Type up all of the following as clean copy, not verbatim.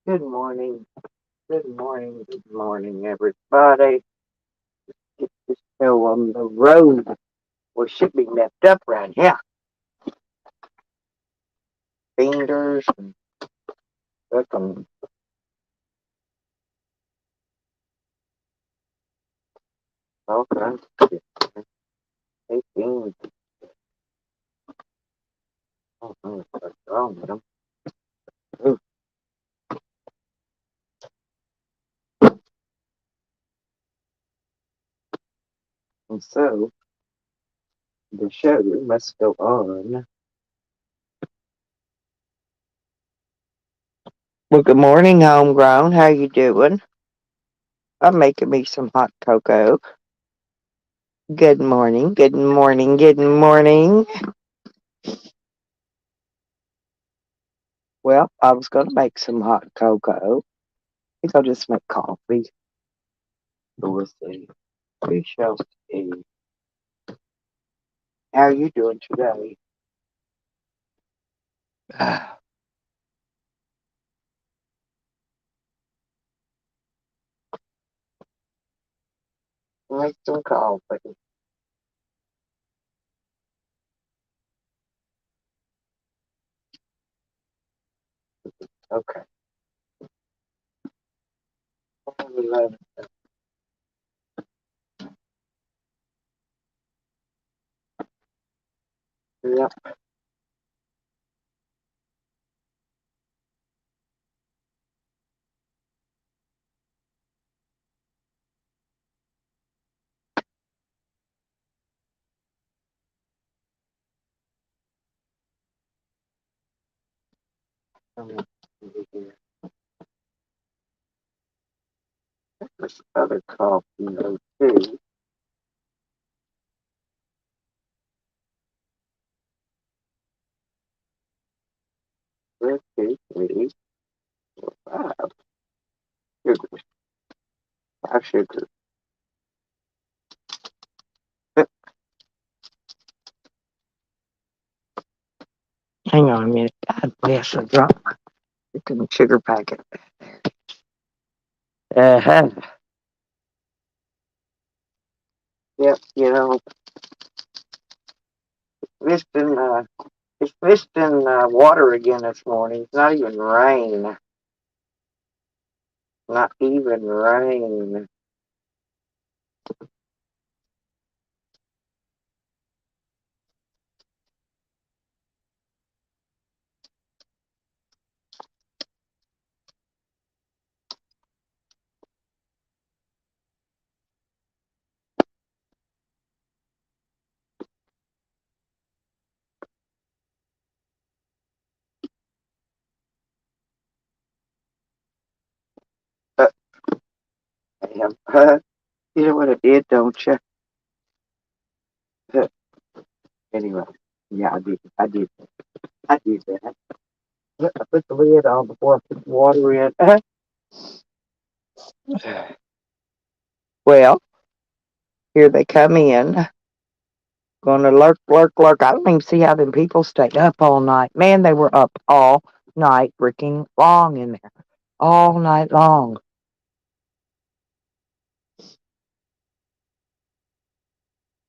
Good morning. Good morning. Good morning, everybody. Get this show on the road. We should be messed up right here. Fingers and fucking all kinds of shit. They fingers. I don't know what's wrong with them. Ooh. And so the show must go on. Well, good morning, homegrown. How you doing? I'm making me some hot cocoa. Good morning. Good morning. Good morning. Well, I was going to make some hot cocoa. I think I'll just make coffee. So we'll see. We shall see. How are you doing today? Make some coffee. Okay. Yep. There's other coffee though too. One, two, three, four, five. Sugars. Five sugars. Hang on a minute. God bless, I dropped my freaking sugar packet. Uh-huh. Yep, it's misting water again this morning. It's not even rain. Not even rain. But, you know what it did, don't you? Anyway, yeah, I did. I did that. I put the lid on before I put the water in. Well, here they come in. Gonna lurk, lurk, lurk. I don't even see how them people stayed up all night. Man, they were up all night freaking long in there. All night long.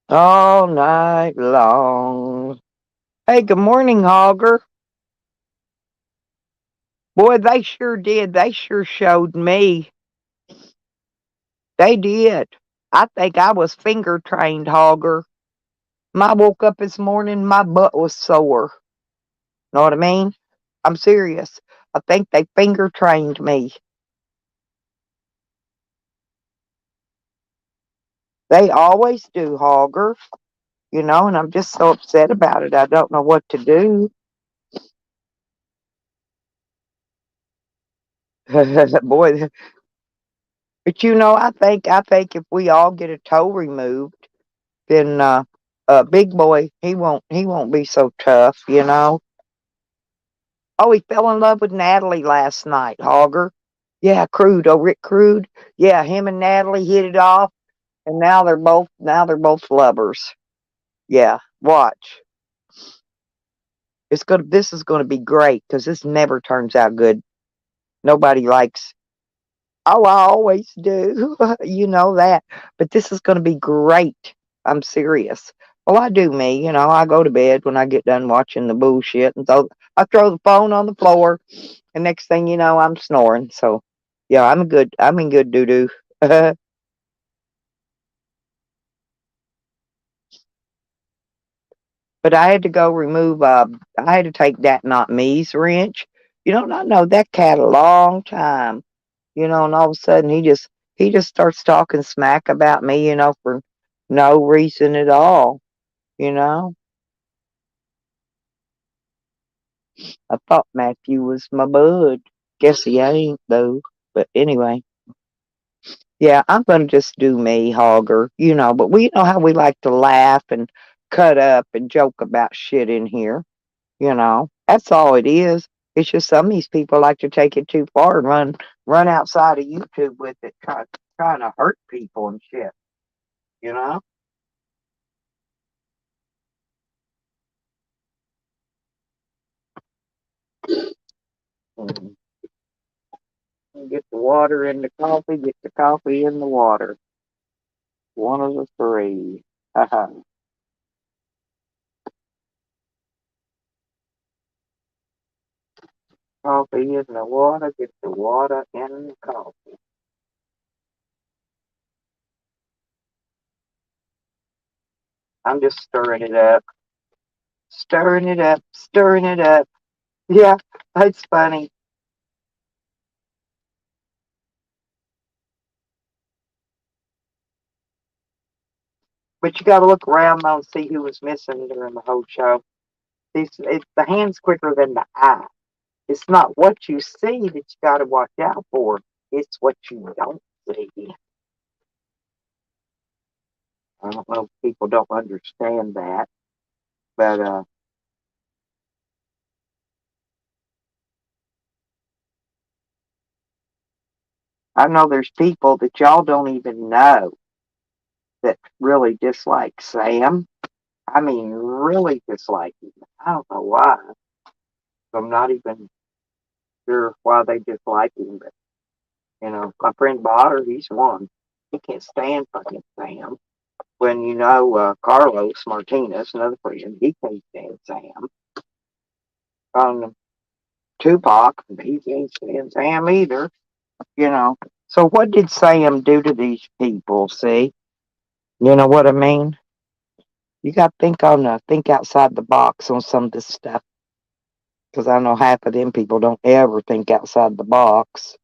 All night long. Hey, good morning, Hogger. Boy, they sure did. They sure showed me. They did. I think I was finger trained, Hogger. I woke up this morning, my butt was sore. Know what I mean? I'm serious. I think they finger trained me. They always do, Hogger. And I'm just so upset about it. I don't know what to do. Boy, but I think if we all get a toe removed, then big boy, he won't be so tough. Oh, he fell in love with Natalie last night, Hogger. Yeah, Crude, oh Rick Crude. Yeah, him and Natalie hit it off, and now they're both lovers. Yeah, watch. This is gonna be great because this never turns out good. Nobody likes, oh, I always do. You know that. But this is going to be great. I'm serious. Well, I do me. I go to bed when I get done watching the bullshit. And so I throw the phone on the floor. And next thing you know, I'm snoring. So, yeah, I'm in good doo doo. But I had to go remove, I had to take that not me's wrench. Not know that cat a long time. And all of a sudden he just starts talking smack about me, for no reason at all, you know. I thought Matthew was my bud. Guess he ain't though. But anyway, yeah, I'm gonna just do me, Hogger, but we know how we like to laugh and cut up and joke about shit in here. That's all it is. It's just some of these people like to take it too far and run outside of YouTube with it, trying to hurt people and shit. You know. Mhm. Get the water in the coffee. Get the coffee in the water. One of the three. Haha. Coffee in the water. Get the water in the coffee. I'm just stirring it up. Stirring it up. Stirring it up. Yeah, that's funny. But you got to look around though and see who was missing during the whole show. The hand's quicker than the eye. It's not what you see that you got to watch out for. It's what you don't see. I don't know if people don't understand that, but I know there's people that y'all don't even know that really dislike Sam. I mean, really dislike him. I don't know why. I'm not even sure why they dislike him, but my friend Botter, he's one. He can't stand fucking Sam. When Carlos Martinez, another friend, he can't stand Sam. Tupac, he can't stand Sam either. You know. So what did Sam do to these people? See, you know what I mean? You got to think outside the box on some of this stuff because I know half of them people don't ever think outside the box.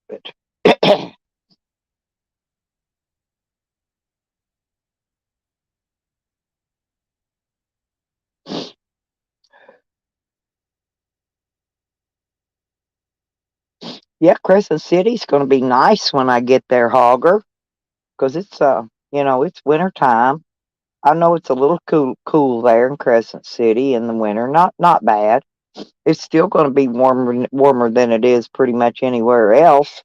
But yeah, Crescent City's going to be nice when I get there, Hogger, because it's winter time. I know it's a little cool there in Crescent City in the winter. Not bad. It's still going to be warmer than it is pretty much anywhere else.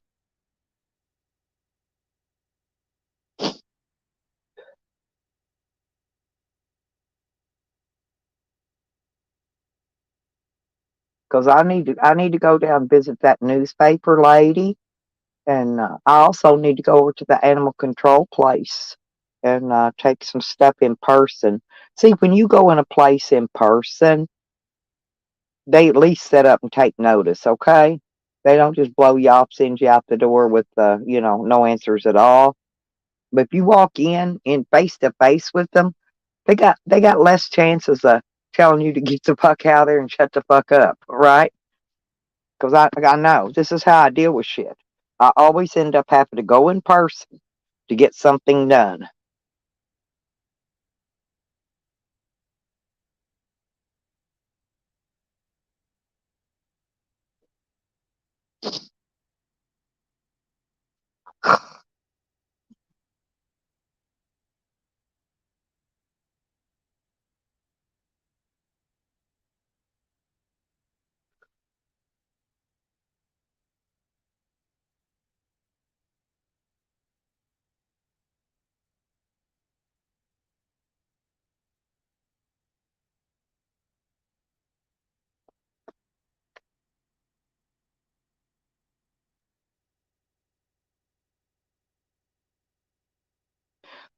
Because I need to go down and visit that newspaper lady, and I also need to go over to the animal control place and take some stuff in person. See, when you go in a place in person, they at least set up and take notice. Okay, they don't just blow you off, send you out the door with no answers at all. But if you walk in face to face with them, they got less chances of telling you to get the fuck out there and shut the fuck up, right? Because I know this is how I deal with shit. I always end up having to go in person to get something done.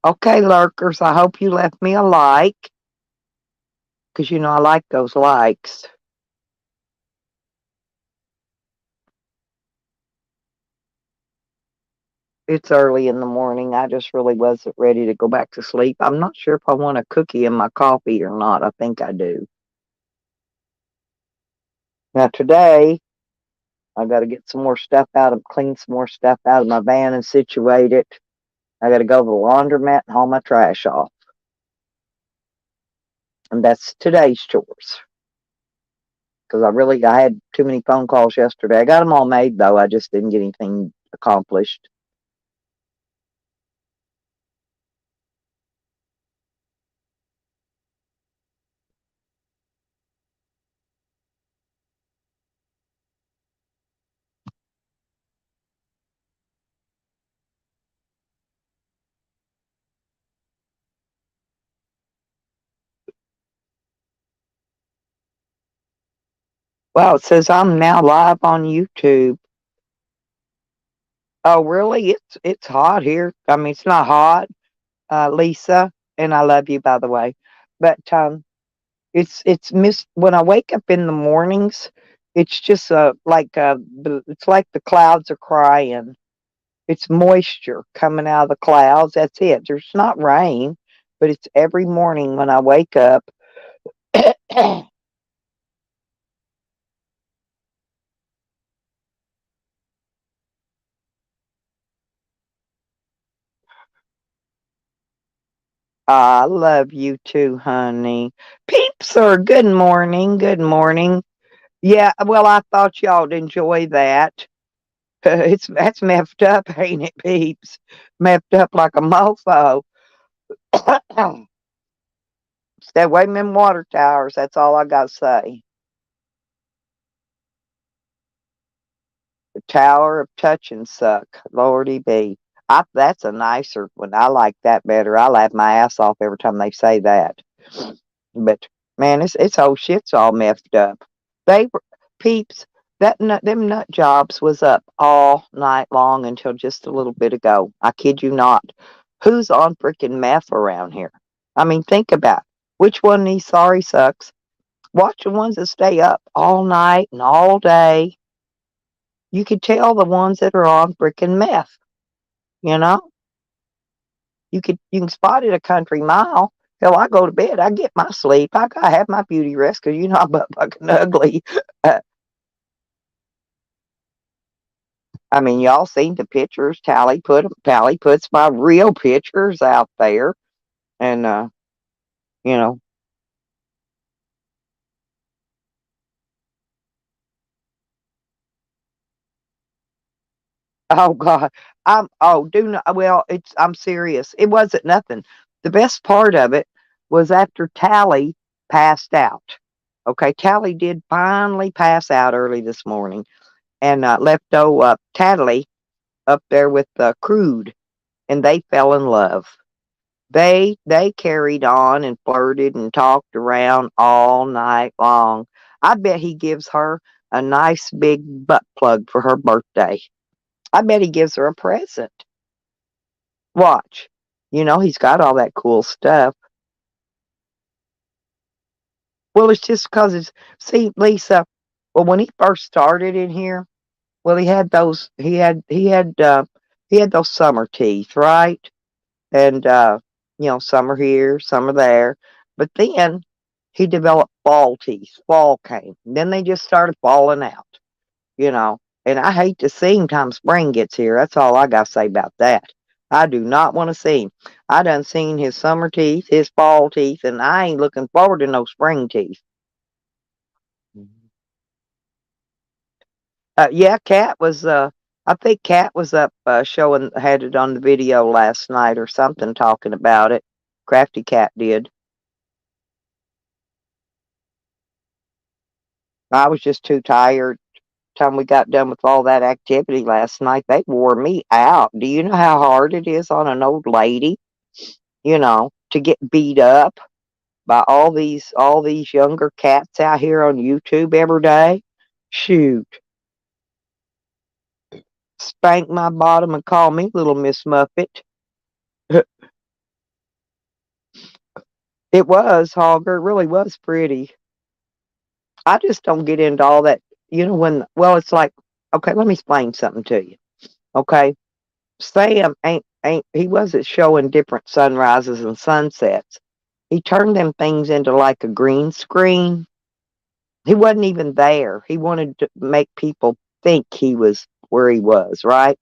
Okay, lurkers, I hope you left me a like, because I like those likes. It's early in the morning. I just really wasn't ready to go back to sleep. I'm not sure if I want a cookie in my coffee or not. I think I do. Now, today, I got to get some more stuff out of, clean some more stuff out of my van and situate it. I got to go to the laundromat and haul my trash off. And that's today's chores. Because I had too many phone calls yesterday. I got them all made, though. I just didn't get anything accomplished. Well, it says I'm now live on YouTube. Oh, really? It's hot here. I mean, it's not hot, Lisa, and I love you, by the way. But it's miss when I wake up in the mornings. It's just it's like the clouds are crying. It's moisture coming out of the clouds. That's it. There's not rain, but it's every morning when I wake up. I love you too, honey. Peeps are good morning. Good morning. Yeah, well, I thought y'all'd enjoy that. That's messed up, ain't it, peeps? Messed up like a mofo. Stay away from them water towers. That's all I got to say. The Tower of Touch and Suck. Lordy be. That's a nicer one. I like that better. I laugh my ass off every time they say that. But man, it's whole shit's all messed up. They were peeps. Them nut jobs was up all night long until just a little bit ago. I kid you not. Who's on freaking meth around here? I mean, think about which one of these sorry sucks. Watch the ones that stay up all night and all day. You could tell the ones that are on freaking meth. You know, you can spot it a country mile. Hell, I go to bed, I get my sleep, I have my beauty rest because I'm butt fucking ugly. Uh, I mean, y'all seen the pictures. Tally puts my real pictures out there, and you know, oh God, do not. Well, I'm serious. It wasn't nothing. The best part of it was after Tally passed out. Okay, Tally did finally pass out early this morning, and left Tally up there with Crude, and they fell in love. They carried on and flirted and talked around all night long. I bet he gives her a nice big butt plug for her birthday. I bet he gives her a present. Watch. He's got all that cool stuff. Well, it's just because see, Lisa, well, when he first started in here, well, he had those summer teeth, right? And some are here, some are there. But then he developed fall teeth. Fall came. Then they just started falling out, you know. And I hate to see him time spring gets here. That's all I gotta say about that. I do not want to see him. I done seen his summer teeth, his fall teeth, and I ain't looking forward to no spring teeth. Yeah, Cat was. I think Cat was up showing had it on the video last night or something talking about it. Crafty Cat did. I was just too tired. Time we got done with all that activity last night, they wore me out. Do you know how hard it is on an old lady? To get beat up by all these younger cats out here on YouTube every day. Shoot, spank my bottom and call me Little Miss Muffet. It was, Hogger. It really was pretty. I just don't get into all that. Well, it's like, okay, let me explain something to you. Okay. Sam ain't he wasn't showing different sunrises and sunsets. He turned them things into like a green screen. He wasn't even there. He wanted to make people think he was where he was, right?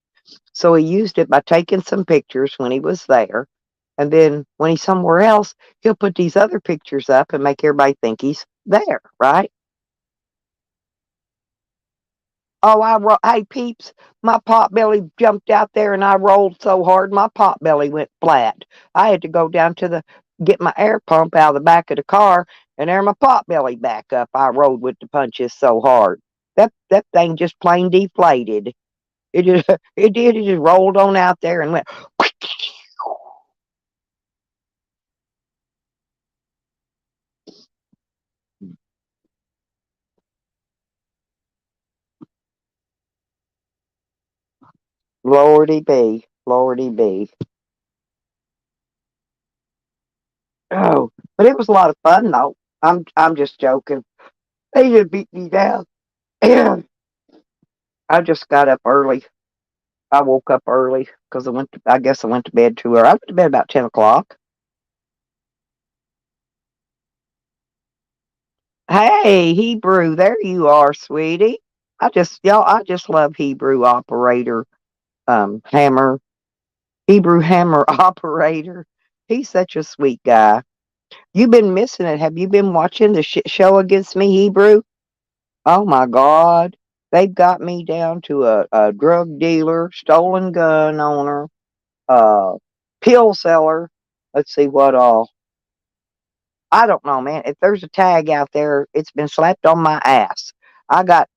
So he used it by taking some pictures when he was there. And then when he's somewhere else, he'll put these other pictures up and make everybody think he's there, right? Oh, hey peeps, my pot belly jumped out there and I rolled so hard my pot belly went flat. I had to go down to the get my air pump out of the back of the car and air my pot belly back up. I rode with the punches so hard. That thing just plain deflated. It just it did. It just rolled on out there and went. Lordy be, Lordy be. Oh, but it was a lot of fun though. I'm just joking. They just beat me down. I just got up early. I woke up early because I guess I went to bed too early. I went to bed about 10 o'clock. Hey, Hebrew, there you are, sweetie. I just love Hebrew operator, hammer, Hebrew hammer operator. He's such a sweet guy. You've been missing it. Have you been watching the shit show against me, Hebrew? Oh my God. They've got me down to a drug dealer, stolen gun owner, uh, pill seller. Let's see what all. I don't know, man. If there's a tag out there, it's been slapped on my ass. I got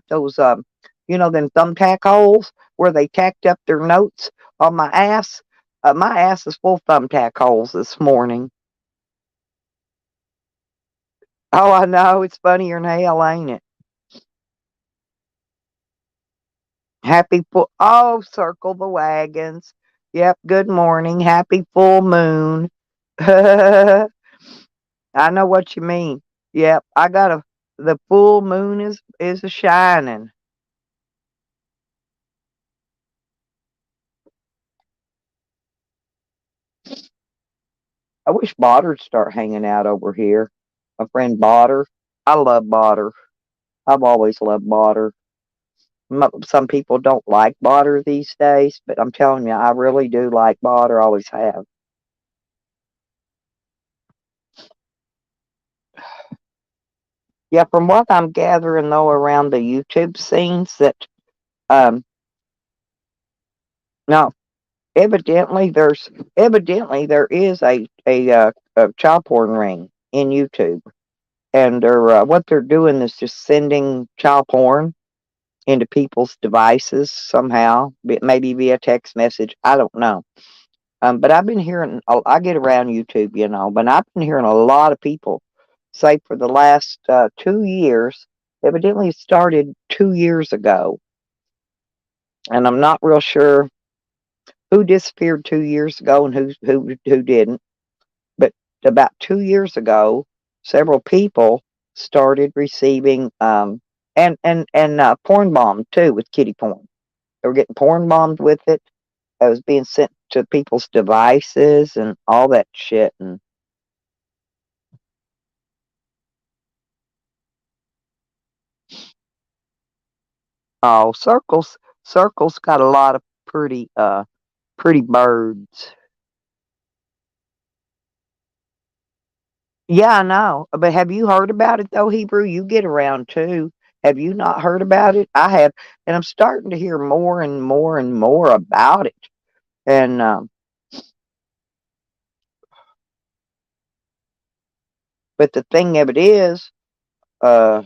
those them thumbtack holes where they tacked up their notes on my ass. My ass is full of thumbtack holes this morning. Oh, I know. It's funnier than hell, ain't it? Happy full. Oh, circle the wagons. Yep. Good morning. Happy full moon. I know what you mean. Yep. The full moon is a shining. I wish Bodder'd start hanging out over here. My friend Bodder. I love Bodder. I've always loved Bodder. Some people don't like Bodder these days, but I'm telling you, I really do like Bodder. Always have. Yeah, from what I'm gathering though around the YouTube scenes, that um, no, evidently there is a child porn ring in YouTube, and what they're doing is just sending child porn into people's devices somehow, maybe via text message. I don't know. But I've been hearing, I get around YouTube, but I've been hearing a lot of people say for the last 2 years, evidently it started 2 years ago, and I'm not real sure who disappeared 2 years ago and who didn't. But about 2 years ago, several people started receiving and porn bombed too with kitty porn. They were getting porn bombed with it. It was being sent to people's devices and all that shit. And oh, circles got a lot of pretty birds. Yeah, I know. But have you heard about it though, Hebrew? You get around too. Have you not heard about it? I have, and I'm starting to hear more and more and more about it. And but the thing of it is, uh,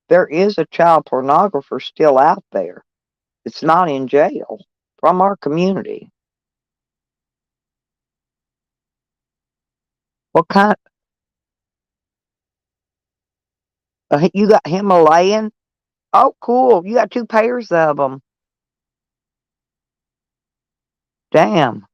there is a child pornographer still out there. It's not in jail from our community. What kind? You got Himalayan? Oh, cool. You got two pairs of them. Damn.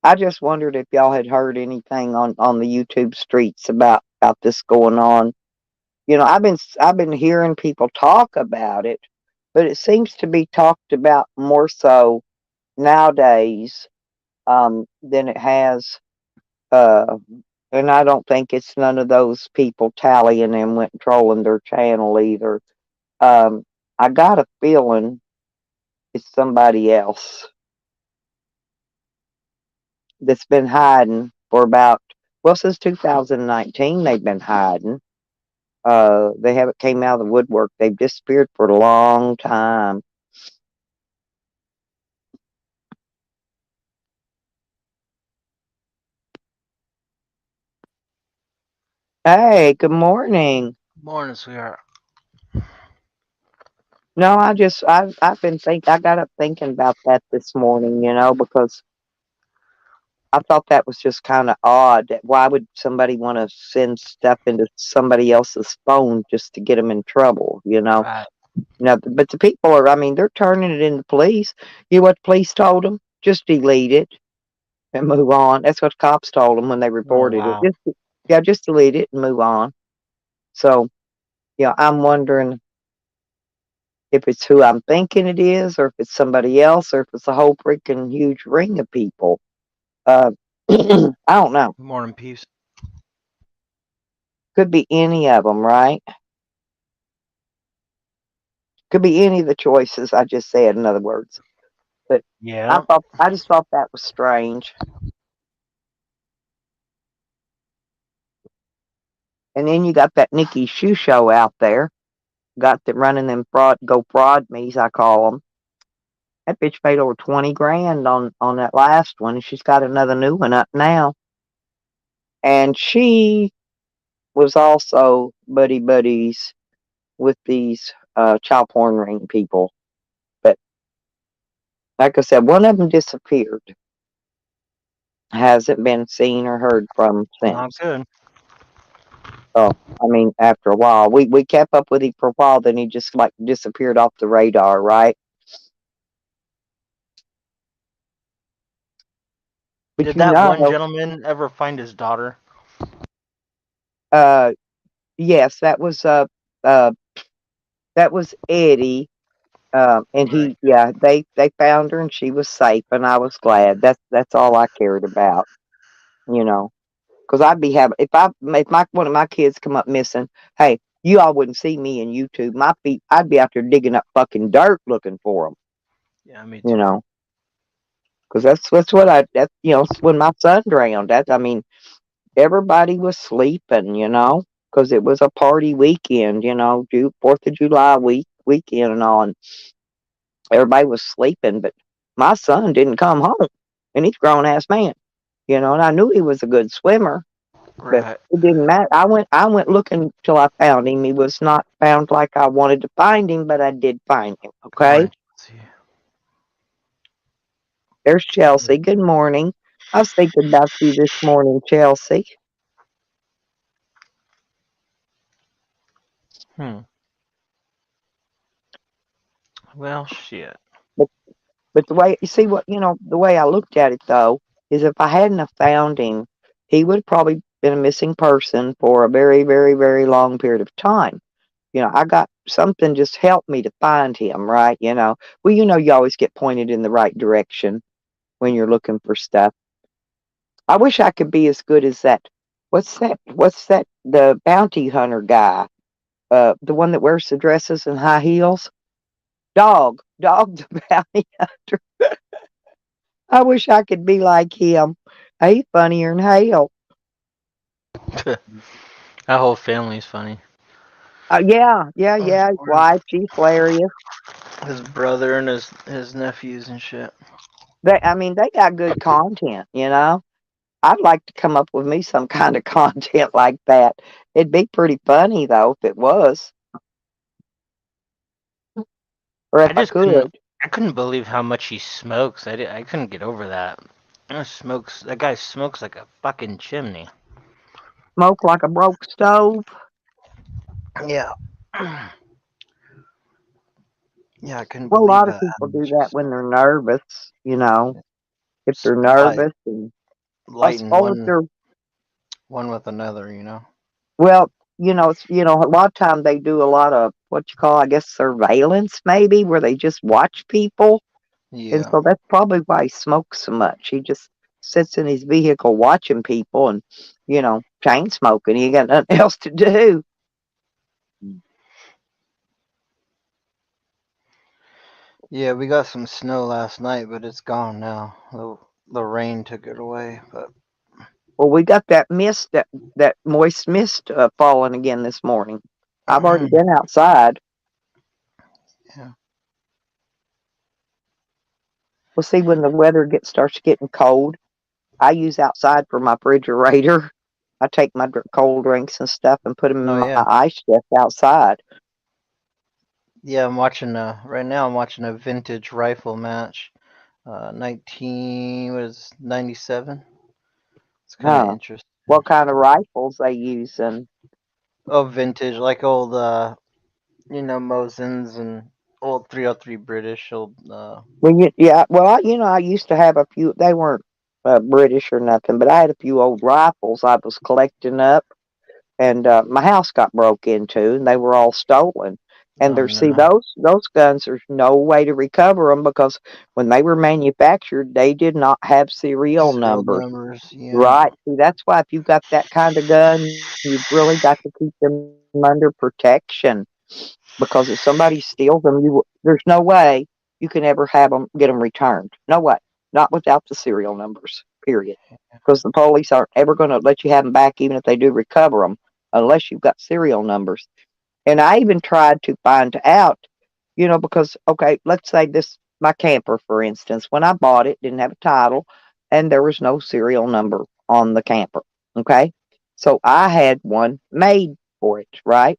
I just wondered if y'all had heard anything on the YouTube streets about this going on. I've been hearing people talk about it, but it seems to be talked about more so nowadays than it has. Uh, and I don't think it's none of those people tallying and went trolling their channel either. Um, I got a feeling it's somebody else that's been hiding for about, well, since 2019 they've been hiding. They haven't came out of the woodwork. They've disappeared for a long time. Hey, good morning. Morning, sweetheart. No, I've been I got up thinking about that this morning, because I thought that was just kind of odd. Why would somebody want to send stuff into somebody else's phone just to get them in trouble? Right. But the people are, I mean, they're turning it in the police. You know what the police told them? Just delete it and move on. That's what cops told them when they Oh, reported it. wow. Yeah, just delete it and move on. So, I'm wondering if it's who I'm thinking it is, or if it's somebody else, or if it's a whole freaking huge ring of people. Uh, I don't know. Morning, peace. Could be any of them, right? Could be any of the choices I just said, in other words. But Yeah. I just thought that was strange. And then you got that Nikki Shoe Show out there, got them running them fraud me's, I call them. That bitch paid over 20 grand on that last one, and she's got another new one up now. And she was also buddies with these child porn ring people. But like I said, one of them disappeared, hasn't been seen or heard from Not since. good. So I mean, after a while, we kept up with him for a while, then he just like disappeared off the radar, right? But Did that one know, gentleman ever find his daughter? uh, yes, uh, that was Eddie. And Right. yeah, they found her and she was safe, and I was glad. That's all I cared about, you know. Because I'd be having if my one of my kids come up missing, hey, you all wouldn't see me in YouTube. My feet, I'd be out there digging up fucking dirt looking for them, Yeah, me you too. know. Because that's what when my son drowned. I mean, everybody was sleeping, because it was a party weekend, 4th of July weekend and all, and everybody was sleeping. But my son didn't come home, and he's a grown ass man, and I knew he was a good swimmer. But Right. it didn't matter. I went looking till I found him. He was not found like I wanted to find him, but I did find him. Good Okay. morning, Chelsea. There's Chelsea. Good morning. I was thinking about you this morning, Chelsea. Hmm. Well, shit. But but the way you see the way I looked at it though is if I hadn't have found him, he would have probably been a missing person for a very, very, very long period of time. I got something just helped me to find him, right? Well, you always get pointed in the right direction when you're looking for stuff. I wish I could be as good as that. What's that? What's that? The bounty hunter guy, the one that wears the dresses and high heels. Dog, the bounty hunter. I wish I could be like him. He's funnier than hell. That whole family's funny. Yeah, yeah, Oh, yeah. His or wife, she's hilarious. his brother and his nephews and shit. I mean, they got good content. I'd like to come up with me some kind of content like that. It'd be pretty funny though if it was, or if I I just couldn't. could. I couldn't believe how much he smokes. I couldn't get over that. That guy smokes like a fucking chimney. Smoke like a broke stove. Yeah. Yeah, I couldn't Well, a believe lot of how people do much he that when smoked. they're nervous, if they're Why? nervous. I lighten suppose they're one with another, you know. well, a lot of time they do a lot of what you call, I guess, surveillance, maybe, where they just watch people, and Yeah. so that's probably why he smokes so much. He just sits in his vehicle watching people and, chain smoking. He ain't got nothing else to do. Yeah, we got some snow last night, but it's gone now. The rain took it away, but Well, we got that mist, that moist mist falling again this morning. I've already been outside. yeah. We'll see when the weather starts getting cold. I use outside for my refrigerator. I take my cold drinks and stuff and put them in Oh my yeah. ice chest outside. Yeah, I'm watching right now I'm watching a vintage rifle match. 19 what is 97? It's kind of Huh? interesting. What kind of rifles they use? And Oh, vintage like old Mosins and old 303 British old yeah, well, I used to have a few. They weren't British or nothing, but I had a few old rifles I was collecting up, and my house got broke into, and they were all stolen. And oh there's see no. those guns. There's no way to recover them because when they were manufactured, they did not have serial Serial numbers. numbers, yeah. Right. See, that's why if you've got that kind of gun, you've really got to keep them under protection because if somebody steals them, there's no way you can ever get them returned. No way. Not without the serial numbers. Period. Because the police aren't ever going to let you have them back, even if they do recover them, unless you've got serial numbers. And I even tried to find out, because okay, let's say this my camper, for instance, when I bought it, didn't have a title, and there was no serial number on the camper. Okay, so I had one made for it. Right,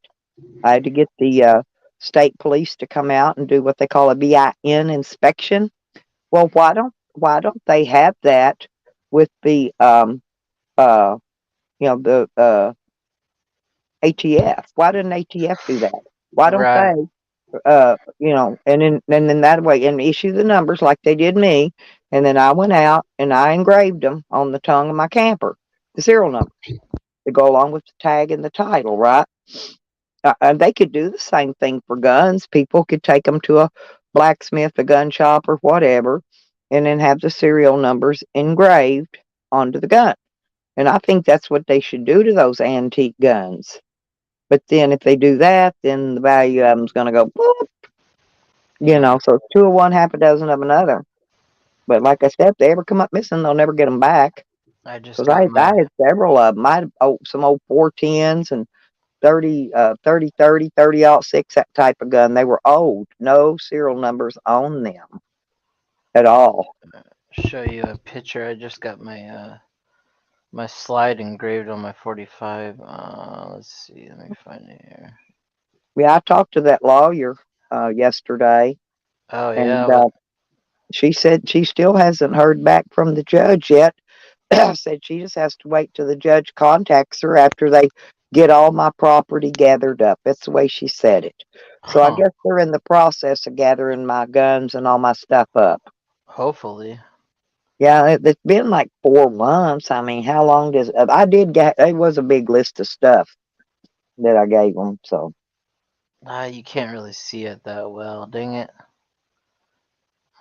I had to get the state police to come out and do what they call a VIN inspection. Well, why don't they have that with the uh the ATF? Why didn't ATF do that? Why don't Right. they and then that way and issue the numbers like they did me, and then I went out and I engraved them on the tongue of my camper, the serial numbers to go along with the tag and the title, right? And they could do the same thing for guns. People could take them to a blacksmith, a gun shop, or whatever, and then have the serial numbers engraved onto the gun. And I think that's what they should do to those antique guns. But then if they do that, then the value of them's going to go boop, Yeah. so it's two of one, half a dozen of another. But like I said, if they ever come up missing, they'll never get them back. I just Because got I my had several of them. I had some old 410s and 30-06, that type of gun. They were old, no serial numbers on them at all. show you a picture. I just got my slide engraved on my 45. Let's see. Let me find it here. Yeah, I talked to that lawyer yesterday, Oh and yeah, what? she said she still hasn't heard back from the judge yet. Said she just has to wait till the judge contacts her after they get all my property gathered up. That's the way she said it. So I Huh. guess they're in the process of gathering my guns and all my stuff up. Hopefully. Yeah, it's been like 4 months. I mean, how long does I did get? It was a big list of stuff that I gave them. So You can't really see it that well. Dang it.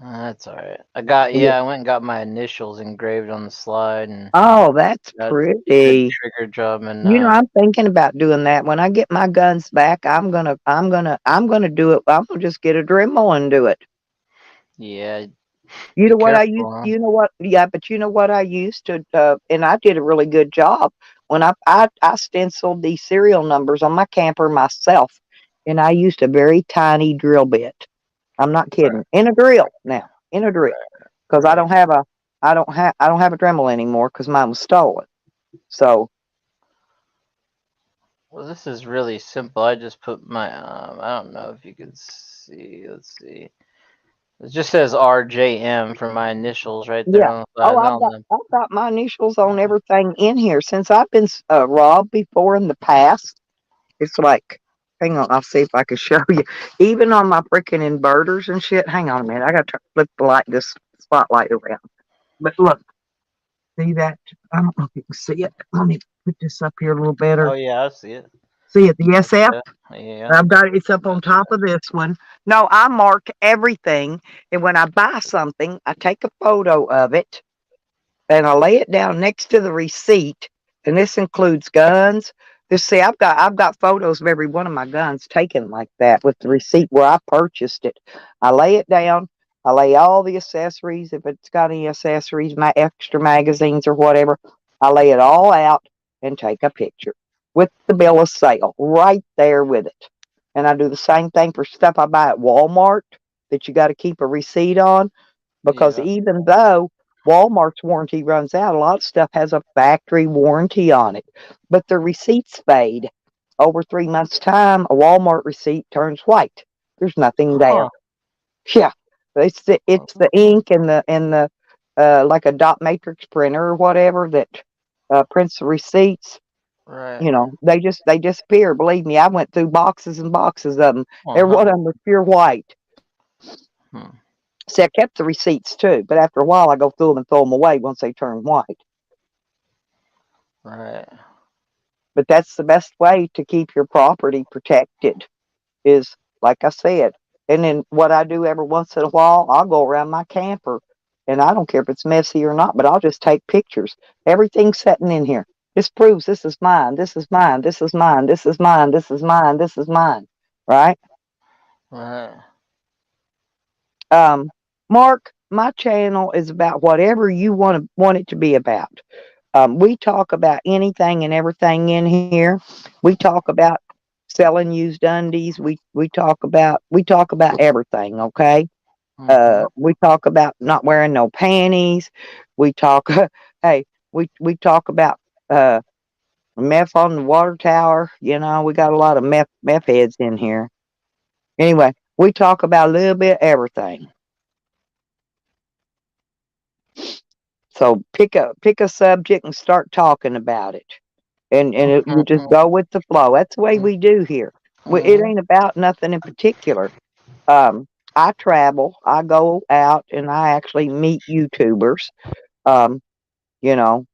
That's all right. I got yeah. yeah. I went and got my initials engraved on the slide and Oh, that's got good pretty. trigger job and I'm thinking about doing that. When I get my guns back, I'm gonna do it. I'm gonna just get a Dremel and do it. yeah. You Be know what I used? careful, huh? You know what? Yeah, but you know what I used to, and I did a really good job when I stenciled these serial numbers on my camper myself, and I used a very tiny drill bit. I'm not kidding. In a drill now, in a drill, because I Right. don't have a, I don't have a Dremel anymore because mine was stolen. So Well, this is really simple. I just put my I don't know if you can see. Let's see. It just says RJM for my initials right there yeah. on the Oh, side. I've Now got I've got my initials on everything in here since I've been robbed before in the past. It's like, hang on, I'll see if I can show you. Even on my freaking inverters and shit. Hang on a minute, I gotta flip the light, this spotlight around. But look, See that? I don't know if you can see it. Let me put this up here a little Oh better. yeah, I see it. See it? The SF? Yeah, yeah. I've got it's up on top of this one. No, I mark everything, and when I buy something, I take a photo of it and I lay it down next to the receipt, and this includes guns. You see, I've got photos of every one of my guns taken like that with the receipt where I purchased it. I lay it down. I lay all the accessories, if it's got any accessories, my extra magazines or whatever. I lay it all out and take a picture with the bill of sale right there with it. And I do the same thing for stuff I buy at Walmart that you got to keep a receipt on, because Yeah. even though Walmart's warranty runs out, a lot of stuff has a factory warranty on it, but the receipts fade. Over 3 months' time, a Walmart receipt turns white. There's nothing there. Huh. Yeah, it's the ink and the like a dot matrix printer or whatever that prints the receipts. Right. You know, they disappear. Believe me, I went through boxes and boxes of them. Every Uh-huh. one of them was pure white. Hmm. See, I kept the receipts too, but after a while, I go through them and throw them away once they turn white. Right. But that's the best way to keep your property protected is, like I said. And then what I do every once in a while, I'll go around my camper, and I don't care if it's messy or not, but I'll just take pictures. Everything's sitting in here. This proves this is mine. This is mine. This is mine. This is mine. This is mine. This is mine. Right? Right. Um, Mark, my channel is about whatever you want it to be about. We talk about anything and everything in here. We talk about selling used undies. We talk about everything. Okay. Mm-hmm. We talk about not wearing no panties. We talk. Hey, we talk about uh meth on the water tower. You know, we got a lot of meth heads in here. Anyway, we talk about a little bit of everything. So pick a subject and start talking about it. And you just go with the flow. That's the way we do here. It Mm-hmm. ain't about nothing in particular. Um, I travel. I go out and I actually meet YouTubers. Um, you know,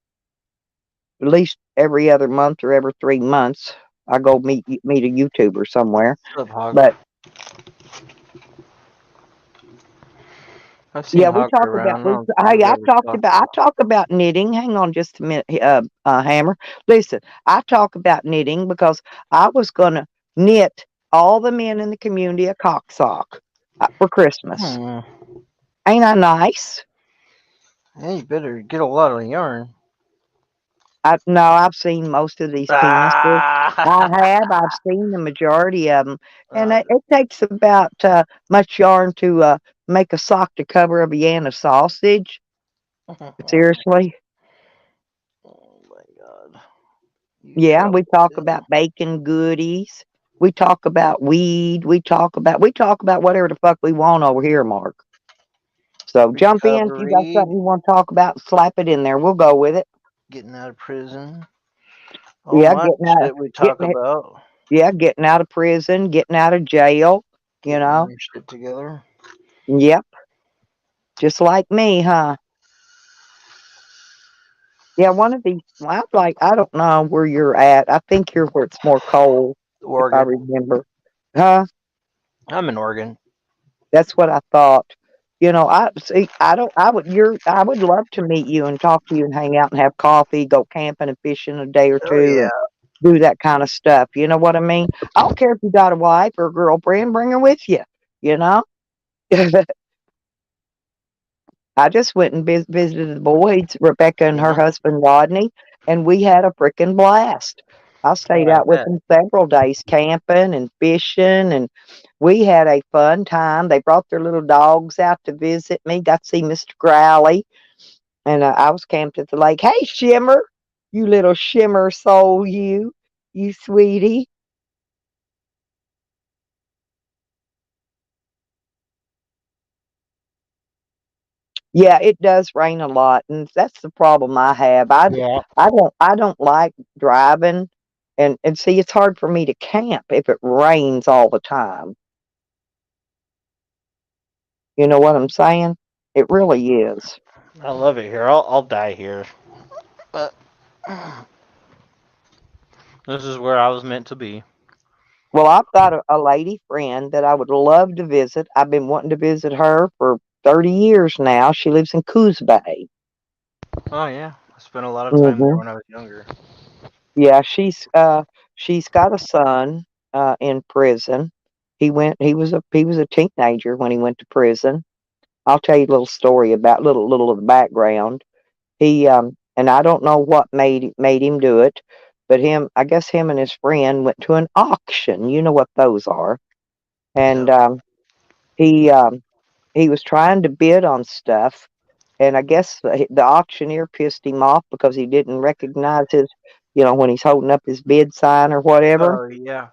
at least every other month or every 3 months, I go meet a YouTuber somewhere. What's up, Hog? But I've seen yeah, we Hog talk about around. I we. don't think Hey, we've ever talked I about. talk about knitting. Hang on just a minute, Hammer. Listen, I talk about knitting because I was gonna knit all the men in the community a cock sock for Christmas. Hmm. Ain't I nice? Yeah, you better get a lot of yarn. No, I've seen most of these penises. I have. Ah. I've seen the majority of them, and Uh, it takes about much yarn to make a sock to cover a Vienna sausage. oh Seriously. my God. You Yeah, we probably talk do. about baking goodies. We talk about weed. We talk about whatever the fuck we want over here, Mark. So jump in if you got Recovery, something you want to talk about. Slap it in there. We'll go with it. getting out of prison. All Yeah, my shit we talk getting it. about. Yeah, getting out of prison, getting out of jail. You Getting know. our shit together. Yep, just like me, huh? Yeah, one of these. I don't know where you're at. I think you're where it's more cold, if I Oregon. remember. Huh? I'm in Oregon. That's what I thought. You know, I see. I don't. I would. I would love to meet you and talk to you and hang out and have coffee, go camping and fishing a day or Oh two, yeah. and do that kind of stuff. You know what I mean? I don't care if you got a wife or a girlfriend. Bring her with you. You know. I just went and visited the boys, Rebecca and her Yeah. husband Rodney, and we had a frickin' blast. I Oh, stayed I out with bet. them several days camping and fishing, and we had a fun time. They brought their little dogs out to visit me. Got to see Mr. Growley, and I was camped at the lake. Hey, Shimmer, you little Shimmer soul, you sweetie. Yeah, it does rain a lot, and that's the problem I have. Yeah. I don't like driving, and see, it's hard for me to camp if it rains all the time. You know what I'm saying? It really is. I love it here. I'll die here. But this is where I was meant to be. Well, I've got a lady friend that I would love to visit. I've been wanting to visit her for 30 years now. She lives in Coos Bay. Oh yeah, I spent a lot of time there Hmm. when I was younger. Yeah, she's got a son in prison. He was a teenager when he went to prison. I'll tell you a little story about little of the background. He and I don't know what made him do it, but I guess him and his friend went to an auction. You know what those are. And Yep. he um, he was trying to bid on stuff, and I guess the auctioneer pissed him off because he didn't recognize when he's holding up his bid sign or whatever. Oh yeah.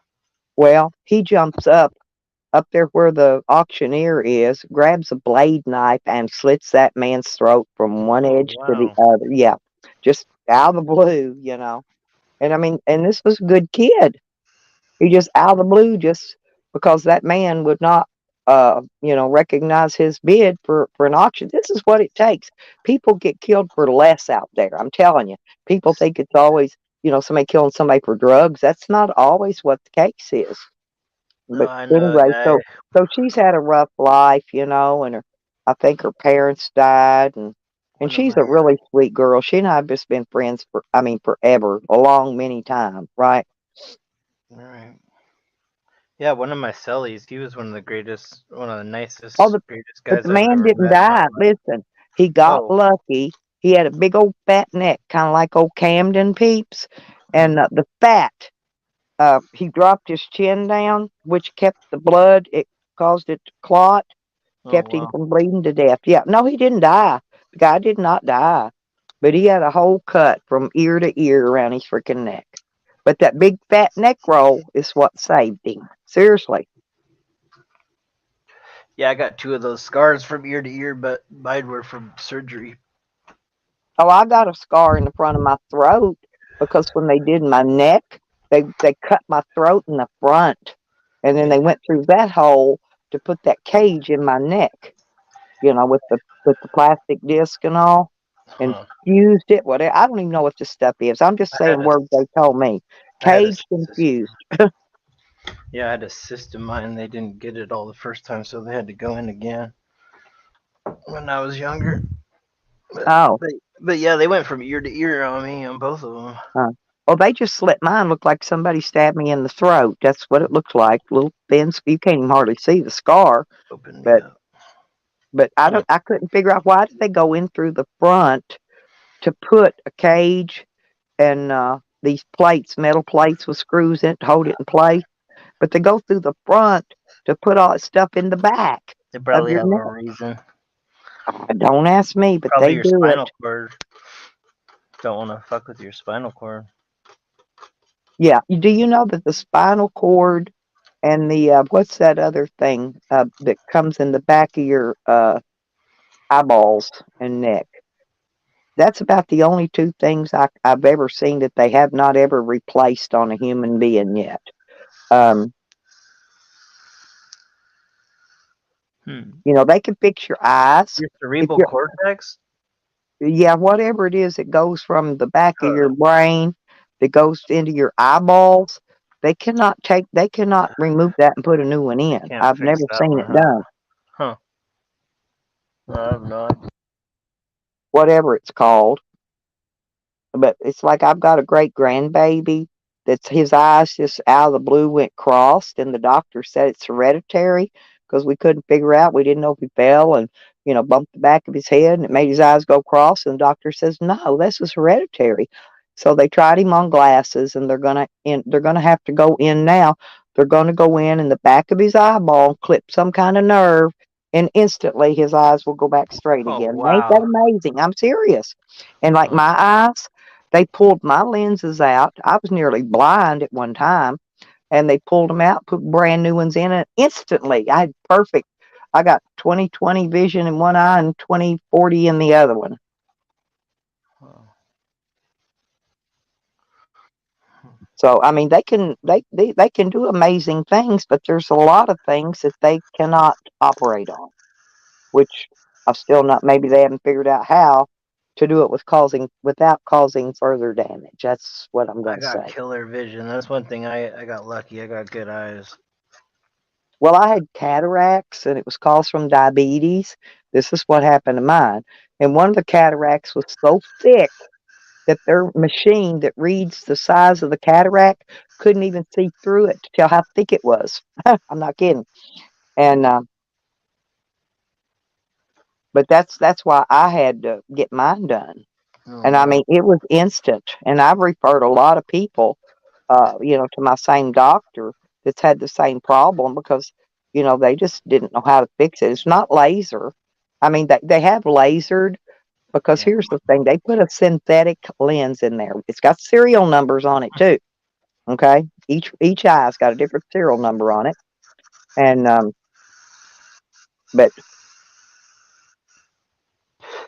Well, he jumps up there where the auctioneer is, grabs a blade knife and slits that man's throat from one Oh edge to the wow. other. Yeah, just out of the blue. And I mean, and this was a good kid. He just out of the blue, just because that man would not, recognize his bid for an auction. This is what it takes. People get killed for less out there. I'm telling you. People think it's always, somebody killing somebody for drugs. That's not always what the case is. No, But I know a anyway, guy. so she's had a rough life, and I think her parents died, and One of she's my a really sweet girl. She and I have just been friends I mean, forever, a long many times, right? right. Yeah, one of my cellies. He was one of the greatest, one of the Oh, nicest, greatest but guys the I've man ever didn't met in my die. life. Listen, he got Oh. lucky. He had a big old fat neck, kind of like old Camden Peeps, Hmm. and the fat. He dropped his chin down, which kept the blood. It caused it to clot, Oh kept him wow. from bleeding to death. Yeah, no, he didn't die. The guy did not die, but he had a whole cut from ear to ear around his freaking neck. But that big fat neck roll is what saved him. Seriously. Yeah, I got two of those scars from ear to ear, but mine were from surgery. Oh, I got a scar in the front of my throat because when they did my neck, they cut my throat in the front, and then they Yeah. went through that hole to put that cage in my neck. With the plastic disc and all, and Huh. fused it. Whatever. I don't even know what this stuff is. I'm just I had saying a, words they told me. I had a, Caged and fused. yeah, I had a cyst in mine. They didn't get it all the first time, so they had to go in again when I was younger. But, Oh, but yeah, they went from ear to ear on me on both of them. uh, well, they just slit mine. Looked like somebody stabbed me in the throat. That's what it looked like. Little thin. You can't even hardly see the scar. Opened me But up. I Hmm. don't. I couldn't figure out why did they go in through the front to put a cage and these plates, metal plates with screws in it to hold it in place. But they go through the front to put all that stuff in the back They of probably your have neck. a reason. Don't ask me, but Probably they your do it. spinal cord. Don't want to fuck with your spinal cord. Yeah. Do you know that the spinal cord and the what's that other thing that comes in the back of your eyeballs and neck? That's about the only two things I've ever seen that they have not ever replaced on a human being yet. Um, Hmm. they can fix your eyes. Your If cerebral you're, cortex. yeah, whatever it is that goes from the back of Oh, your brain that goes into your eyeballs, they cannot remove that and put a new one they in. can't I've fix never that seen one, it huh? done. Huh. I have no idea. Whatever it's called. But it's like I've got a great grandbaby that's his eyes just out of the blue went crossed, and the doctor said it's hereditary because we couldn't figure out. We didn't know if he fell and bumped the back of his head and it made his eyes go cross. And the doctor says no, this is hereditary. So they tried him on glasses, and they're gonna have to go in now. They're gonna go in the back of his eyeball, clip some kind of nerve, and instantly his eyes will go back straight Oh again. Ain't that wow. amazing? I'm serious. And like Huh. my eyes, they pulled my lenses out. I was nearly blind at one time, and they pulled them out, put brand new ones in, and instantly I had perfect. I got 20/20 vision in one eye and 20/40 in the other one. Huh. So I mean, they can do amazing things, but there's a lot of things that they cannot operate on, which I've still not. Maybe they haven't figured out how to do it without causing further damage. That's what I'm I going to got say. killer vision. That's one thing I got lucky. I got good eyes. Well, I had cataracts and it was caused from diabetes. This is what happened to mine. And one of the cataracts was so thick that their machine that reads the size of the cataract couldn't even see through it to tell how thick it was. I'm not kidding. And but that's why I had to get mine done. Oh And I wow. mean, it was instant. And I've referred a lot of people, to my same doctor that's had the same problem because, they just didn't know how to fix it. It's not laser. I mean, they have lasered because Yeah. here's the thing, they put a synthetic lens in there. It's got serial numbers on it too. Okay. Each eye's got a different serial number on it. And but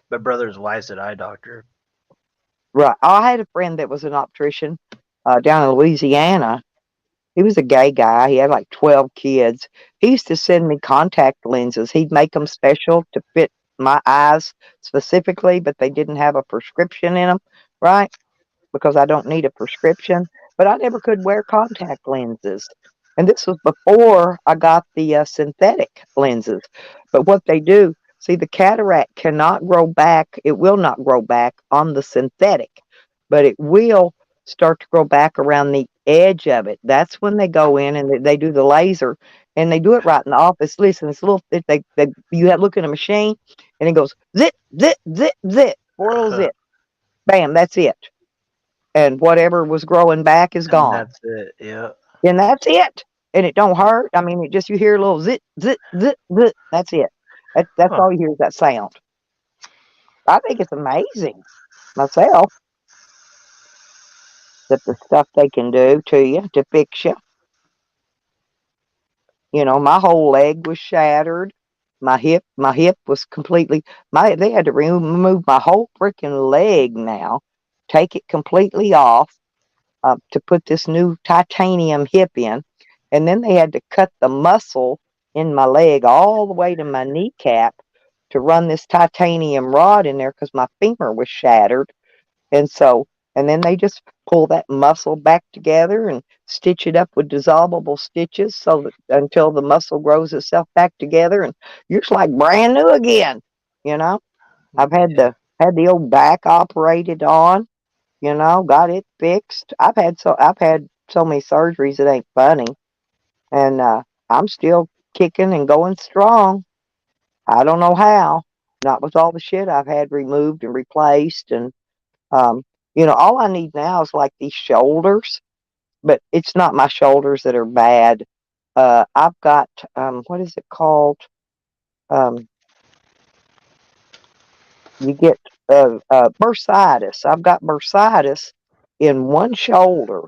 My brother's wife's an eye doctor. right. I had a friend that was an optician down in Louisiana. He was a gay guy. He had like 12 kids. He used to send me contact lenses. He'd make them special to fit my eyes specifically, but they didn't have a prescription in them, right? Because I don't need a prescription. But I never could wear contact lenses. And this was before I got the synthetic lenses. But what they do, see, the cataract cannot grow back. It will not grow back on the synthetic, but it will start to grow back around the edge of it. That's when they go in and they do the laser, and they do it right in the office. Listen, it's a little, you have look at a machine and it goes zip, zip, zip, zip, 4 zip, bam, that's it. And whatever was growing back is And gone. that's it. Yeah. And that's it. And it don't hurt. I mean, it just you hear a little zit, zit, zit, zit. That's it. That's Huh. all you hear is that sound. I think it's amazing myself that the stuff they can do to you to fix you. My whole leg was shattered. My hip was completely. They had to remove my whole freaking leg now, take it completely off, to put this new titanium hip in. And then they had to cut the muscle in my leg all the way to my kneecap to run this titanium rod in there because my femur was shattered. And so, and then they just pull that muscle back together and stitch it up with dissolvable stitches so that until the muscle grows itself back together and you're just like brand new again. You know, I've Yeah. had the old back operated on, got it fixed. I've had so many surgeries it ain't funny. And I'm still kicking and going strong. I don't know how. Not with all the shit I've had removed and replaced and um all I need now is like these shoulders, but it's not my shoulders that are bad. I've got what is it called? Um you get bursitis. I've got bursitis in one shoulder,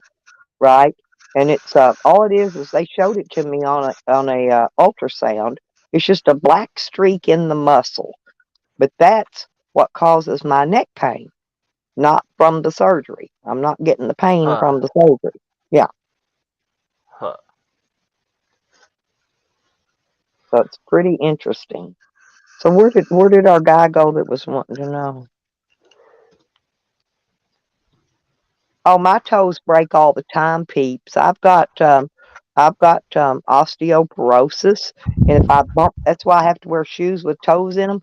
right? And it's all it is they showed it to me on a ultrasound. It's just a black streak in the muscle, but that's what causes my neck pain, not from the surgery. I'm not getting the pain Huh. from the surgery. Yeah, Huh. so it's pretty interesting. So where did our guy go that was wanting to know? Oh, my toes break all the time, peeps. I've got osteoporosis, and if I bump, that's why I have to wear shoes with toes in them.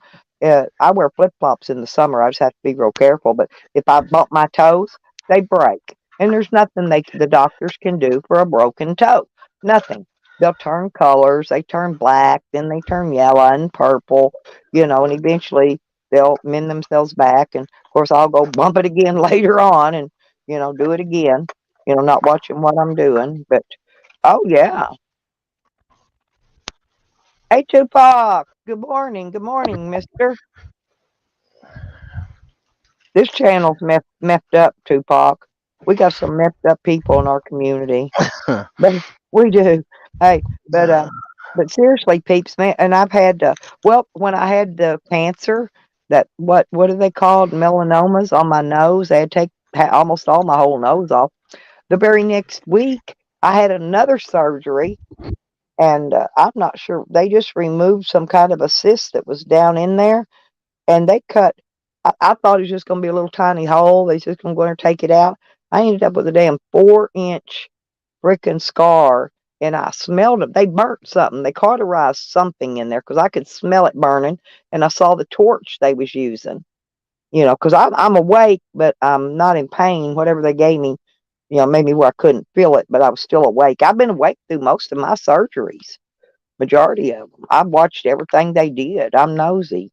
I wear flip flops in the summer. I just have to be real careful. But if I bump my toes, they break, and there's nothing the doctors can do for a broken toe. Nothing. They'll turn colors. They turn black, then they turn yellow and purple. And eventually they'll mend themselves back. And of course, I'll go bump it again later on, and do it again, not watching what I'm doing. But oh yeah. Hey Tupac. Good morning, mister. This channel's messed up, Tupac. We got some messed up people in our community. But we do. Hey, but seriously, peeps, man, and I've had well, when I had the cancer, that what are they called? Melanomas on my nose. They had to take almost all my whole nose off. The very next week, I had another surgery, and I'm not sure. They just removed some kind of a cyst that was down in there, and they cut. I thought it was just gonna be a little tiny hole. They just gonna go in there and take it out. I ended up with a damn 4-inch freaking scar, and I smelled it. They burnt something. They cauterized something in there because I could smell it burning, and I saw the torch they was using. Because I'm awake, but I'm not in pain. Whatever they gave me, made me where I couldn't feel it, but I was still awake. I've been awake through most of my surgeries, majority of them. I've watched everything they did. I'm nosy.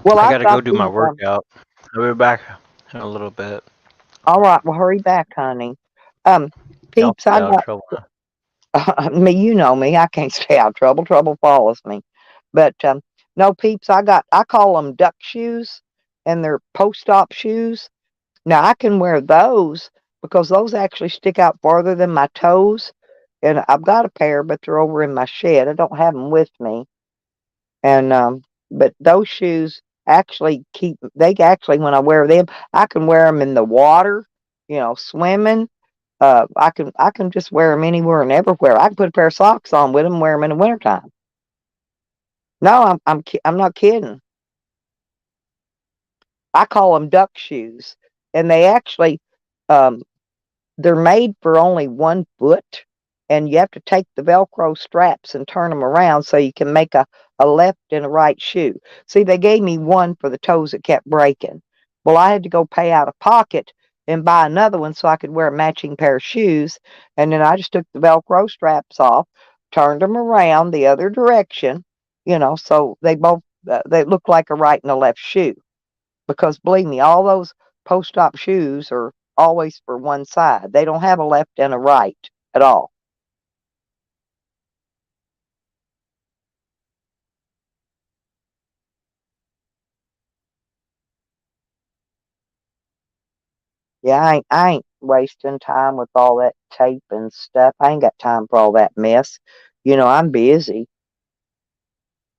Well, I I gotta go thought do my these. workout. I'll be back in a little bit. All right, well, hurry back, honey. Um, Y'all peeps, stay I out of got trouble. me. You know me. I can't stay out of trouble. Trouble follows me. But no, peeps, I call them duck shoes, and they're post-op shoes. Now I can wear those because those actually stick out farther than my toes. And I've got a pair, but they're over in my shed. I don't have them with me. And but those shoes actually when I wear them, I can wear them in the water, swimming. I can just wear them anywhere and everywhere. I can put a pair of socks on with them, and wear them in the wintertime. No, I'm not kidding. I call them duck shoes, and they actually um, they're made for only 1 foot, and you have to take the Velcro straps and turn them around so you can make a left and a right shoe. See, they gave me one for the toes that kept breaking. Well, I had to go pay out of pocket and buy another one so I could wear a matching pair of shoes. And then I just took the Velcro straps off, turned them around the other direction, so they look like a right and a left shoe. Because believe me, all those post-op shoes are always for one side. They don't have a left and a right at all. Yeah, I ain't wasting time with all that tape and stuff. I ain't got time for all that mess. I'm busy.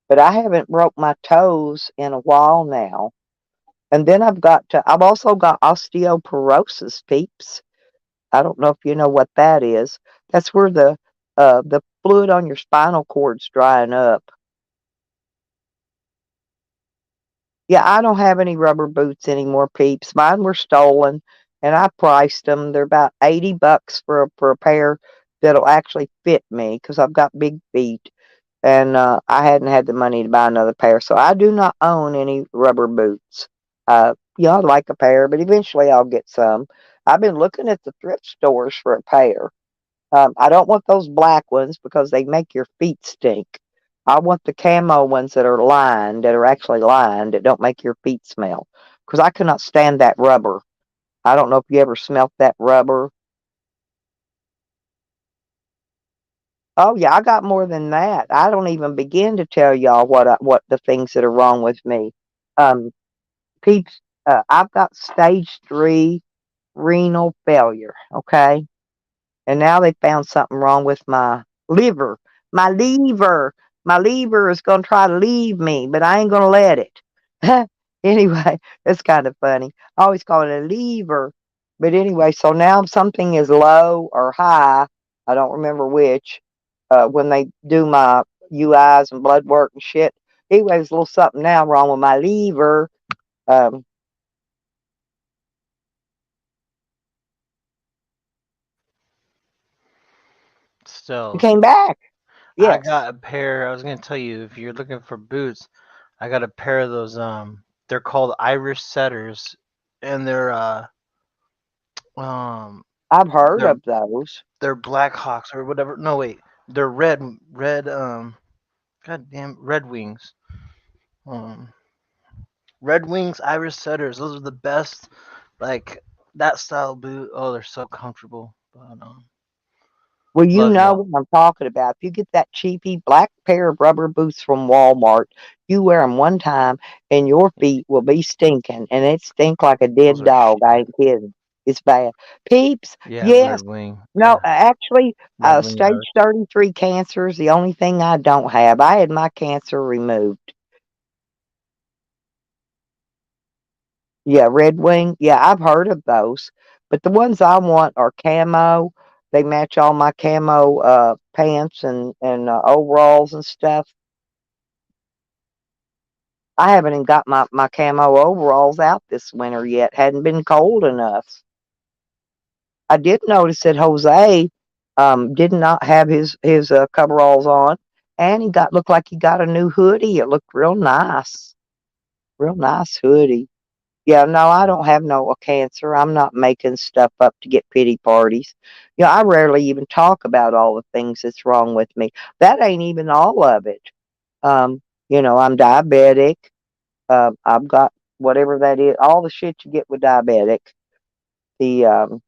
But I haven't broke my toes in a while now. And then I've also got osteoporosis, peeps. I don't know if you know what that is. That's where the fluid on your spinal cord's drying up. Yeah, I don't have any rubber boots anymore, peeps. Mine were stolen, and I priced them. They're about $80 for a pair that'll actually fit me because I've got big feet, and I hadn't had the money to buy another pair, so I do not own any rubber boots. I'd like a pair, but eventually I'll get some. I've been looking at the thrift stores for a pair. I don't want those black ones because they make your feet stink. I want the camo ones that are actually lined, that don't make your feet smell. Because I cannot stand that rubber. I don't know if you ever smelt that rubber. Oh yeah, I got more than that. I don't even begin to tell y'all what the things that are wrong with me. Um, peeps, I've got stage 3 renal failure. Okay, and now they found something wrong with my liver. My liver. My liver is going to try to leave me, but I ain't going to let it. Anyway, it's kind of funny. I always call it a lever. But anyway, so now something is low or high. I don't remember which. When they do my UIs and blood work and shit. Anyway, there's a little something now wrong with my liver. Um, you Still, came back. I Yes. got a pair. I was gonna tell you if you're looking for boots, I got a pair of those. They're called Irish Setters, and um, I've heard they're of those. they're Black Hawks or whatever. No, wait, they're red. Goddamn, Red Wings. Um, Red Wings Irish Setters. Those are the best. Like that style boot. Oh, they're so comfortable. But Well, you love know y'all. what I'm talking about. If you get that cheapy black pair of rubber boots from Walmart, you wear them one time and your feet will be stinking, and it stink like a Those dead are dog. I shit. ain't kidding. It's bad. Peeps, Yeah, yes. Red Wing. No, Yeah, actually, Red Wing stage Irish. 33 cancer is the only thing I don't have. I had my cancer removed. Yeah, Red Wing. Yeah, I've heard of those. But the ones I want are camo. They match all my camo pants and overalls and stuff. I haven't even got my camo overalls out this winter yet. Hadn't been cold enough. I did notice that Jose did not have his coveralls on, and he got looked like he got a new hoodie. It looked real nice hoodie. Yeah, no, I don't have no cancer. I'm not making stuff up to get pity parties. Yeah, I rarely even talk about all the things that's wrong with me. That ain't even all of it. Um, I'm diabetic. I've got whatever that is, all the shit you get with diabetic. The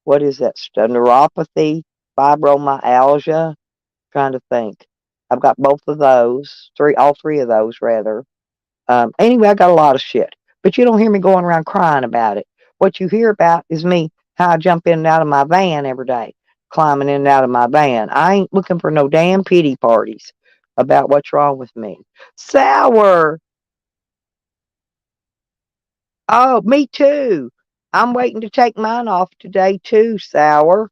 what is that stuff? Neuropathy, fibromyalgia. Trying to think. I've got both of those, all three of those rather. Anyway, I got a lot of shit, but you don't hear me going around crying about it. What you hear about is me how I jump in and out of my van every day, climbing in and out of my van. I ain't looking for no damn pity parties about what's wrong with me. Sour. Oh, me too. I'm waiting to take mine off today too, Sour.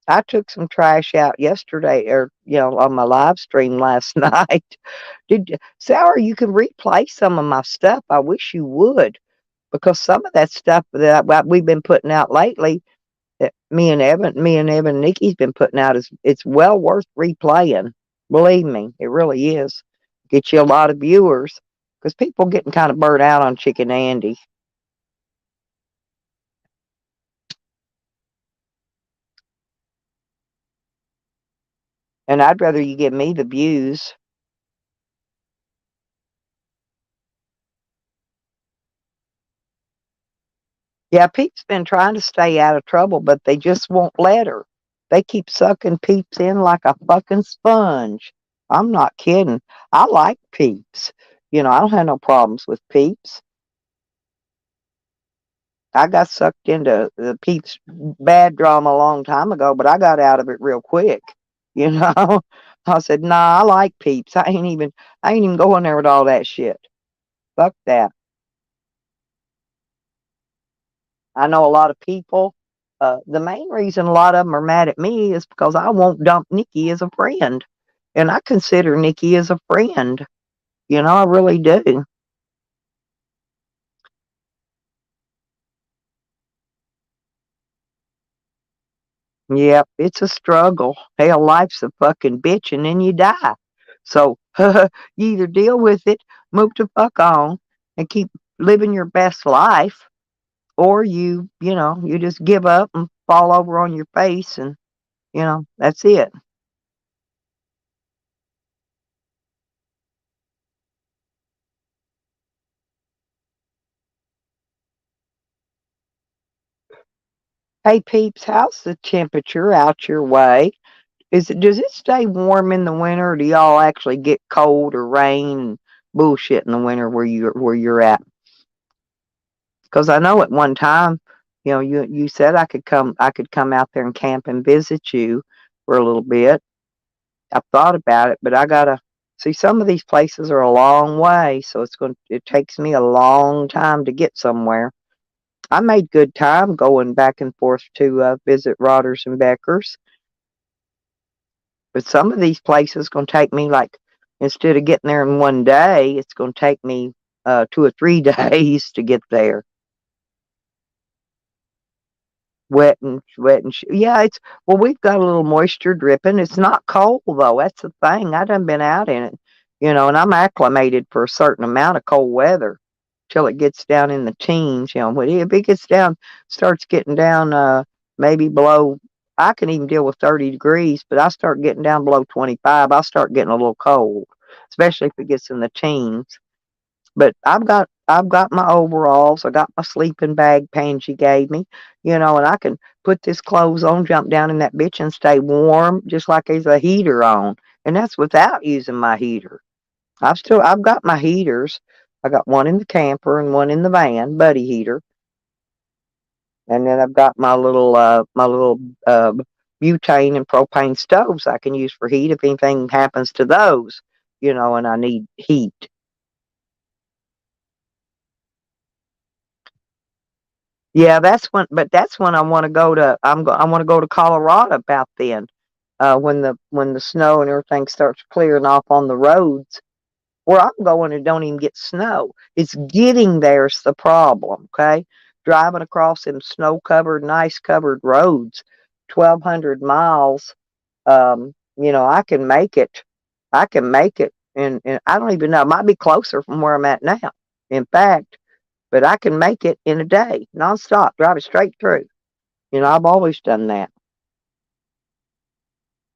I took some trash out yesterday or on my live stream last night. Sour, you can replay some of my stuff. I wish you would because some of that stuff that we've been putting out lately, that me and Evan, Nikki's been putting out is it's well worth replaying. Believe me, it really is. Get you a lot of viewers because people getting kind of burnt out on Chicken Andy. And I'd rather you give me the views. Yeah, Pete's been trying to stay out of trouble, but they just won't let her. They keep sucking Peeps in like a fucking sponge. I'm not kidding. I like Peeps. I don't have no problems with Peeps. I got sucked into the Peeps bad drama a long time ago, but I got out of it real quick. You know, I said, "Nah, I like Peeps. I ain't even going there with all that shit. Fuck that." I know a lot of people. The main reason a lot of them are mad at me is because I won't dump Nikki as a friend, and I consider Nikki as a friend. I really do. Yep, it's a struggle. Hell, life's a fucking bitch, and then you die. So you either deal with it, move the fuck on, and keep living your best life, or you just give up and fall over on your face, and that's it. Hey peeps, how's the temperature out your way? Does it stay warm in the winter, or do y'all actually get cold or rain and bullshit in the winter where you're at? Because I know at one time, you said I could come out there and camp and visit you for a little bit. I've thought about it, but I gotta see some of these places are a long way, so it takes me a long time to get somewhere. I made good time going back and forth to visit Rodders and Beckers. But some of these places gonna take me like instead of getting there in one day, it's gonna take me 2 or 3 days to get there. Yeah, well, we've got a little moisture dripping. It's not cold though. That's the thing. I done been out in it, and I'm acclimated for a certain amount of cold weather till it gets down in the teens. But if it starts getting down, maybe below. I can even deal with 30 degrees, but I start getting down below 25. I start getting a little cold, especially if it gets in the teens. But I've got my overalls, I got my sleeping bag Pansy gave me, and I can put this clothes on, jump down in that bitch and stay warm just like there's a heater on. And that's without using my heater. I've got my heaters. I got one in the camper and one in the van, buddy heater. And then I've got my little butane and propane stoves I can use for heat if anything happens to those, and I need heat. Yeah, that's when I wanna go to I wanna go to Colorado about then, when the snow and everything starts clearing off on the roads. Where I'm going, it don't even get snow. It's getting there's the problem, okay? Driving across them snow-covered, nice-covered roads, 1,200 miles, I can make it. I can make it, and I don't even know. It might be closer from where I'm at now, in fact, but I can make it in a day, nonstop, drive it straight through. I've always done that.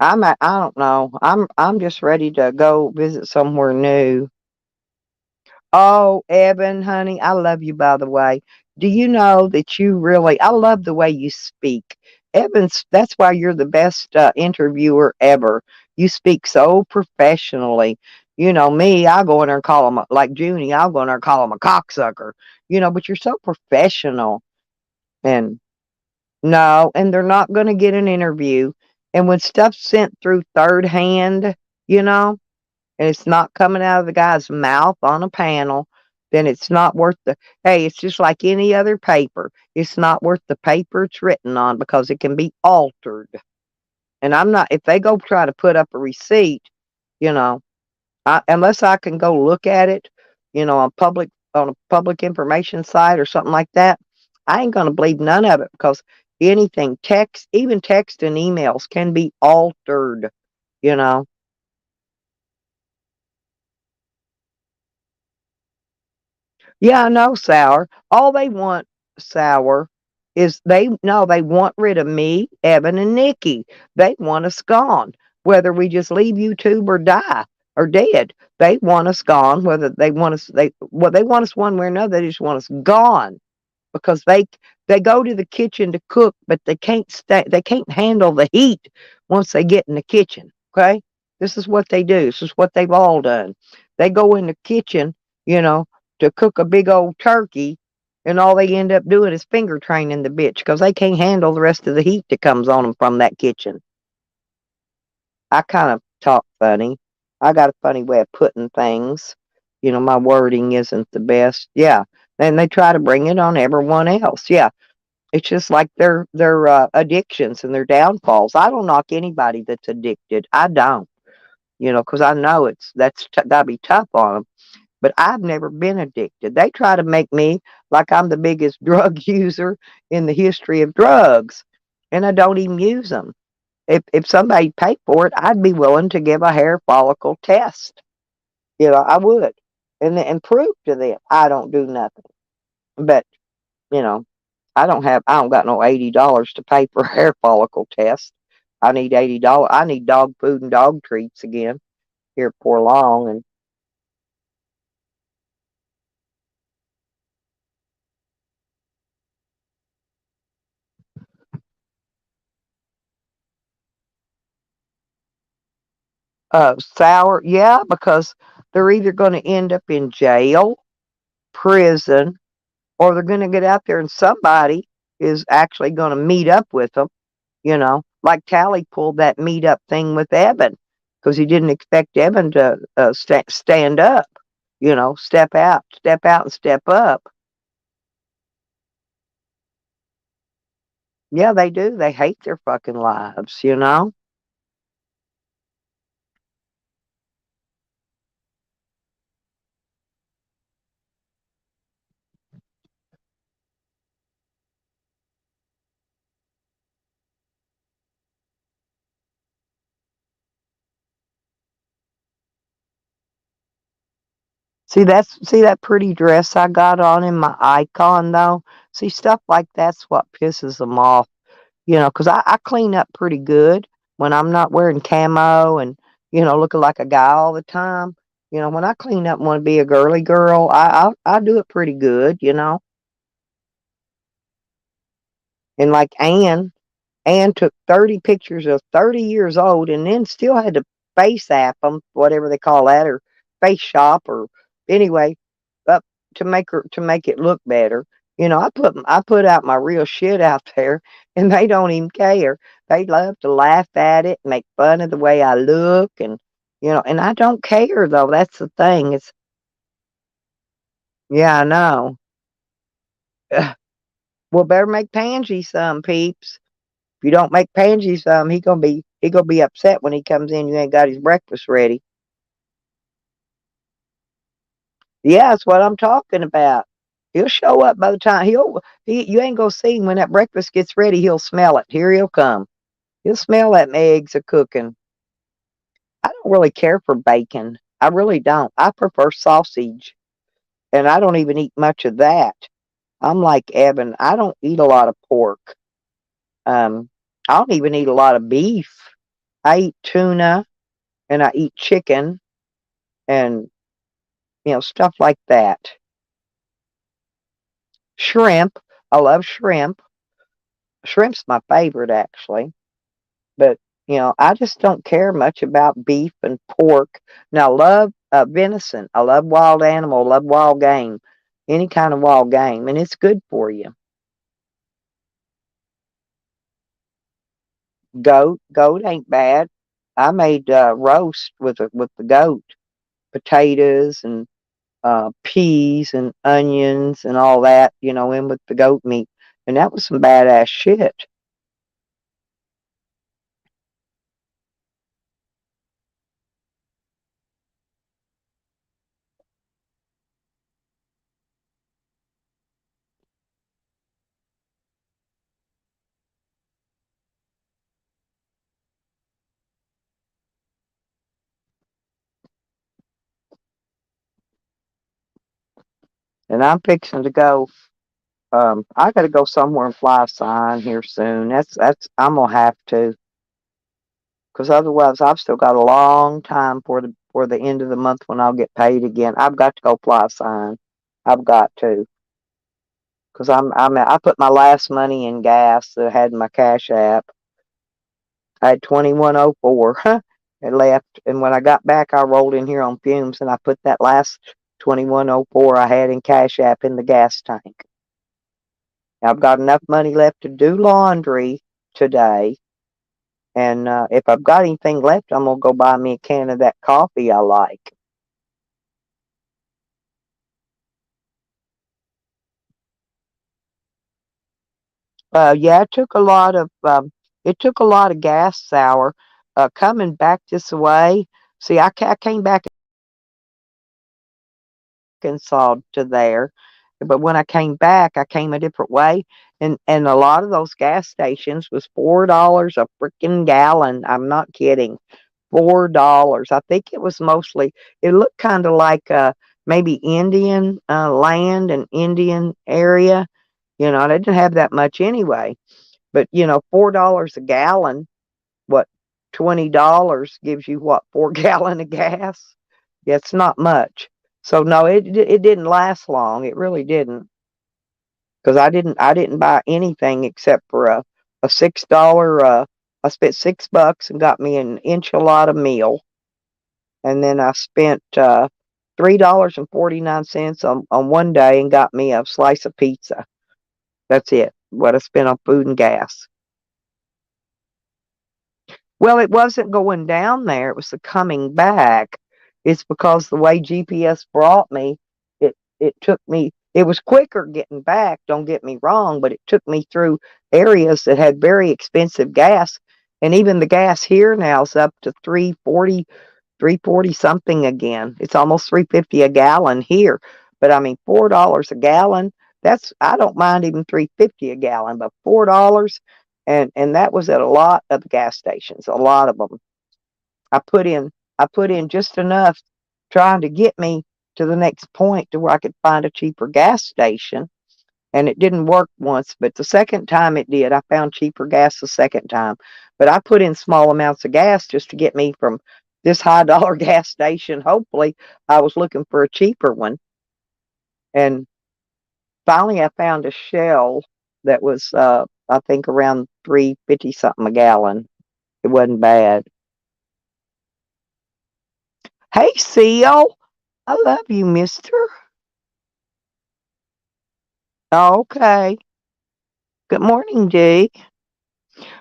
I don't know. I'm just ready to go visit somewhere new. Oh, Evan, honey, I love you, by the way. Do you know that you really, I love the way you speak. Evans, that's why you're the best interviewer ever. You speak so professionally. Me, I'll go in there and call him, like Junie, I'll go in there and call him a cocksucker, but you're so professional. And no, and they're not going to get an interview. And when stuff's sent through third hand, you know, and it's not coming out of the guy's mouth on a panel, then it's not worth hey, it's just like any other paper. It's not worth the paper it's written on because it can be altered. And I'm not, if they go try to put up a receipt, you know, unless I can go look at it, on a public information site or something like that, I ain't gonna believe none of it because anything text, even text and emails can be altered, you know. Yeah, I know, Sour. All they want, Sour, is they want rid of me, Evan, and Nikki. They want us gone. Whether we just leave YouTube or die or dead. They want us gone, whether they want us one way or another, they just want us gone because they go to the kitchen to cook, but they can't handle the heat once they get in the kitchen. Okay? This is what they do. This is what they've all done. They go in the kitchen, you know, to cook a big old turkey, and all they end up doing is finger training the bitch because they can't handle the rest of the heat that comes on them from that kitchen. I kind of talk funny. I got a funny way of putting things. My wording isn't the best. Yeah. And they try to bring it on everyone else. Yeah. It's just like their addictions and their downfalls. I don't knock anybody that's addicted. I don't, because I know gotta be tough on them. But I've never been addicted. They try to make me like I'm the biggest drug user in the history of drugs, and I don't even use them. If somebody paid for it, I'd be willing to give a hair follicle test. I would, and prove to them I don't do nothing. But you know, I don't got no $80 to pay for a hair follicle test. I need $80. I need dog food and dog treats again here before long. And sour, yeah, because they're either going to end up in jail, prison, or they're going to get out there and somebody is actually going to meet up with them. Like Tally pulled that meet up thing with Evan because he didn't expect Evan to stand up. Step out, and step up. Yeah, they do. They hate their fucking lives. See that pretty dress I got on in my icon though? See, stuff like that's what pisses them off, because I clean up pretty good when I'm not wearing camo and, looking like a guy all the time. When I clean up and want to be a girly girl, I do it pretty good. And like Ann took 30 pictures of 30 years old and then still had to face app them, whatever they call that, or face shop, or anyway, up to make it look better. I put out my real shit out there, and they don't even care. They love to laugh at it, make fun of the way I look, and I don't care though. That's the thing. It's yeah, I know. Well, better make Pansy some, peeps. If you don't make Pansy some, he gonna be upset when he comes in. You ain't got his breakfast ready. Yeah, that's what I'm talking about. He'll show up by the time you ain't gonna see him when that breakfast gets ready. He'll smell it. Here he'll come. He'll smell that eggs are cooking. I don't really care for bacon. I really don't. I prefer sausage, and I don't even eat much of that. I'm like Evan. I don't eat a lot of pork. Um, I don't even eat a lot of beef. I eat tuna and I eat chicken and stuff like that. Shrimp. I love shrimp. Shrimp's my favorite actually, but I just don't care much about beef and pork. Now, I love venison. I love wild animal. Love wild game, any kind of wild game, and it's good for you. Goat ain't bad. I made roast with the goat, potatoes and peas and onions and all that, in with the goat meat, and that was some badass shit. And I'm fixing to go. I got to go somewhere and fly a sign here soon. That's I'm gonna have to, because otherwise I've still got a long time for the end of the month when I'll get paid again. I've got to go fly a sign. I've got to, because I put my last money in gas that I had in my Cash App. I had 2104. It left, and when I got back, I rolled in here on fumes, and I put that last 2104 I had in Cash App in the gas tank. I've got enough money left to do laundry today. And if I've got anything left, I'm gonna go buy me a can of that coffee I like. Yeah, it took a lot of gas sour coming back this way. See, I came back and saw to there, but when I came back, I came a different way, and a lot of those gas stations was $4 a freaking gallon. I'm not kidding. $4. I think it was mostly. It looked kind of like maybe Indian land and Indian area. They didn't have that much anyway. But $4 a gallon. What, $20 gives you what, 4 gallon of gas? Yeah, it's not much. So no, it didn't last long. It really didn't, because I didn't buy anything except for a $6. I spent $6 and got me an enchilada meal, and then I spent $3.49 on one day and got me a slice of pizza. That's it. What I spent on food and gas. Well, it wasn't going down there, it was the coming back. It's because the way GPS brought me, it took me it was quicker getting back, don't get me wrong, but it took me through areas that had very expensive gas, and even the gas here now is up to 340 something again. It's almost 350 a gallon here. But I mean $4 a gallon, that's I don't mind even 350 a gallon, but $4, and that was at a lot of gas stations, a lot of them. I put in I put in just enough trying to get me to the next point to where I could find a cheaper gas station, and it didn't work once, but the second time it did. I found cheaper gas the second time. But I put in small amounts of gas just to get me from this high dollar gas station. Hopefully, I was looking for a cheaper one. And finally, I found a Shell that was, I think, around 350 something a gallon. It wasn't bad. Hey, Seal. I love you, mister. Okay. Good morning, Dee.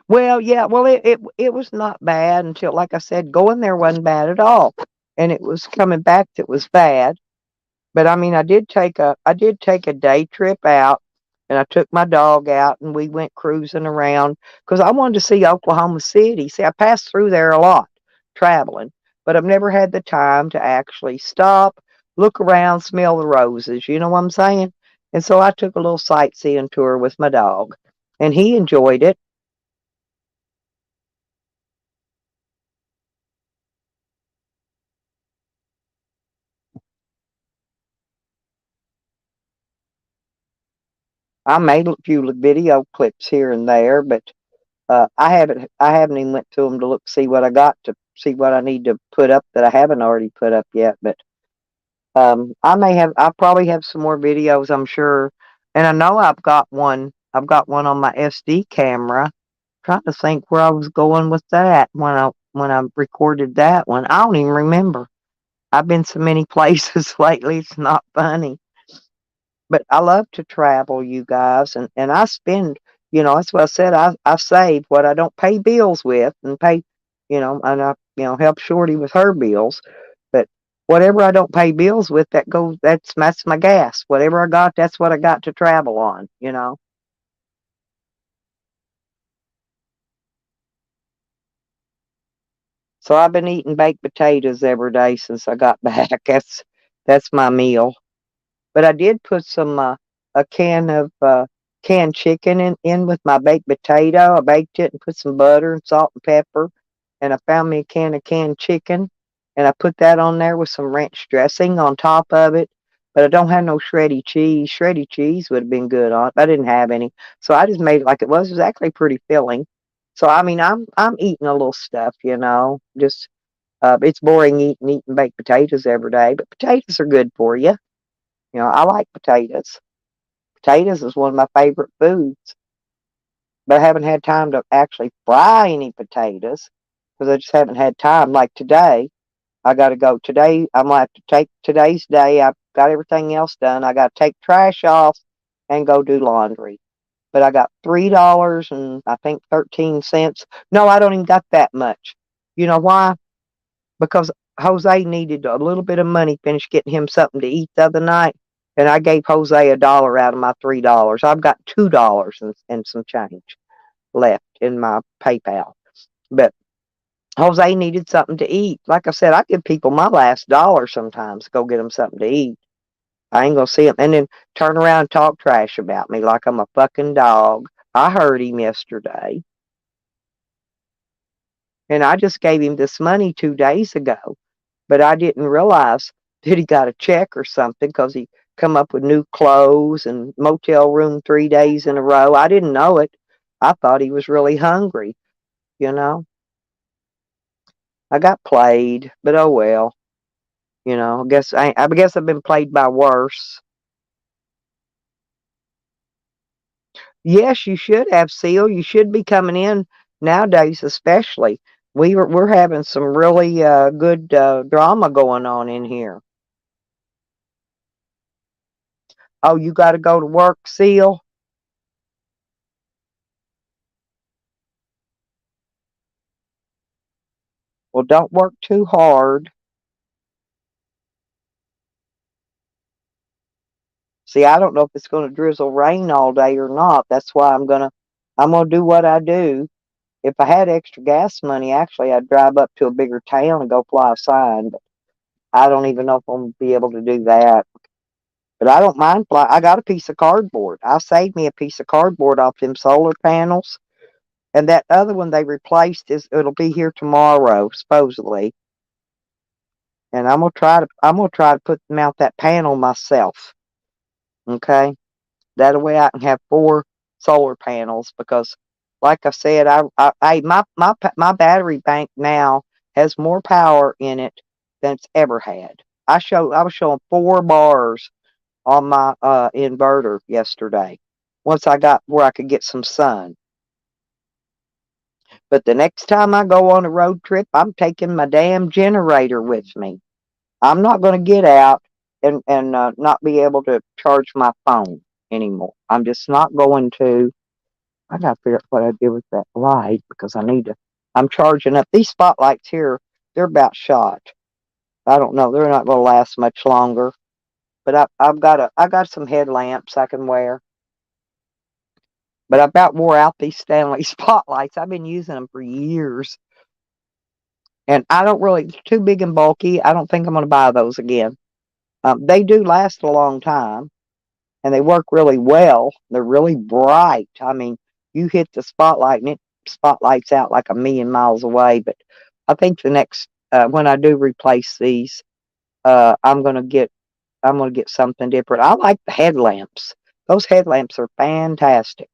Well, yeah, well, it was not bad until, like I said, going there wasn't bad at all, and it was coming back that was bad. But I mean, I did take a day trip out, and I took my dog out, and we went cruising around because I wanted to see Oklahoma City. See, I passed through there a lot traveling, but I've never had the time to actually stop, look around, smell the roses. You know what I'm saying? And so I took a little sightseeing tour with my dog, and he enjoyed it. I made a few video clips here and there, but I haven't even went to them to look see what I got to see what I need to put up that I haven't already put up yet. But I probably have some more videos, I'm sure, and I know I've got one on my SD camera. Trying to think where I was going with that when I recorded that one. I don't even remember. I've been so many places lately. It's not funny. But I love to travel, you guys, and I spend, that's what I said. I save what I don't pay bills with, and pay, and I, help Shorty with her bills. But whatever I don't pay bills with, that's my gas. Whatever I got, that's what I got to travel on. So I've been eating baked potatoes every day since I got back. That's my meal. But I did put some a can of canned chicken in with my baked potato. I baked it and put some butter and salt and pepper, and I found me a can of canned chicken, and I put that on there with some ranch dressing on top of it. But I don't have no shreddy cheese. Shreddy cheese would have been good on it, but I didn't have any, so I just made it like it was. It was actually pretty filling. So I mean, I'm eating a little stuff. Just it's boring eating baked potatoes every day, but potatoes are good for you. I like potatoes. Potatoes is one of my favorite foods, but I haven't had time to actually fry any potatoes because I just haven't had time. Like today, I got to go. Today, I'm going to have to take today's day. I've got everything else done. I got to take trash off and go do laundry. But I got $3 and I think 13 cents. No, I don't even got that much. You know why? Because Jose needed a little bit of money, finished getting him something to eat the other night, and I gave Jose $1 out of my $3. I've got $2 and some change left in my PayPal. But Jose needed something to eat. Like I said, I give people my last dollar sometimes to go get them something to eat. I ain't gonna see him and then turn around and talk trash about me like I'm a fucking dog. I heard him yesterday, and I just gave him this money 2 days ago. But I didn't realize that he got a check or something because he come up with new clothes and motel room 3 days in a row. I didn't know it. I thought he was really hungry, you know. I got played, but oh well. I guess I've been played by worse. Yes, you should have Seal. You should be coming in nowadays, especially. We're having some really good drama going on in here. Oh, you got to go to work, Seal? Well, don't work too hard. See, I don't know if it's going to drizzle rain all day or not. That's why I'm gonna do what I do. If I had extra gas money, actually, I'd drive up to a bigger town and go fly a sign. But I don't even know if I'm gonna be able to do that. But I don't mind fly. I got a piece of cardboard. I saved me a piece of cardboard off them solar panels, and that other one they replaced it'll be here tomorrow supposedly. And I'm gonna try to mount that panel myself. Okay. That way I can have 4 solar panels because, like I said, my battery bank now has more power in it than it's ever had. I was showing 4 bars on my inverter yesterday. Once I got where I could get some sun. But the next time I go on a road trip, I'm taking my damn generator with me. I'm not going to get out and not be able to charge my phone anymore. I'm just not going to. I gotta figure out what I did with that light because I need to. I'm charging up these spotlights here. They're about shot. I don't know. They're not going to last much longer. But I got some headlamps I can wear. But I about wore out these Stanley spotlights. I've been using them for years, and I don't really too big and bulky. I don't think I'm going to buy those again. They do last a long time, and they work really well. They're really bright. I mean, you hit the spotlight and it spotlights out like a million miles away. But I think the next when I do replace these, I'm gonna get something different. I like the headlamps. Those headlamps are fantastic.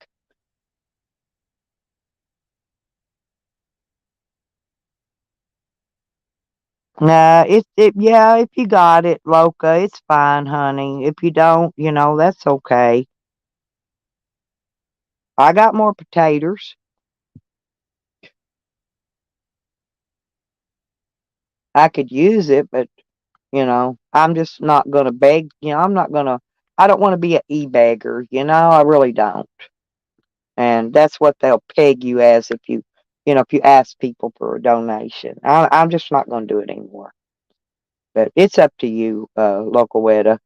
Nah, yeah, if you got it, Loca, it's fine, honey. If you don't, that's okay. I got more potatoes. I could use it, but I'm just not gonna beg. I'm not gonna. I don't want to be an e-beggar. I really don't. And that's what they'll peg you as if you ask people for a donation. I'm just not gonna do it anymore. But it's up to you, local Weta.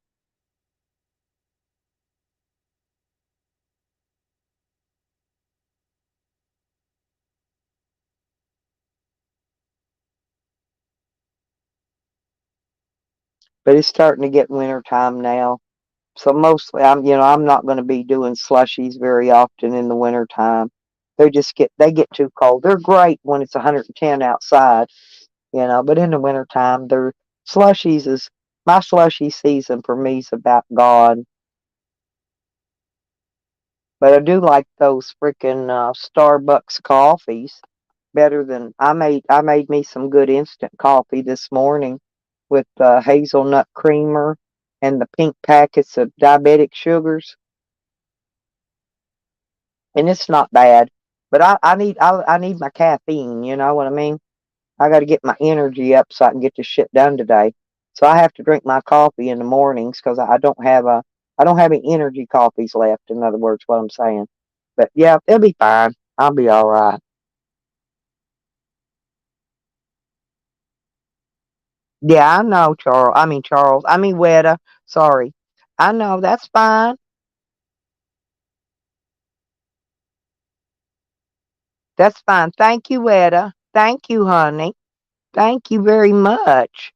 But it's starting to get winter time now. So mostly I'm not going to be doing slushies very often in the winter time. They get too cold. They're great when it's 110 outside, but in the winter time they're slushies is my slushy season for me is about gone. But I do like those freaking Starbucks coffees better than I made me some good instant coffee this morning with hazelnut creamer and the pink packets of diabetic sugars, and it's not bad. But I need my caffeine. You know what I mean? I got to get my energy up so I can get this shit done today. So I have to drink my coffee in the mornings because I don't have any energy coffees left. In other words, what I'm saying. But yeah, it'll be fine. I'll be all right. Yeah, I know, Charles. I mean Charles. I mean Weta. Sorry. I know that's fine. That's fine. Thank you, Weta. Thank you, honey. Thank you very much.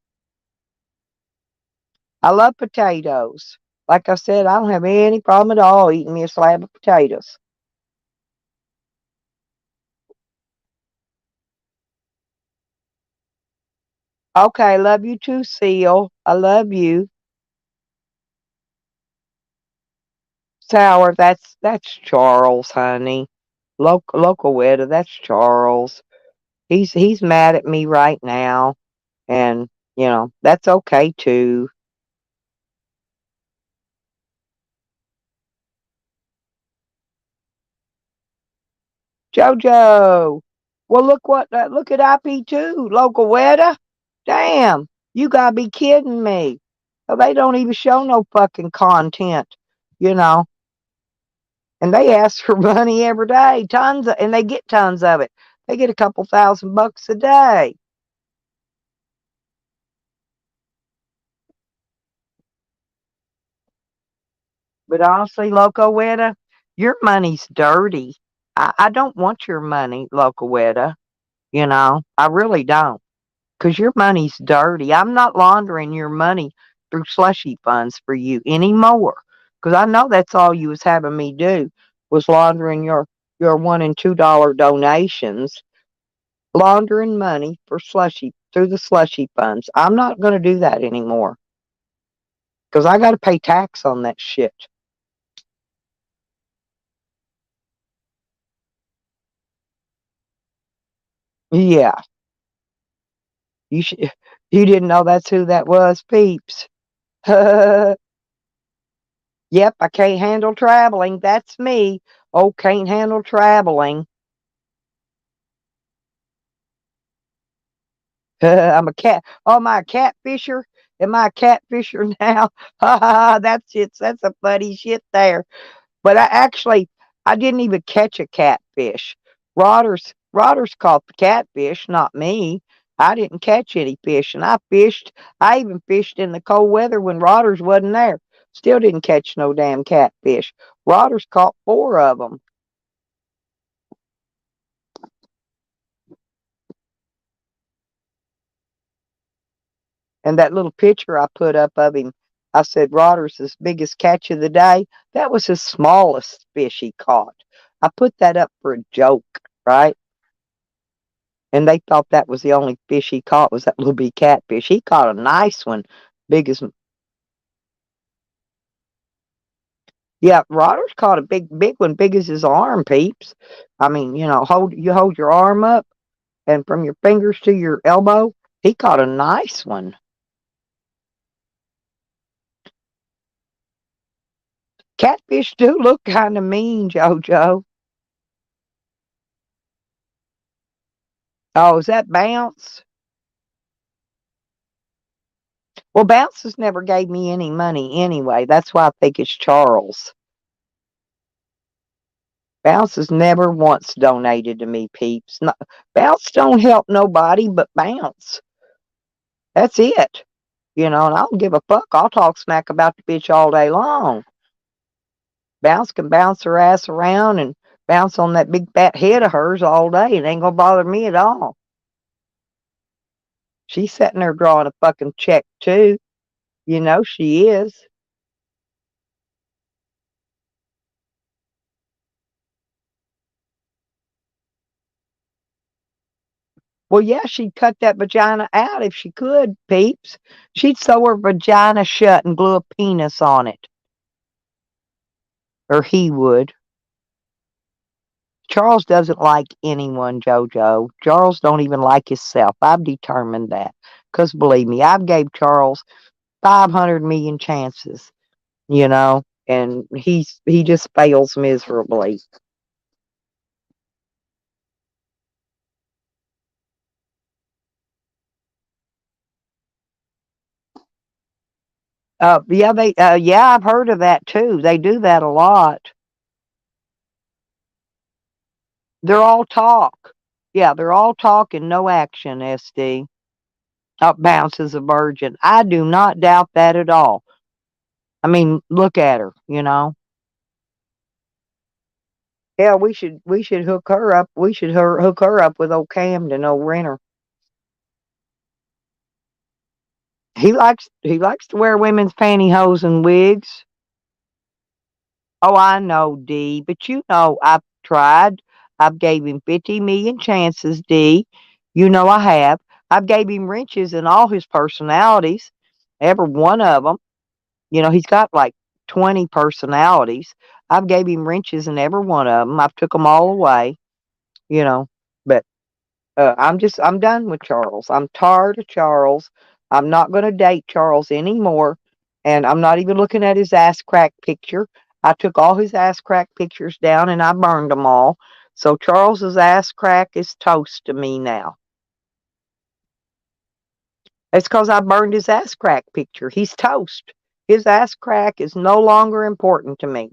I love potatoes. Like I said, I don't have any problem at all eating me a slab of potatoes. Okay, love you too, Seal. I love you. Sour, that's Charles, honey. Local Weta, that's Charles. He's mad at me right now, and that's okay too. Jojo, well look at IP2, local Weta. Damn, you gotta be kidding me. They don't even show no fucking content, you know. And they ask for money every day, and they get tons of it. They get a couple $1,000 a day. But honestly, Loco Weta, your money's dirty. I don't want your money, Loco Weta. I really don't. Because your money's dirty. I'm not laundering your money through slushy funds for you anymore. Because I know that's all you was having me do was laundering your $1 and $2 donations, laundering money for slushy through the slushy funds. I'm not going to do that anymore because I got to pay tax on that shit. Yeah, you should. You didn't know that's who that was, peeps. Yep, I can't handle traveling. That's me. Oh, can't handle traveling. I'm a cat. Oh, am I a catfisher? Am I a catfisher now? Ha ha ha! That's a funny shit there. But I didn't even catch a catfish. Rodders caught the catfish, not me. I didn't catch any fish, and I fished. I even fished in the cold weather when Rodders wasn't there. Still didn't catch no damn catfish. Rodders caught four of them, and that little picture I put up of him I said, Rodder's his biggest catch of the day. That was his smallest fish he caught. I put that up for a joke, right? And they thought that was the only fish he caught was that little bitty catfish. He caught a nice one, big as yeah. Rodder's caught a big one, big as his arm, peeps. I mean, hold your arm up, and from your fingers to your elbow, he caught a nice one. Catfish do look kind of mean, JoJo. Oh, is that Bounce? Well, Bounce has never gave me any money anyway. That's why I think it's Charles. Bounce has never once donated to me, peeps. No, Bounce don't help nobody but Bounce. That's it. And I don't give a fuck. I'll talk smack about the bitch all day long. Bounce can bounce her ass around and bounce on that big fat head of hers all day. It ain't gonna bother me at all. She's sitting there drawing a fucking check too. She is. Well, yeah, she'd cut that vagina out if she could, peeps. She'd sew her vagina shut and glue a penis on it. Or he would. Charles doesn't like anyone, JoJo. Charles don't even like himself. I've determined that. Because believe me, I've gave Charles 500 million chances, and he just fails miserably. Yeah, I've heard of that too. They do that a lot. They're all talk. Yeah, they're all talk and no action, SD. Up bounces a virgin. I do not doubt that at all. I mean, look at her. Yeah, we should hook her up. We should hook her up with old Camden, old Renner. He likes to wear women's pantyhose and wigs. Oh, I know, D, but I've tried. I've gave him 50 million chances, D. I have. I've gave him wrenches in all his personalities, every one of them. He's got like 20 personalities. I've gave him wrenches in every one of them. I've took them all away, you know. But I'm done with Charles. I'm tired of Charles. I'm not going to date Charles anymore, and I'm not even looking at his ass crack picture. I took all his ass crack pictures down and I burned them all. So Charles's ass crack is toast to me now. It's because I burned his ass crack picture. He's toast. His ass crack is no longer important to me.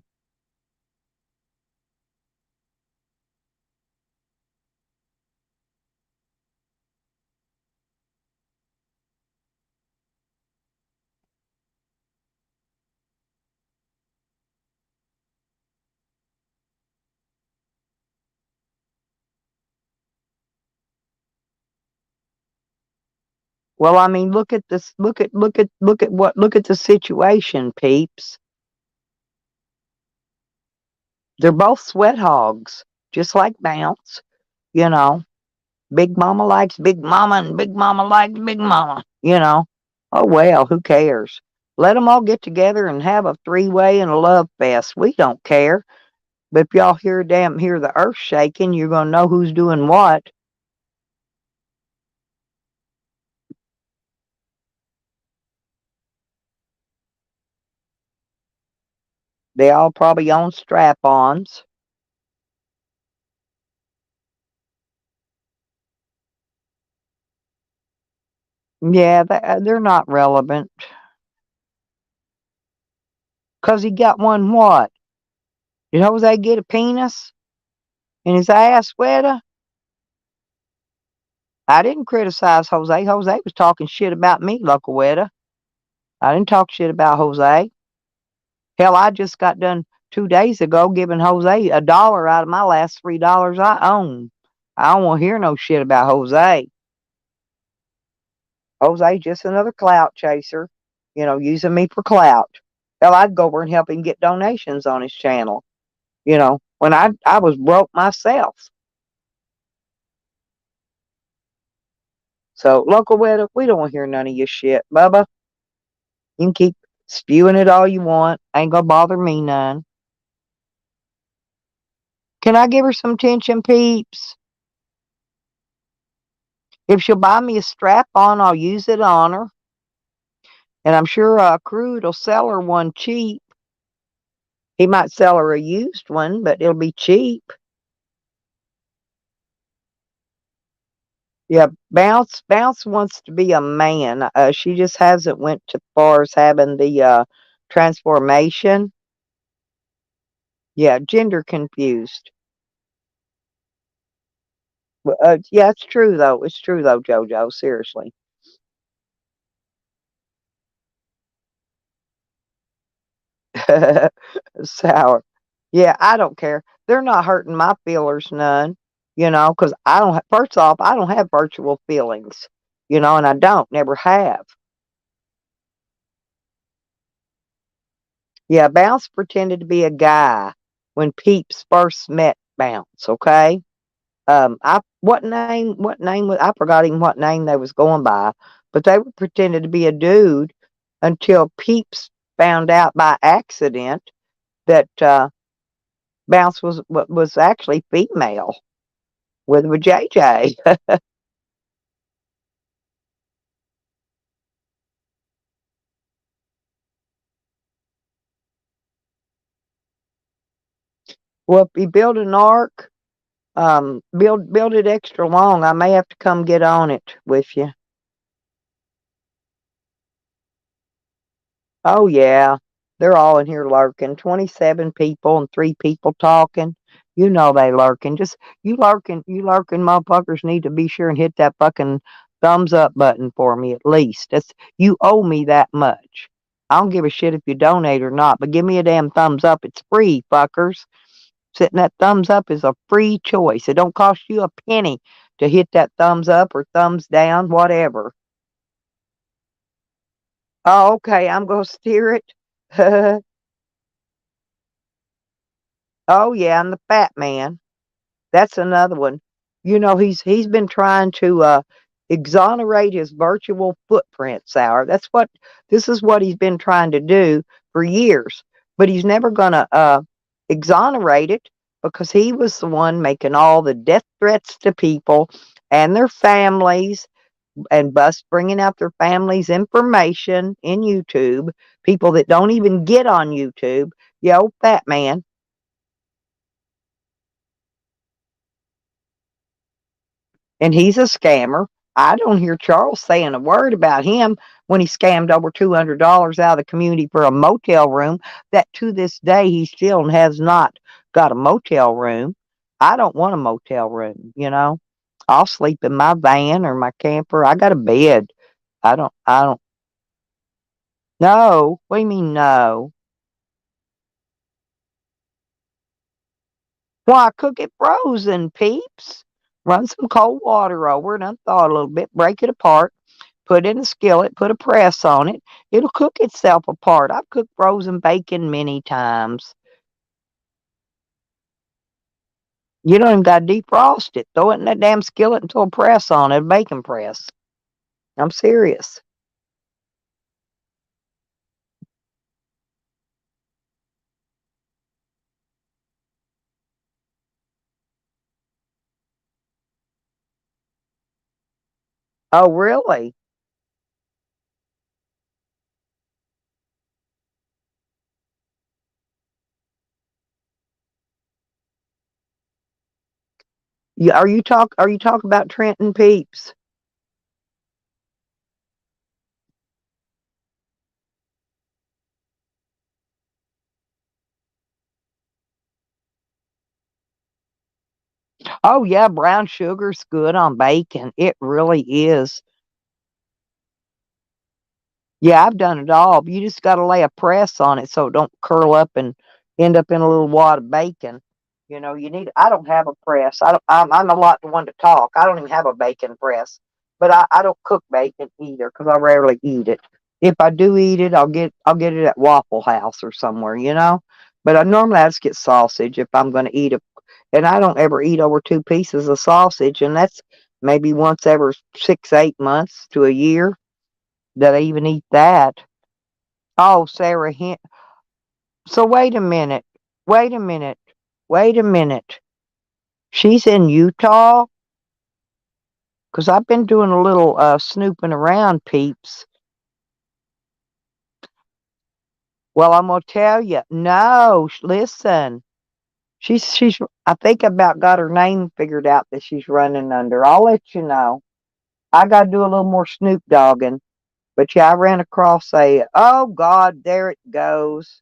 Well, I mean, look at this. Look at the situation, peeps. They're both sweat hogs, just like Bounce. You know, Big Mama likes Big Mama, and Big Mama likes Big Mama. Oh well, who cares? Let them all get together and have a three-way and a love fest. We don't care. But if y'all hear the earth shaking, you're gonna know who's doing what. They all probably own strap-ons. Yeah, they're not relevant. 'Cause he got one what? Did Jose get a penis in his ass, Weta? I didn't criticize Jose. Jose was talking shit about me, Local Weta. I didn't talk shit about Jose. Hell, I just got done 2 days ago giving Jose $1 out of my last $3 I own. I don't want to hear no shit about Jose. Jose's just another clout chaser. using me for clout. Hell, I'd go over and help him get donations on his channel, when I was broke myself. So, local weather, we don't want to hear none of your shit, Bubba. You can keep spewing it all you want. Ain't gonna bother me none. Can I give her some attention, peeps? If she'll buy me a strap on, I'll use it on her. And I'm sure Crude will sell her one cheap. He might sell her a used one, but it'll be cheap. Yeah, Bounce wants to be a man. She just hasn't went to far as having the transformation. Yeah, gender confused. Yeah, it's true though. It's true though, JoJo. Seriously. Sour. Yeah, I don't care. They're not hurting my feelers none, because I don't, first off, I don't have virtual feelings, and I don't, never have. Yeah, Bounce pretended to be a guy when Peeps first met Bounce, okay? What name was, I forgot even what name they was going by, but they were pretending to be a dude until Peeps found out by accident that Bounce was actually female with JJ. Well, if you build an ark, build it extra long. I may have to come get on it with you. Oh yeah, they're all in here lurking. 27 people and 3 people talking. You know they lurking. Just you lurking motherfuckers need to be sure and hit that fucking thumbs up button for me at least. That's you owe me that much. I don't give a shit if you donate or not, but give me a damn thumbs up. It's free, fuckers. Hitting that thumbs up is a free choice. It don't cost you a penny to hit that thumbs up or thumbs down, whatever. Oh, okay, I'm gonna steer it. Oh yeah, and the fat man. That's another one. He's been trying to exonerate his virtual footprint, Sour. This is what he's been trying to do for years. But he's never gonna exonerate it because he was the one making all the death threats to people and their families and bringing out their families' information in YouTube, people that don't even get on YouTube. Yo, fat man. And he's a scammer. I don't hear Charles saying a word about him when he scammed over $200 out of the community for a motel room that to this day he still has not got a motel room. I don't want a motel room. I'll sleep in my van or my camper. I got a bed. I don't no. What do you mean no? Why, cook it frozen, peeps. Run some cold water over it, unthaw it a little bit, break it apart, put it in a skillet, put a press on it. It'll cook itself apart. I've cooked frozen bacon many times. You don't even got to defrost it. Throw it in that damn skillet and throw a press on it, a bacon press. I'm serious. Oh, really? Are you talking about Trenton peeps? Oh yeah, brown sugar's good on bacon. It really is. Yeah, I've done it all. But you just got to lay a press on it so it don't curl up and end up in a little wad of bacon. You need. I don't have a press. I don't. I'm a lot the one to talk. I don't even have a bacon press. But I don't cook bacon either because I rarely eat it. If I do eat it, I'll get it at Waffle House or somewhere, you know. But I just get sausage if I'm going to eat a, and I don't ever eat over 2 pieces of sausage, and that's maybe once every 6, 8 months to a year that I even eat that. Oh, Sarah, so wait a minute, wait a minute, wait a minute. She's in Utah because I've been doing a little snooping around, peeps. Well, I'm gonna tell you. No, listen. She's. I think about got her name figured out that she's running under. I'll let you know. I got to do a little more Snoop dogging. But yeah, I ran across a. Oh God, there it goes.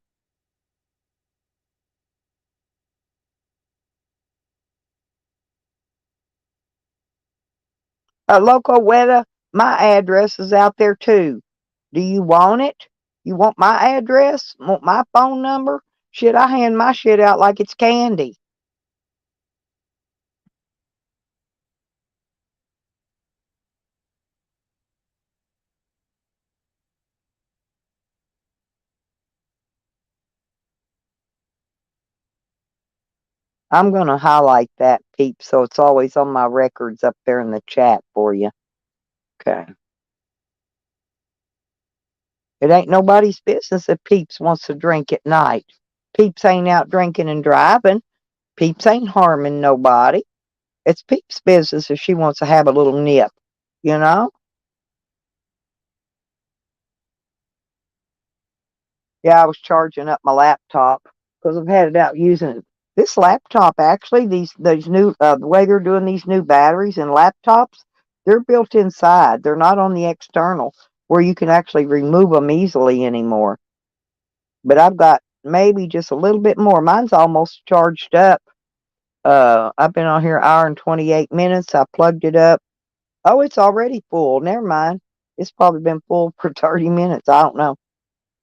Loco Weta, my address is out there too. Do you want it? You want my address? Want my phone number? Shit, I hand my shit out like it's candy. I'm going to highlight that, peep, so it's always on my records up there in the chat for you. Okay. It ain't nobody's business if Peeps wants to drink at night. Peeps ain't out drinking and driving. Peeps ain't harming nobody. It's Peeps' business if she wants to have a little nip, you know? Yeah, I was charging up my laptop because I've had it out using it. This laptop, actually, these new the way they're doing these new batteries in laptops, they're built inside. They're not on the external where you can actually remove them easily anymore. But I've got maybe just a little bit more. Mine's almost charged up. I've been on here an hour and 28 minutes. I plugged it up. Oh, it's already full. Never mind. It's probably been full for 30 minutes. I don't know.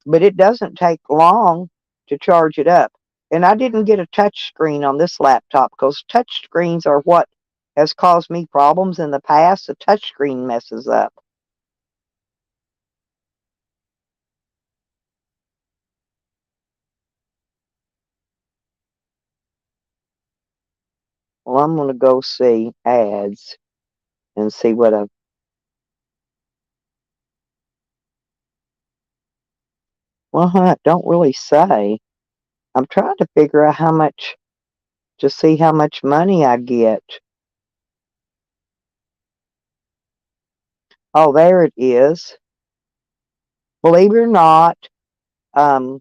But it doesn't take long to charge it up. And I didn't get a touch screen on this laptop because touch screens are what has caused me problems in the past. The touch screen messes up. Well, I'm going to go see ads and see what I. Well, it don't really say. I'm trying to figure out how much to see how much money I get. Oh, there it is. Believe it or not, um,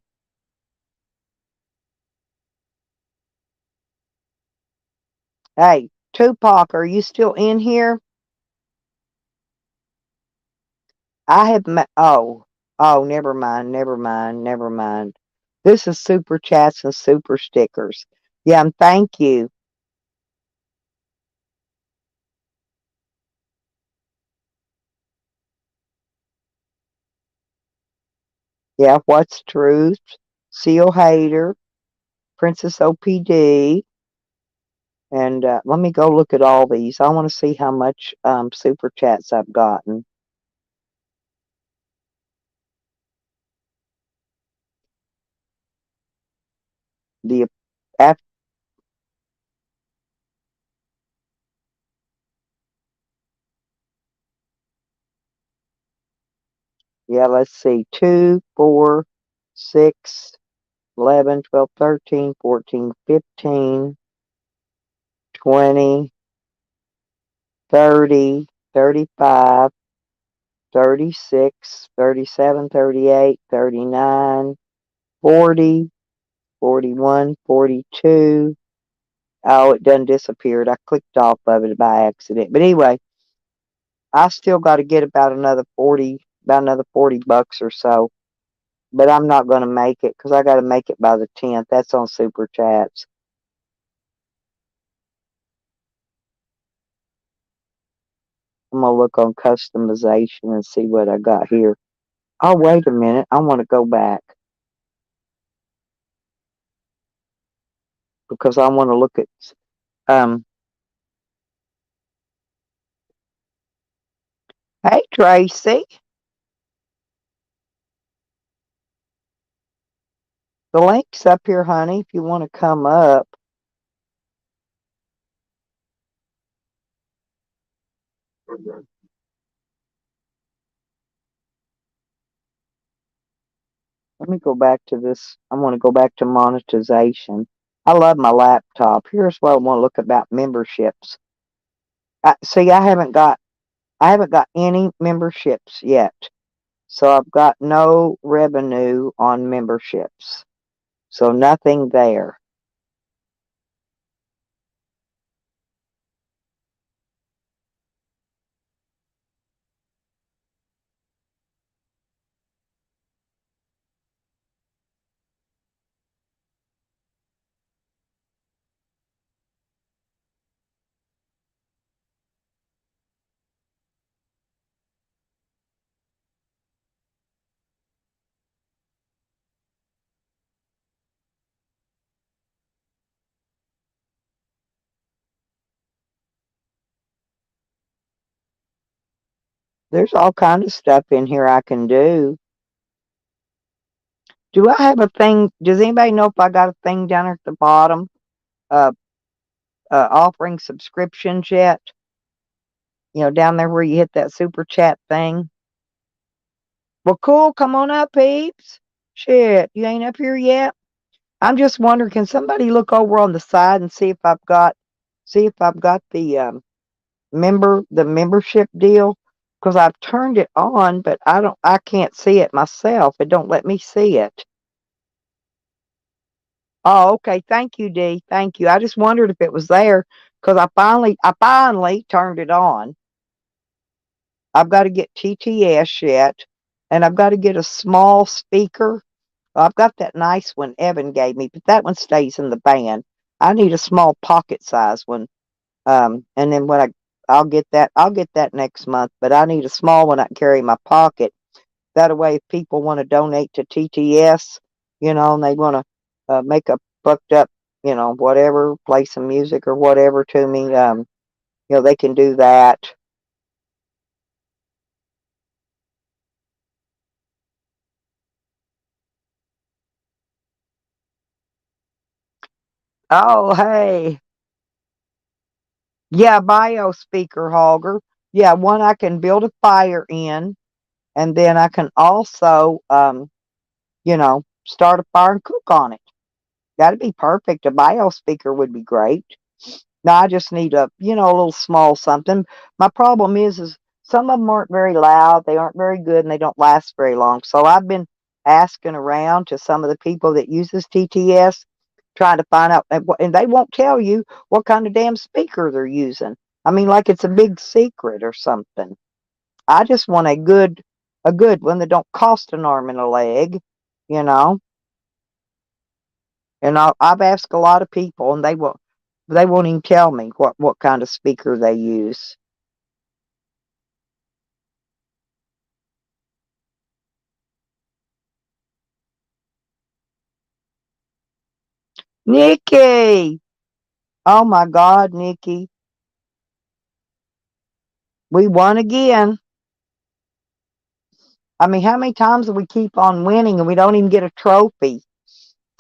hey, Tupac, are you still in here? I have oh, never mind, never mind, never mind. This is super chats and super stickers. Yeah, and thank you. Yeah, what's truth? Seal Hater, Princess OPD, and let me go look at all these. I want to see how much super chats I've gotten. The af- yeah, let's see, 2, 4, 6, 11, 12, 13, 14, 15, 20, 30, 35, 36, 37, 38, 39, 40, 41, 42. Oh, it done disappeared. I clicked off of it by accident. But anyway, I still got to get about another 40 bucks or so. But I'm not going to make it because I got to make it by the 10th. That's on Super Chats. I'm going to look on customization and see what I got here. Oh, wait a minute. I want to go back because I want to look at, um, hey, Tracy. The link's up here, honey, if you want to come up. Let me go back to this. I want to go back to monetization. I love my laptop. Here's what I want to look about memberships. See, I haven't got any memberships yet. So I've got no revenue on memberships. So nothing there. There's all kind of stuff in here I can do. Do I have a thing? Does anybody know if I got a thing down at the bottom? Uh, Offering subscriptions yet? Down there where you hit that super chat thing. Well, cool. Come on up, peeps. Shit, you ain't up here yet. I'm just wondering, can somebody look over on the side and see if I've got the membership deal? Because I've turned it on, but I can't see it myself. It don't let me see it. Oh, okay. Thank you, Dee. Thank you. I just wondered if it was there because I finally turned it on. I've got to get TTS yet, and I've got to get a small speaker. I've got that nice one Evan gave me, but that one stays in the van. I need a small pocket size one. And then I'll get that next month, but I need a small one I can carry in my pocket. That way, if people want to donate to TTS, and they want to make a fucked up, whatever, play some music or whatever to me, they can do that. Oh, hey. Yeah, bio speaker, Hogger. Yeah, one I can build a fire in, and then I can also, start a fire and cook on it. That'd be perfect. A bio speaker would be great. Now I just need a little small something. My problem is some of them aren't very loud, they aren't very good, and they don't last very long. So I've been asking around to some of the people that uses TTS, trying to find out, and they won't tell you what kind of damn speaker they're using. I mean, like it's a big secret or something. I just want a good one that don't cost an arm and a leg, you know. And I've asked a lot of people, and they won't even tell me what kind of speaker they use. Nikki! Oh my God, Nikki. We won again. I mean, how many times do we keep on winning and we don't even get a trophy?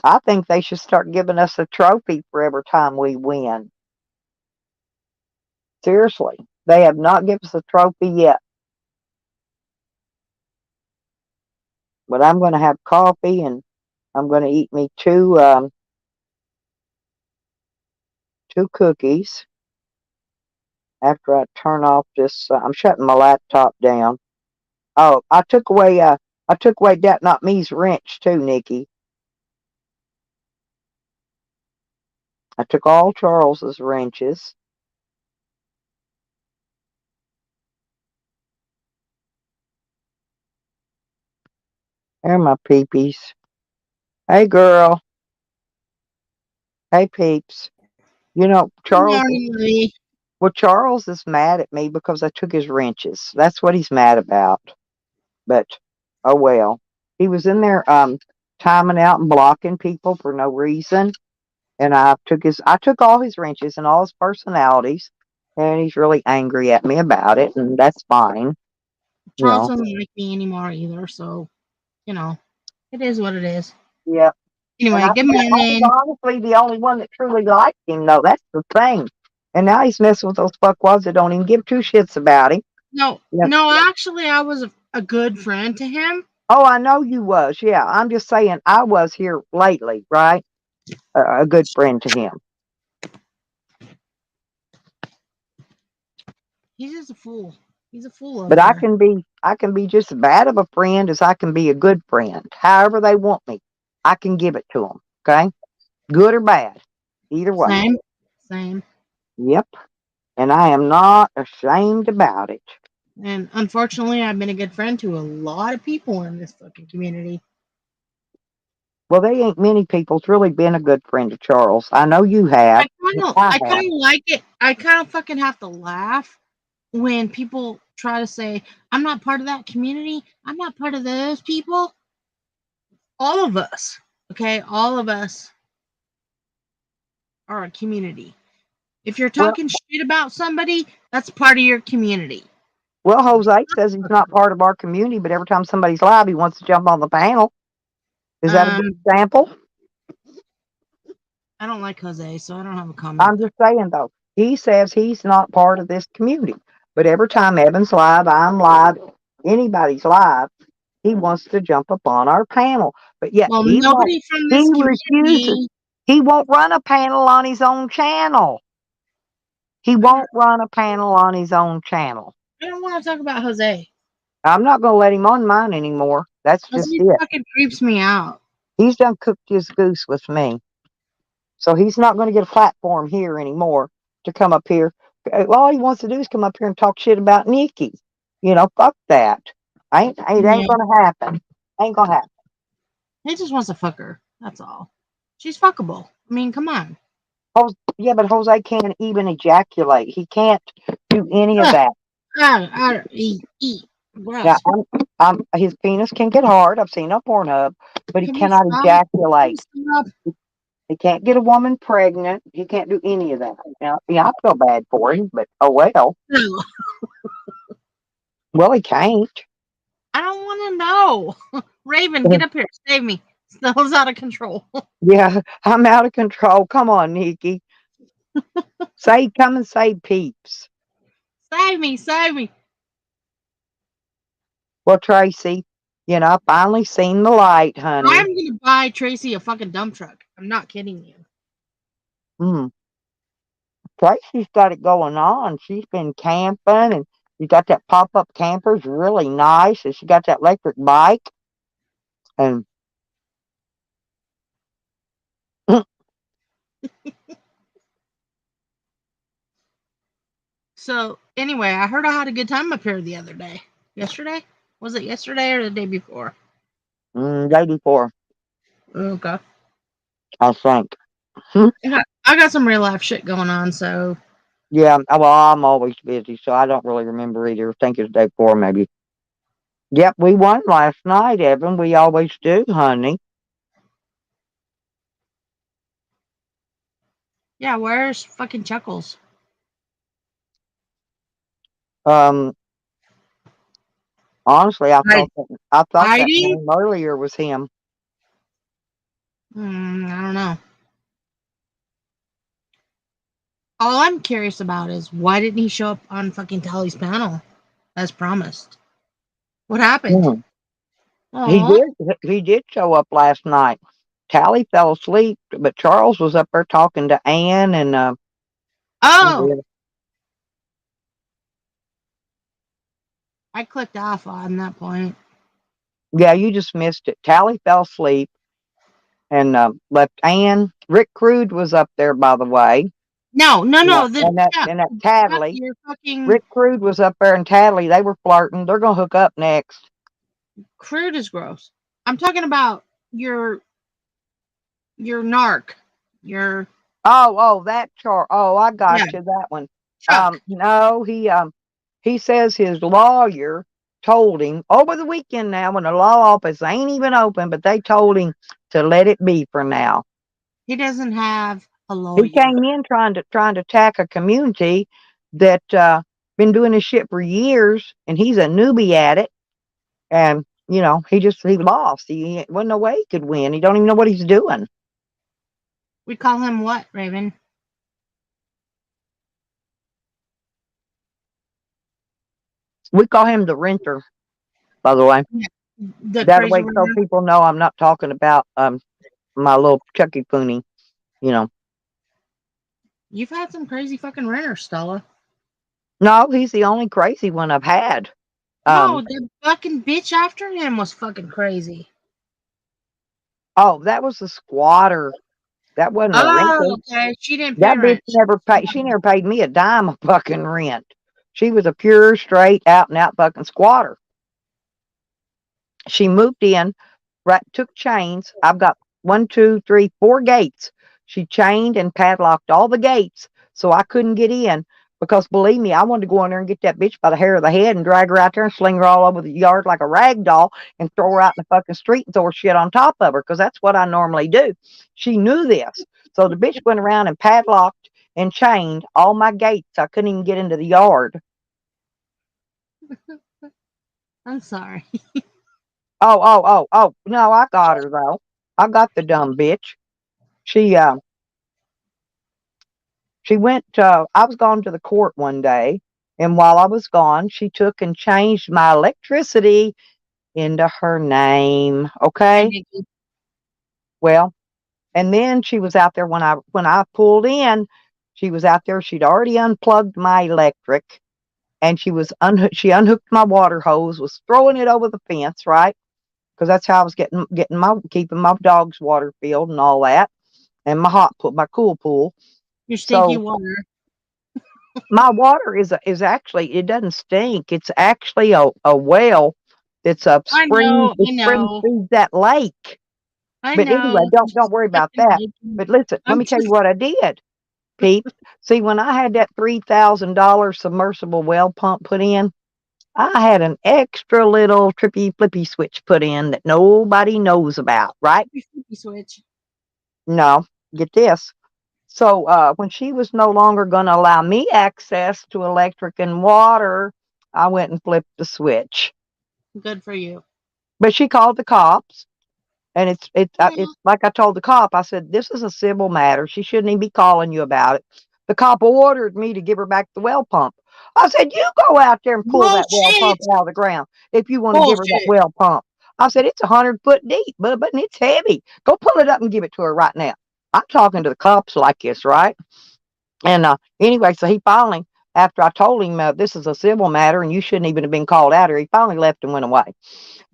I think they should start giving us a trophy for every time we win. Seriously. They have not given us a trophy yet. But I'm going to have coffee and I'm going to eat me two cookies after I turn off this. I'm shutting my laptop down. Oh, I took away that not me's wrench too, Nikki. I took all Charles's wrenches. They're my peepees. Hey, girl. Hey, peeps. You know, Good Charles. morning, Lee. Well, Charles is mad at me because I took his wrenches. That's what he's mad about. But oh well. He was in there timing out and blocking people for no reason. And I took all his wrenches and all his personalities, and he's really angry at me about it, and that's fine. You Charles know. doesn't like me anymore either, so you know, it is what it is. Yeah. And Anyway, good I was morning. honestly the only one that truly liked him, though. That's the thing. And now he's messing with those fuckwads that don't even give two shits about him. No, Yeah. no, actually, I was a good friend to him. Oh, I know you was. Yeah, I'm just saying I was here lately, right? A good friend to him. He's just a fool. He's a fool over But there. I can be just as bad of a friend as I can be a good friend. However they want me, I can give it to them. Okay, good or bad, either way. Same, same. Yep, and I am not ashamed about it. And unfortunately, I've been a good friend to a lot of people in this fucking community. Well, they ain't many people's really been a good friend to Charles. I know you have. I I have. kind of like it. I kind of fucking have to laugh when people try to say, I'm not part of that community. I'm not part of those people. All of us, okay? All of us are a community. If you're Well, talking shit about somebody, that's part of your community. well, Jose says he's not part of our community, but every time somebody's live, he wants to jump on the panel. Is that a good Um, example? I don't like Jose, so I don't have a comment. I'm just saying though, he says he's not part of this community, but every time Evan's live, I'm live, anybody's live, he wants to jump up on our panel. But yet Well, he won't. nobody from He this refuses. community. He won't run a panel on his own channel. He won't run a panel on his own channel. I don't want to talk about Jose. I'm not going to let him on mine anymore. That's just Jose it. fucking creeps me out. He's done cooked his goose with me. So he's not going to get a platform here anymore to come up here. All he wants to do is come up here and talk shit about Nikki. Fuck that. It Yeah, ain't going to happen. Ain't going to happen. he just wants to fuck her. That's all. She's fuckable. I mean, come on. Yeah, but Jose can't even ejaculate. He can't do any of Ugh, that. eat. Now, Gross. his penis can get hard. I've seen on Pornhub, but he Can we cannot stop? Can we ejaculate. stop? He can't get a woman pregnant. He can't do any of that. Now, yeah, I feel bad for him, but oh well. No, Well, he can't. I don't want to know. Raven, get up here. Save me. Snow's out of control. Yeah, I'm out of control. Come on, Nikki. Come and say peeps. Save me. Save me. Well, Tracy, I finally seen the light, honey. I'm going to buy Tracy a fucking dump truck. I'm not kidding you. Mm. Tracy's got it going on. She's been camping, and she got that pop-up camper. It's really nice. And she got that electric bike. And So, anyway, I heard I had a good time up here the other day. Yesterday? Was it yesterday or the day before? day before, Okay. I think. I got some real life shit going on, so Yeah, well, I'm always busy, so I don't really remember either. I think it's day 4, maybe. Yep, we won last night, Evan. We always do, honey. yeah, where's fucking Chuckles? Um, honestly, Right. I thought that Hiding? name earlier was him. I don't know. All I'm curious about is why didn't he show up on fucking Tally's panel as promised? What happened? Hmm. He Oh, did. He did show up last night. Tally fell asleep, but Charles was up there talking to Ann and oh! I clicked off on that point. yeah, you just missed it. Tally fell asleep and left Ann. Rick Crude was up there, by the way. No. And that Tadley. You're fucking Rick Crude was up there and Tadley. They were flirting. They're gonna hook up next. crude is gross. I'm talking about your narc, your That chart. Oh, I got yeah, you. That one. Chuck. No, he says his lawyer told him over the weekend now when the law office ain't even open, but they told him to let it be for now. He doesn't have a He lawyer. came in trying to attack a community that been doing this shit for years, and he's a newbie at it. And he lost. He wasn't no way he could win. He don't even know what he's doing. We call him what, Raven? We call him the renter, by the way. The That crazy way, so runner. people know I'm not talking about my little Chucky Poonie. You know. You've had some crazy fucking runners, Stella. No, he's the only crazy one I've had. No, the fucking bitch after him was fucking crazy. Oh, that was a squatter. That wasn't a renter. Oh, okay. She didn't pay That bitch rent. never paid. She never paid me a dime of fucking rent. She was a pure, straight, out and out fucking squatter. She moved in, right, took chains. I've got 1, 2, 3, 4 gates. She chained and padlocked all the gates so I couldn't get in because believe me, I wanted to go in there and get that bitch by the hair of the head and drag her out there and sling her all over the yard like a rag doll and throw her out in the fucking street and throw her shit on top of her because that's what I normally do. She knew this. So the bitch went around and padlocked and chained all my gates. I couldn't even get into the yard. I'm sorry. Oh. No, I got her though. I got the dumb bitch. She she went I was gone to the court one day, and while I was gone, she took and changed my electricity into her name. Hey, Okay? Nikki. Well, and then she was out there when I pulled in, she was out there, she'd already unplugged my electric, and she unhooked my water hose, was throwing it over the fence, right? Because that's how I was keeping my dog's water filled and all that, and my cool pool. Your stinky So water. my water is actually, it doesn't stink. It's actually a well that's a I spring. know, The I spring know, feeds that lake. I But anyway, know. don't worry about Fucking that. Nikki. But listen, let I'm me tell you just what I did, peeps. See, when I had that $3,000 submersible well pump put in, I had an extra little trippy flippy switch put in that nobody knows about, right? flippy switch. No, get this. So when she was no longer going to allow me access to electric and water, I went and flipped the switch. Good for you. But she called the cops, and Yeah, it's like I told the cop. I said, "This is a civil matter. She shouldn't even be calling you about it." The cop ordered me to give her back the well pump. I said, "You go out there and pull that well pump bullshit. out of the ground if you want to give her that Bullshit. well pump." I said, "It's 100 foot deep, but it's heavy. Go pull it up and give it to her right now." I'm talking to the cops like this, right? And anyway, so he finally, after I told him this is a civil matter and you shouldn't even have been called out here, he finally left and went away.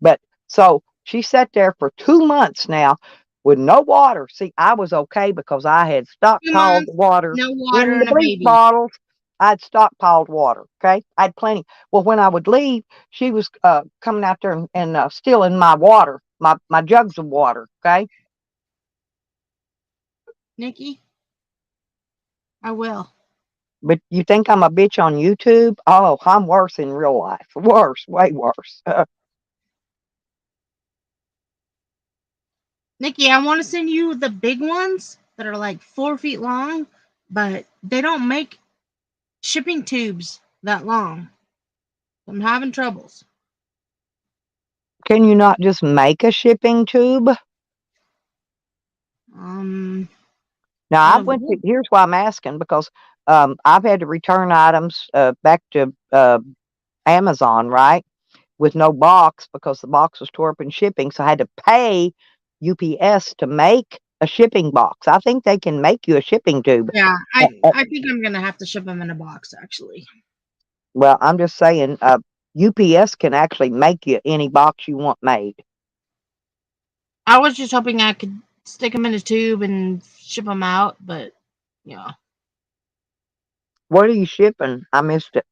But so she sat there for 2 months now with no water. See, I was okay because I had 2 stockpiled months, water no water, in the and a bleach baby. bottles. I'd stockpiled water. Okay, I had plenty. Well, when I would leave, she was coming out there and stealing my water, my jugs of water. Okay, Nikki, I will. but you think I'm a bitch on YouTube? Oh, I'm worse in real life. Worse, way worse. Nikki, I want to send you the big ones that are like 4 feet long, but they don't make shipping tubes that long. I'm having troubles. Can you not just make a shipping tube? Um, Now, out I of went to, wood. here's why I'm asking because I've had to return items back to Amazon, right? With no box because the box was tore up in shipping. So I had to pay UPS to make a shipping box. I think they can make you a shipping tube. Yeah, Uh, uh, I think I'm gonna have to ship them in a box. Actually, well, I'm just saying, UPS can actually make you any box you want made. I was just hoping I could stick them in a tube and ship them out, but yeah, What are you shipping? I missed it.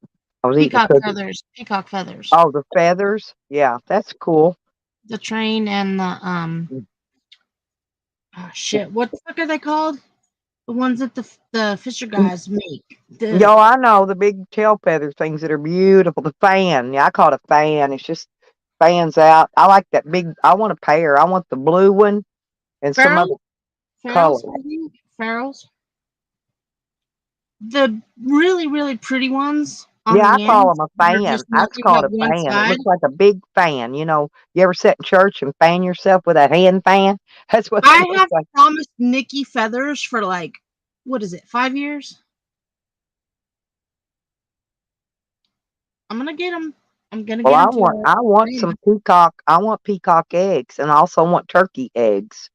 I was eating a peacock cookie. feathers, peacock feathers. Oh, the feathers. Yeah, that's cool. The train and the oh, shit. What the fuck are they called? The ones that the Fisher guys make. The Yo, I know the big tail feather things that are beautiful. The fan. Yeah, I call it a fan. It's just fans out. I like that big. I want a pair. I want the blue one and some other ferrule, color. ferrules, I think. Ferrules. The really really pretty ones on Yeah, I the call ends. them a They're fan. just I not just like call it about a one fan. It side. looks like a big fan. You ever sit in church and fan yourself with a hand fan? That's what they I look have like. promised Nikki feathers for like, what is it, 5 years? I'm gonna get them. I'm gonna Well, get I them to want her. I want Yeah. some peacock. I want peacock eggs, and I also want turkey eggs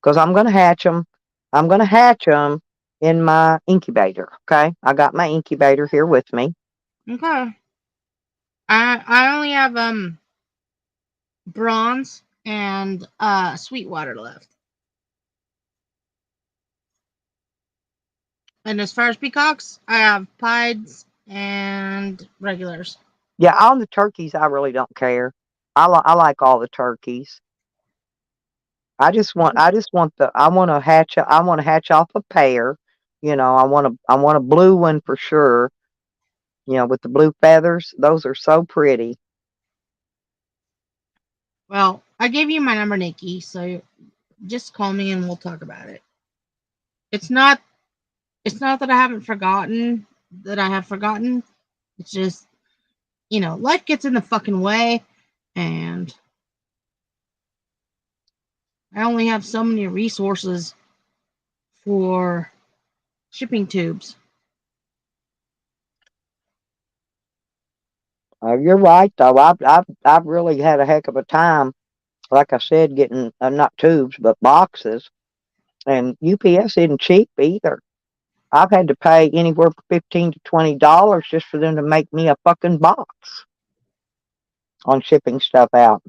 because I'm gonna hatch them. I'm gonna hatch them in my incubator. Okay, I got my incubator here with me. Okay. I only have bronze and Sweetwater left. And as far as peacocks, I have pieds and regulars. Yeah, all the turkeys, I really don't care. I like all the turkeys. I want to hatch off a pair. I want a blue one for sure. With the blue feathers, those are so pretty. Well, I gave you my number, Nikki, so just call me and we'll talk about it. It's not that I haven't forgotten that I have forgotten. It's just, life gets in the fucking way and I only have so many resources for shipping tubes. You're right though. I've really had a heck of a time. Like I said, getting not tubes but boxes, and UPS isn't cheap either. I've had to pay anywhere from $15 to $20 just for them to make me a fucking box on shipping stuff out.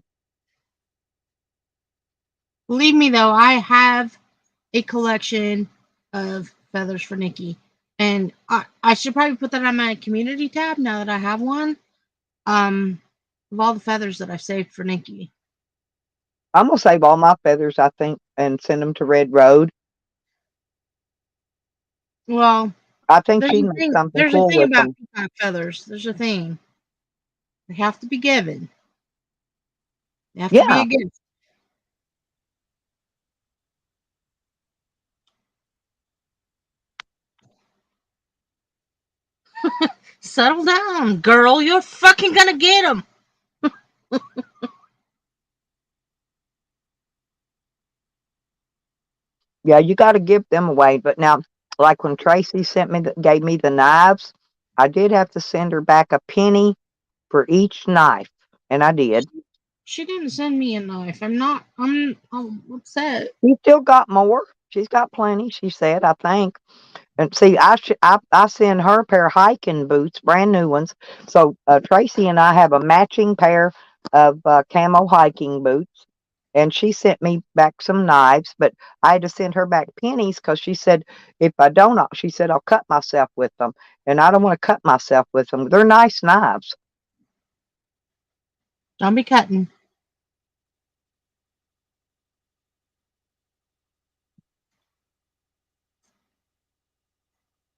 Believe me though, I have a collection of feathers for Nikki. And I should probably put that on my community tab now that I have one. Of all the feathers that I've saved for Nikki. I'm gonna save all my feathers, I think, and send them to Red Road. Well, I think she'd make something There's a cool thing with about them. peacock feathers. There's a thing. They have to be given. They have to be Yeah, a gift. Settle down, girl. You're fucking gonna get them. yeah, you got to give them away. But now, like when Tracy gave me the knives, I did have to send her back a penny for each knife, and I did. She didn't send me a knife. I'm upset. She still got more. She's got plenty. She said, I think. And see, I send her a pair of hiking boots, brand new ones. So Tracy and I have a matching pair of camo hiking boots, and she sent me back some knives. But I had to send her back pennies because she said if I don't, she said I'll cut myself with them, and I don't want to cut myself with them. They're nice knives. Don't be cutting.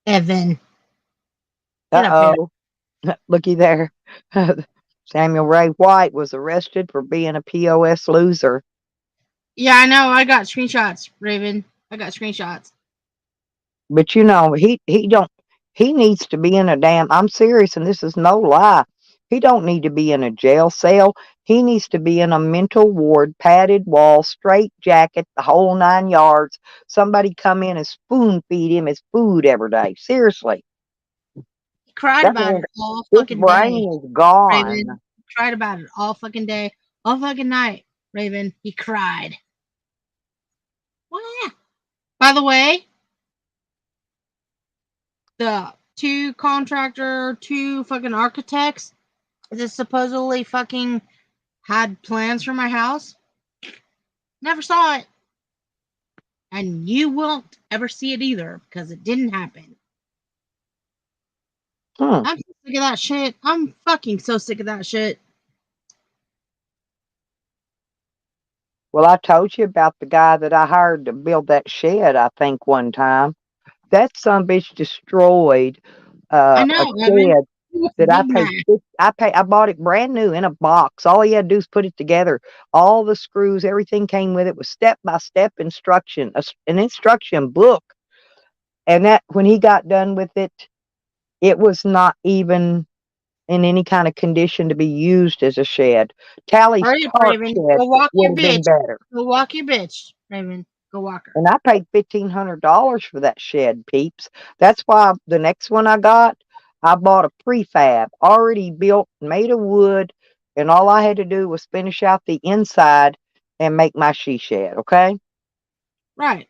Evan, get up here. Uh oh, looky there. Samuel Ray White was arrested for being a POS loser. Yeah, I know. I got screenshots, Raven. I got screenshots. But he don't he needs to be in a damn I'm serious and this is no lie. He don't need to be in a jail cell. He needs to be in a mental ward, padded wall, straight jacket, the whole 9 yards. Somebody come in and spoon feed him his food every day. Seriously. He cried That about man, it all his fucking day, brain is gone. Raven. He cried about it all fucking day, all fucking night, Raven. He cried. What? By the way, the two fucking architects that supposedly fucking had plans for my house, never saw it. And you won't ever see it either because it didn't happen. Hmm. I'm so sick of that shit. I'm fucking so sick of that shit. Well, I told you about the guy that I hired to build that shed, I think, one time. That bitch destroyed I a know, Evan. shed You must that be mad. I bought it brand new in a box. All he had to do is put it together. All the screws, everything came with it with step by step instruction, an instruction book. And that when he got done with it, it was not even in any kind of condition to be used as a shed. Tally's Hurry up, tarp Raven. shed Go walk would your have been bitch. better. Go walk your bitch, Raven. Go walk her. And I paid $1,500 for that shed, peeps. That's why the next one I bought a prefab, already built, made of wood, and all I had to do was finish out the inside and make my she shed, okay? Right.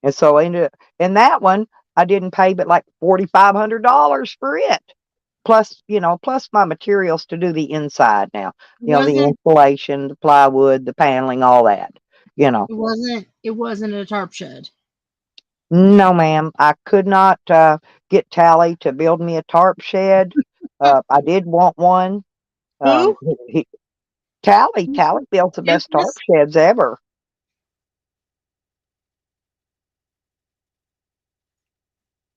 And so in that one, I didn't pay but like $4,500 for it. Plus, plus my materials to do the inside now. It The wasn't. insulation, the plywood, the paneling, all that. It wasn't. It wasn't a tarp shed. No, ma'am. I could not get Tally to build me a tarp shed. I did want one. Um, Who? he, he- Tally built the best tarp Business? sheds ever.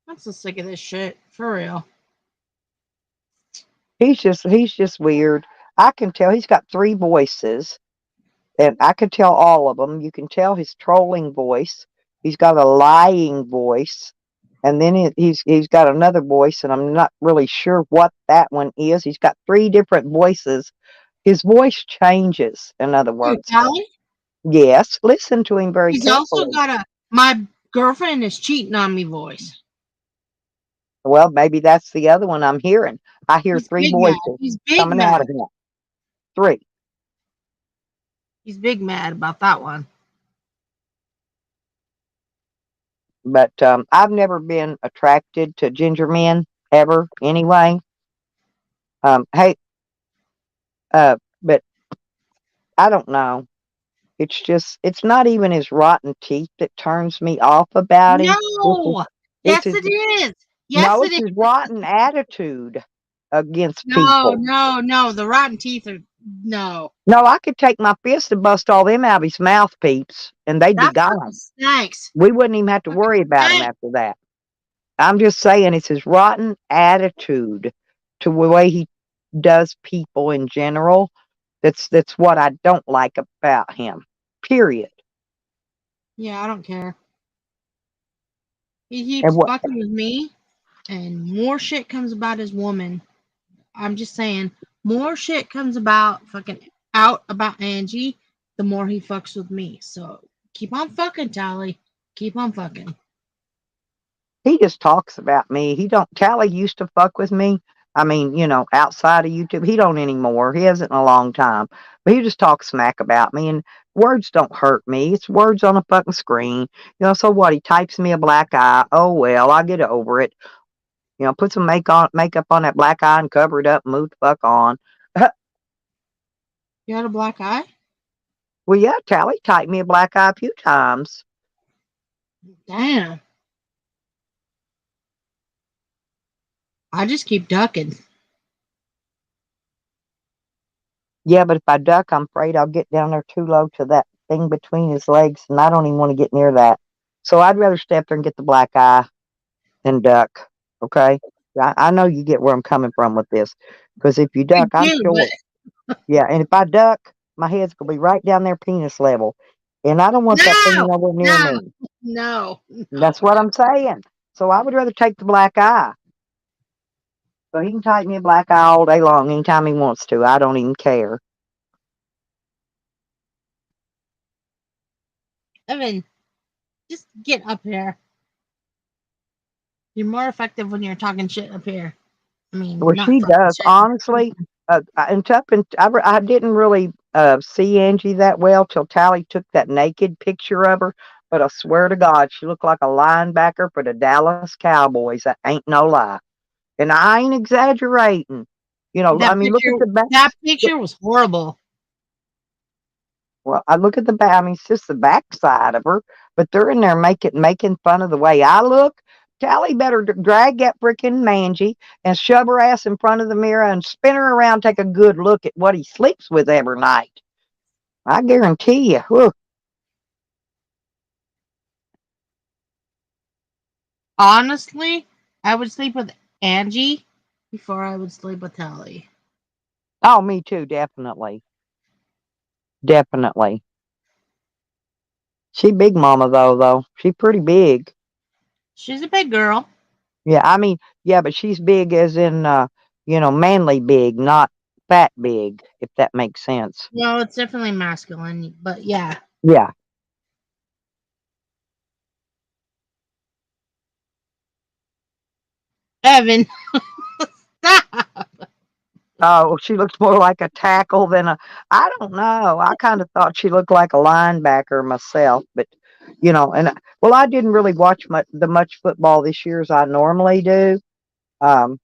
I'm so sick of this shit. For real. He's just weird. I can tell he's got three voices, and I can tell all of them. You can tell his trolling voice. He's got a lying voice, and then he's got another voice, and I'm not really sure what that one is. He's got three different voices. His voice changes, in other Dude, words. Callie? Yes, listen to him very He's also carefully. got a my girlfriend is cheating on me voice. Well, maybe that's the other one I'm hearing. I hear He's three big mad. voices He's big coming out mad. of him. Three. He's big mad about that one. But I've never been attracted to ginger men ever anyway. Hey, but I don't know. It's not even his rotten teeth that turns me off about him. No. It's Yes, his it is. Yes, no, it it's is. his rotten attitude against No, people. no, no. The rotten teeth are no. No, I could take my fist and bust all them out of his mouth, peeps, and they'd be That fucking gone. stinks. We wouldn't even have to Fucking worry about him stinks. after that. I'm just saying it's his rotten attitude to the way he does people in general. That's what I don't like about him. Period. Yeah, I don't care. He And keeps what fucking with me, and more shit comes about his woman. I'm just saying, more shit comes about fucking out about Angie, the more he fucks with me. So keep on fucking, Tally. Keep on fucking. he just talks about me. He don't Tally used to fuck with me. I mean, outside of YouTube, he don't anymore. He hasn't in a long time. But he just talks smack about me, and words don't hurt me. It's words on a fucking screen. So what? He types me a black eye. Oh well, I get over it. Put some makeup on that black eye and cover it up and move the fuck on. You had a black eye? Well, yeah, Tally typed me a black eye a few times. Damn. I just keep ducking. Yeah, but if I duck, I'm afraid I'll get down there too low to that thing between his legs, and I don't even want to get near that. So I'd rather stay up there and get the black eye than duck. Okay? I know you get where I'm coming from with this. Because if you I duck, I'm do, but short. Yeah, and if I duck, my head's going to be right down there, penis level. And I don't want that thing no, nowhere near no, me. no, That's no. what I'm saying. So I would rather take the black eye. So he can type me a black eye all day long, anytime he wants to. I don't even care. Evan, just get up here. You're more effective when you're talking shit up here. I mean, Well, not she fucking does. shit. Honestly, I didn't really see Angie that well till Tally took that naked picture of her. But I swear to God, she looked like a linebacker for the Dallas Cowboys. That ain't no lie. And I ain't exaggerating. I That mean, look picture, at the back. that picture was horrible. Well, I look at the back. I mean, it's just the backside of her, but they're in there making fun of the way I look. Tally better drag that frickin' mangy and shove her ass in front of the mirror and spin her around, take a good look at what he sleeps with every night. I guarantee you. Whew. Honestly, I would sleep with Angie before I would sleep with Tally. Oh, me too, definitely. Definitely. She big mama though. She pretty big. She's a big girl. Yeah, I mean, yeah, but she's big as in, manly big, not fat big, if that makes sense. Well, it's definitely masculine, but yeah. Yeah. Evan, stop. Oh, she looks more like a tackle than I don't know. I kind of thought she looked like a linebacker myself, but well, I didn't really watch much football this year as I normally do. Um,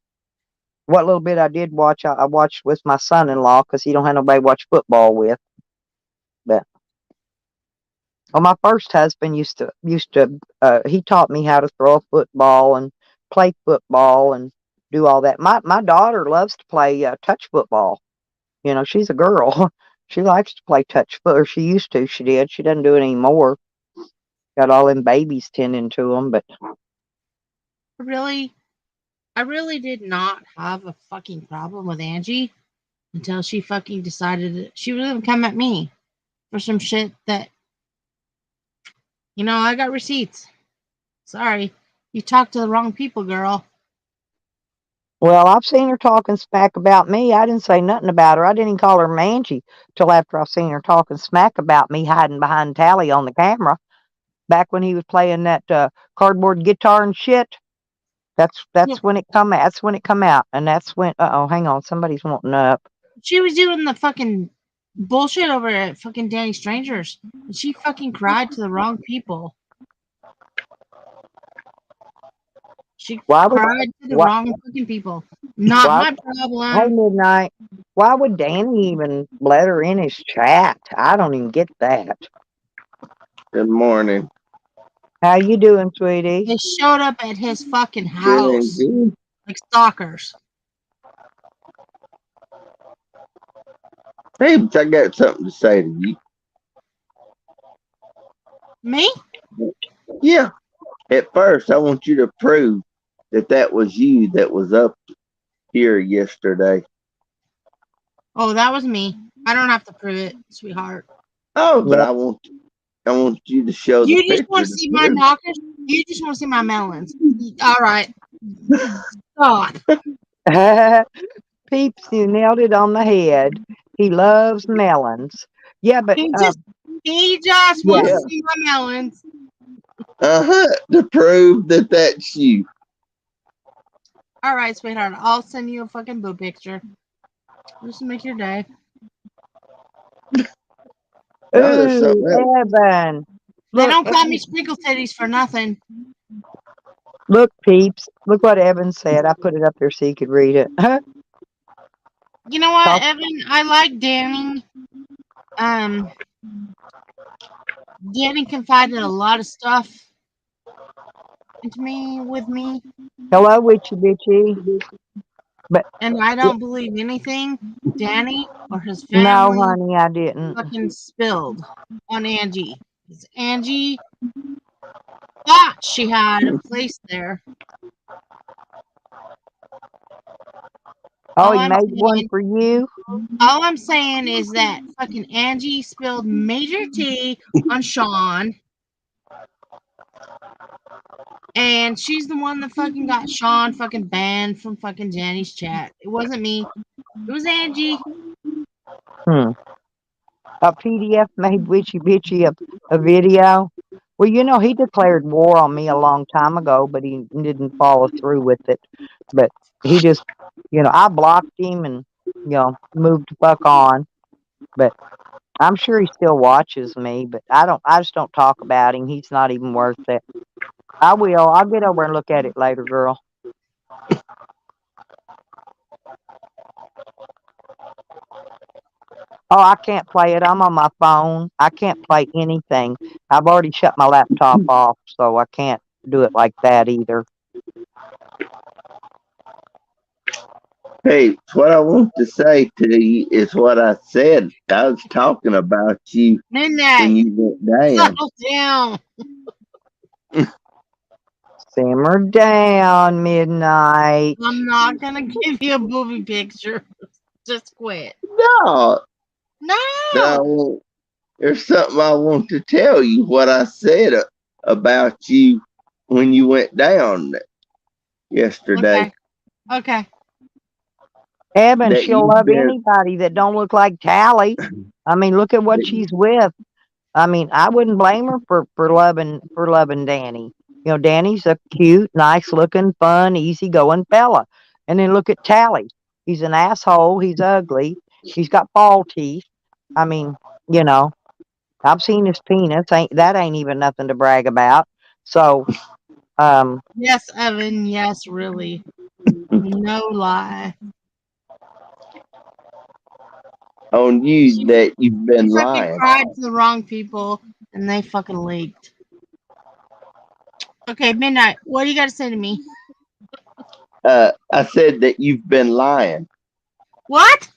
what little bit I did watch, I watched with my son-in-law because he don't have nobody to watch football with. But well, my first husband used to he taught me how to throw a football and play football and do all that. My daughter loves to play touch football. She's a girl. She likes to play touch foot, or she used to. She did. She doesn't do it anymore. Got all them babies tending to them, but Really, I really did not have a fucking problem with Angie until she fucking decided that she was gonna come at me for some shit that, I got receipts. Sorry. You talked to the wrong people, girl. well, I've seen her talking smack about me. I didn't say nothing about her. I didn't even call her Mangy till after I seen her talking smack about me hiding behind Tally on the camera back when he was playing that cardboard guitar and shit. Yeah, That's when it come. That's when it come out, and that's when. Hang on, somebody's wanting up. she was doing the fucking bullshit over at fucking Danny Strangers. And she fucking cried to the wrong people. She Why would cried to the why wrong fucking people. Not why? my Hey, problem. Midnight. Why would Danny even let her in his chat? I don't even get that. Good morning. How you doing, sweetie? They showed up at his fucking Doing house good. like stalkers. Hey, but I got something to say to you. Me? Yeah. At first, I want you to prove that that was you that was up here yesterday. Oh, that was me. I don't have to prove it, sweetheart. Oh, but Yep. I want you to show the You just picture want to to see my prove. knockers? You just want to see my melons. All right. Stop. Peeps, you nailed it on the head. He loves melons. Yeah, but He just he just wants yeah. to Yeah. see my melons. To prove that that's you. All right, sweetheart. I'll send you a fucking boo picture. Just to make your day. No, there's something else. Ooh, Evan. They Look, don't call me sprinkle titties for nothing. look, peeps. Look what Evan said. I put it up there so you could read it. You know what, Talk. Evan? I like Danny. Um, Danny confided a lot of stuff into me with me, Hello, witchy bitchy. But and I yeah, don't believe anything Danny or his no, family honey, I didn't. fucking spilled on Angie. 'Cause Angie thought she had a place there. Oh, All he I'm made one saying, for you. all I'm saying is that fucking Angie spilled major tea on Sean, and she's the one that fucking got Sean fucking banned from fucking Jenny's chat. It wasn't me. It was Angie. Hmm. A PDF made witchy bitchy a video. Well, he declared war on me a long time ago, but he didn't follow through with it. But he just, I blocked him and, moved the fuck on. But I'm sure he still watches me, but I just don't talk about him. He's not even worth it. I will. I'll get over and look at it later, girl. Oh, I can't play it. I'm on my phone. I can't play anything. I've already shut my laptop off, so I can't do it like that either. Hey, what I want to say to you is what I said. I was talking about you when Midnight. you went down. Settle down. Simmer down, midnight. I'm not gonna give you a movie picture. Just quit. No, but No. there's something I want to tell you. What I said about you when you went down. yesterday Okay. Okay. Evan, that she'll you've love been anybody that don't look like Tally. I mean, look at what that, she's with. I mean, I wouldn't blame her for loving Danny. You know, Danny's a cute, nice looking, fun, easygoing fella. And then look at Tally. He's an asshole. He's ugly. He's got ball teeth. I mean, you know, I've seen his penis. Ain't even nothing to brag about. So, um, Yes, Evan. Yes, really. No lie. on you You, that you've you been fucking lying. cried to the wrong people, and they fucking leaked. Okay, Midnight. What do you got to say to me? I said that you've been lying. What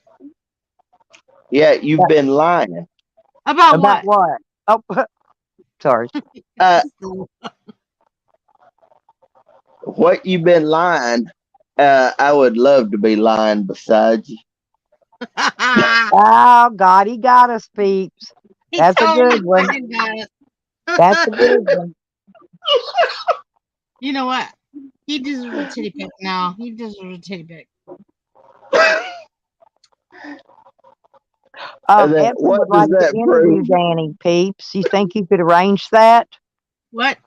Yeah, you've been lying. about about what? what? Oh, sorry. Uh, what you've been lying? I would love to be lying beside you. Oh, God, he got us, peeps. He That's a totally good one. fucking got it. That's a good one. You know what? He deserves a titty pic now. He deserves a titty pic. Evan What would does like to that interview prove? Danny, peeps. You think you could arrange that? What?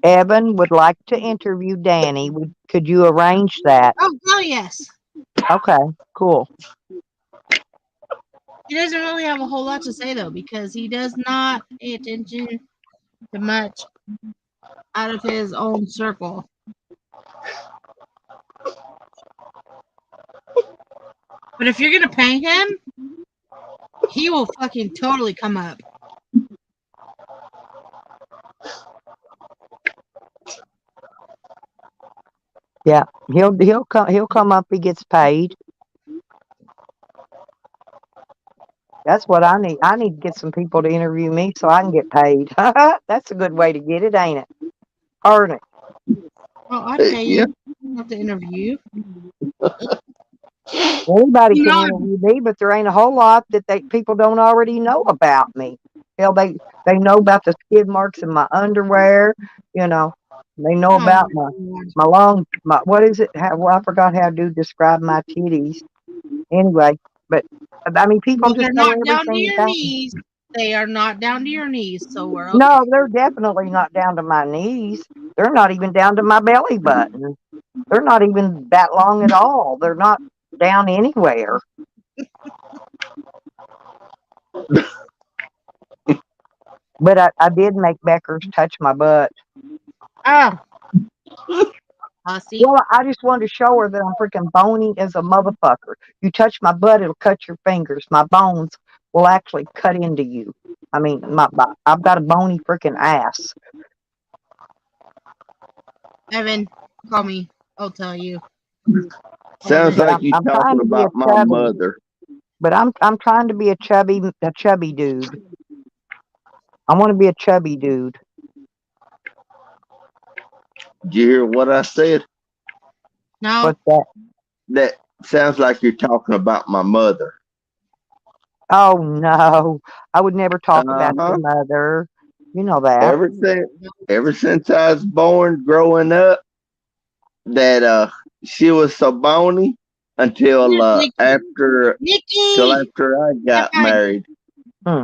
Evan would like to interview Danny. Could you arrange that? Oh, hell yes. Okay, cool. He doesn't really have a whole lot to say though, because he does not pay attention to much out of his own circle. But if you're gonna pay him, he will fucking totally come up. Yeah, he'll come up. He gets paid. That's what I need. I need to get some people to interview me so I can get paid. That's a good way to get it, ain't it? Earn it. Well, I'd pay Yeah, you not to interview. Anybody You can know, interview me, but there ain't a whole lot that people don't already know about me. Hell, they know about the skid marks in my underwear. You know, they know oh about my god. my long my what is it? Well, I forgot how to describe my titties. Anyway, but I mean, people Well, just they're know not down to everything your about me. knees. They are not down to your knees, so we're No, okay. they're definitely not down to my knees. They're not even down to my belly button. They're not even that long at all. They're not down anywhere. But I did make Beckers touch my butt. Oh, pussy. Well, I just wanted to show her that I'm freaking bony as a motherfucker. You touch my butt, it'll cut your fingers. My bones will actually cut into you. I mean, I've got a bony freaking ass. Evan, call me. I'll tell you. sounds But Whatever. like I'm you I'm trying talking to be a about my chubby. mother. But I'm trying to be a chubby dude. I want to be a chubby dude. Did you hear what I said? No, What's that? That sounds like you're talking about my mother. Oh no, I would never talk Uh about your huh. mother. You know that. Ever since ever since I was born, growing up, that she was so bony until here's Nikki. after till Nikki! after I Get got back. married. Hmm.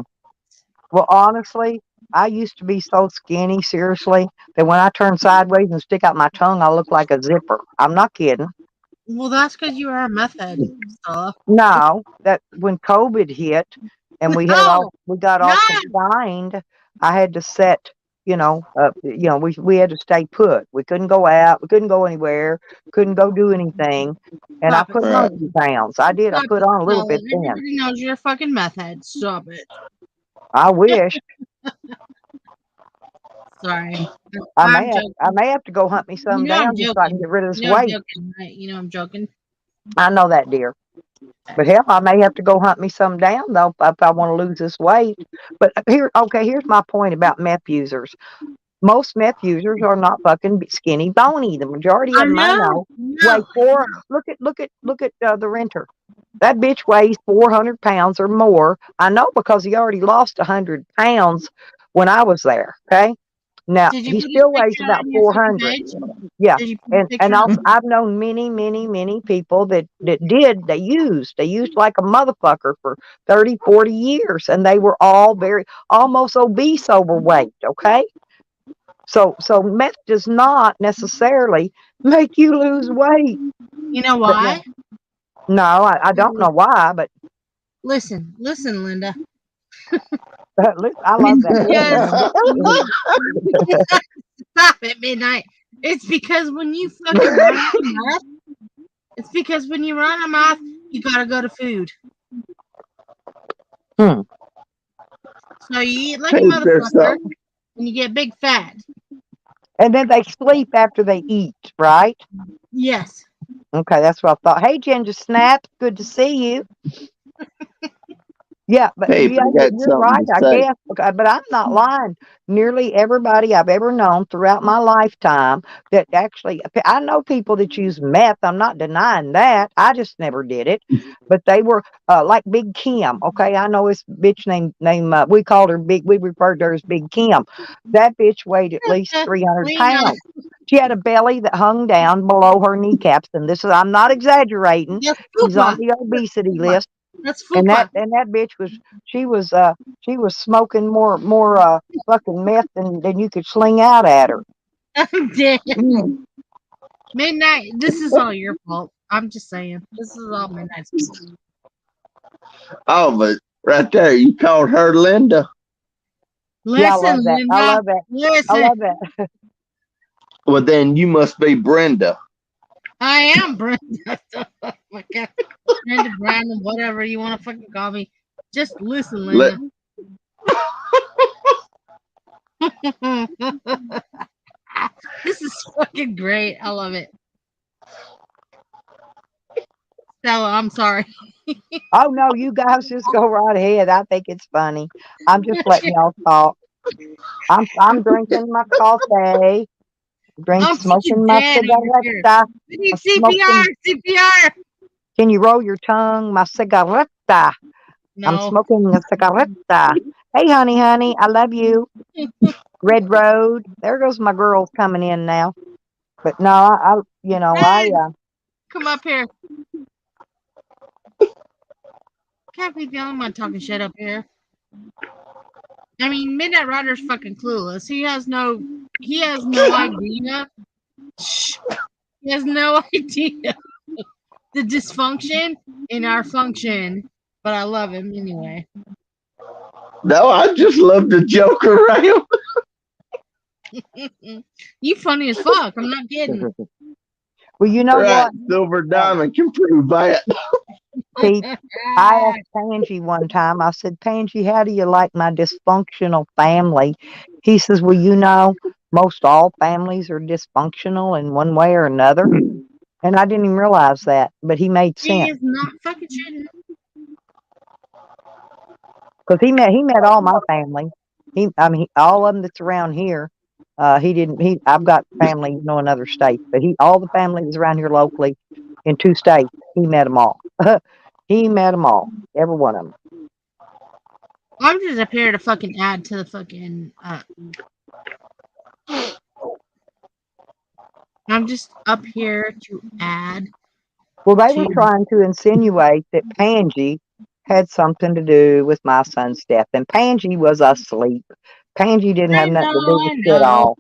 Well, honestly, I used to be so skinny, seriously, that when I turn sideways and stick out my tongue, I look like a zipper. I'm not kidding. Well, that's because you are a meth head. Stuff. No, that when COVID hit and No! we got No! all confined, I had to set, we had to stay put. We couldn't go out, we couldn't go anywhere, couldn't go do anything. And I Stop it. put on Right. a few pounds. I did. I Stop put it. on a little No, bit then. everybody knows you're a fucking meth head. Stop it. I wish Sorry. I I'm may have I joking. may have to go hunt me You some know I'm down just so I can joking. get rid of this You know I'm weight. joking, right? You know I'm joking. I know that, dear. But hell, I may have to go hunt me some down though if I want to lose this weight. But here's my point about meth users. Most meth users are not fucking skinny bony. The majority I of them I know. know weigh No. four. Look at the renter. That bitch weighs 400 pounds or more. I know because he already lost 100 pounds when I was there. Okay, Now Did you he put his still weighs picture about on your fucking 400. page? Yeah, Did you put his and picture also on? I've known many people that used like a motherfucker for 30, 40 years, and they were all very almost obese, overweight. Okay, so meth does not necessarily make you lose weight. You know But no, why? no, I don't know why, but Listen, Linda. I love that name, Because Linda. when you stop at midnight, it's because when you fucking run out of mouth, it's because when you run out of mouth, you gotta go to food. Hmm. So you eat like a Is there motherfucker something? and you get big fat. And then they sleep after they eat, right? Yes. Okay, that's what I thought. Hey, Ginger Snap, good to see you. Yeah, but Hey, yeah, I got you're something right, to I say. guess. Okay, but I'm not lying. Nearly everybody I've ever known throughout my lifetime that actually, I know people that use meth. I'm not denying that. I just never did it. But they were like Big Kim. Okay, I know this bitch named we called her Big. We referred to her as Big Kim. That bitch weighed at least 300 Lena, pounds. She had a belly that hung down below her kneecaps, and this is I'm not exaggerating. that's She's on fupa. the obesity Fupa. list. That's And fupa. that bitch she was smoking more fucking meth than you could sling out at her. I'm dead. Mm. Midnight. This is all your fault. I'm just saying. This is all Midnight's fault. Oh, but right there, you called her Linda. Yeah, I Listen, love that. I Linda. love that. I Listen. love that. Well, then you must be Brenda. I am Brenda. Oh my God. Brenda, Brandon, whatever you want to fucking call me. Just listen, Let Linda. This is fucking great. I love it. Stella, I'm sorry. Oh no, you guys just go right ahead. I think it's funny. I'm just letting y'all talk. I'm drinking my coffee, I'm fucking smoking my dead over here. cigaretta, We need CPR. smoking. CPR. Can you roll your tongue? My cigaretta. I'm No. smoking a cigaretta. Hey, honey, I love you. Red Road. There goes my girls coming in now. But no, Red, come up here. Can't be the only one talking shit up here. I mean, Midnight Rider's fucking clueless. He has no idea. Shh. He has no idea the dysfunction in our function. But I love him anyway. no, I just love to joke around. You funny as fuck. I'm not kidding. well, you know Right, what, Silver uh, Diamond can prove that. Pete? I asked Pangy one time. I said, Pangy, how do you like my dysfunctional family? He says, well, most all families are dysfunctional in one way or another. And I didn't even realize that, but he made He sense is not fucking shitting. because he met all my family. All of them that's around here. He didn't. I've got family, in other states, but all the family that's around here locally in 2 states. He met them all. He met them all, every one of them. I'm just up here to fucking add to the fucking. I'm just up here to add Well, they were to. trying to insinuate that Pangy had something to do with my son's death, and Pangy was asleep. Pangy didn't have nothing to do with I shit know. all.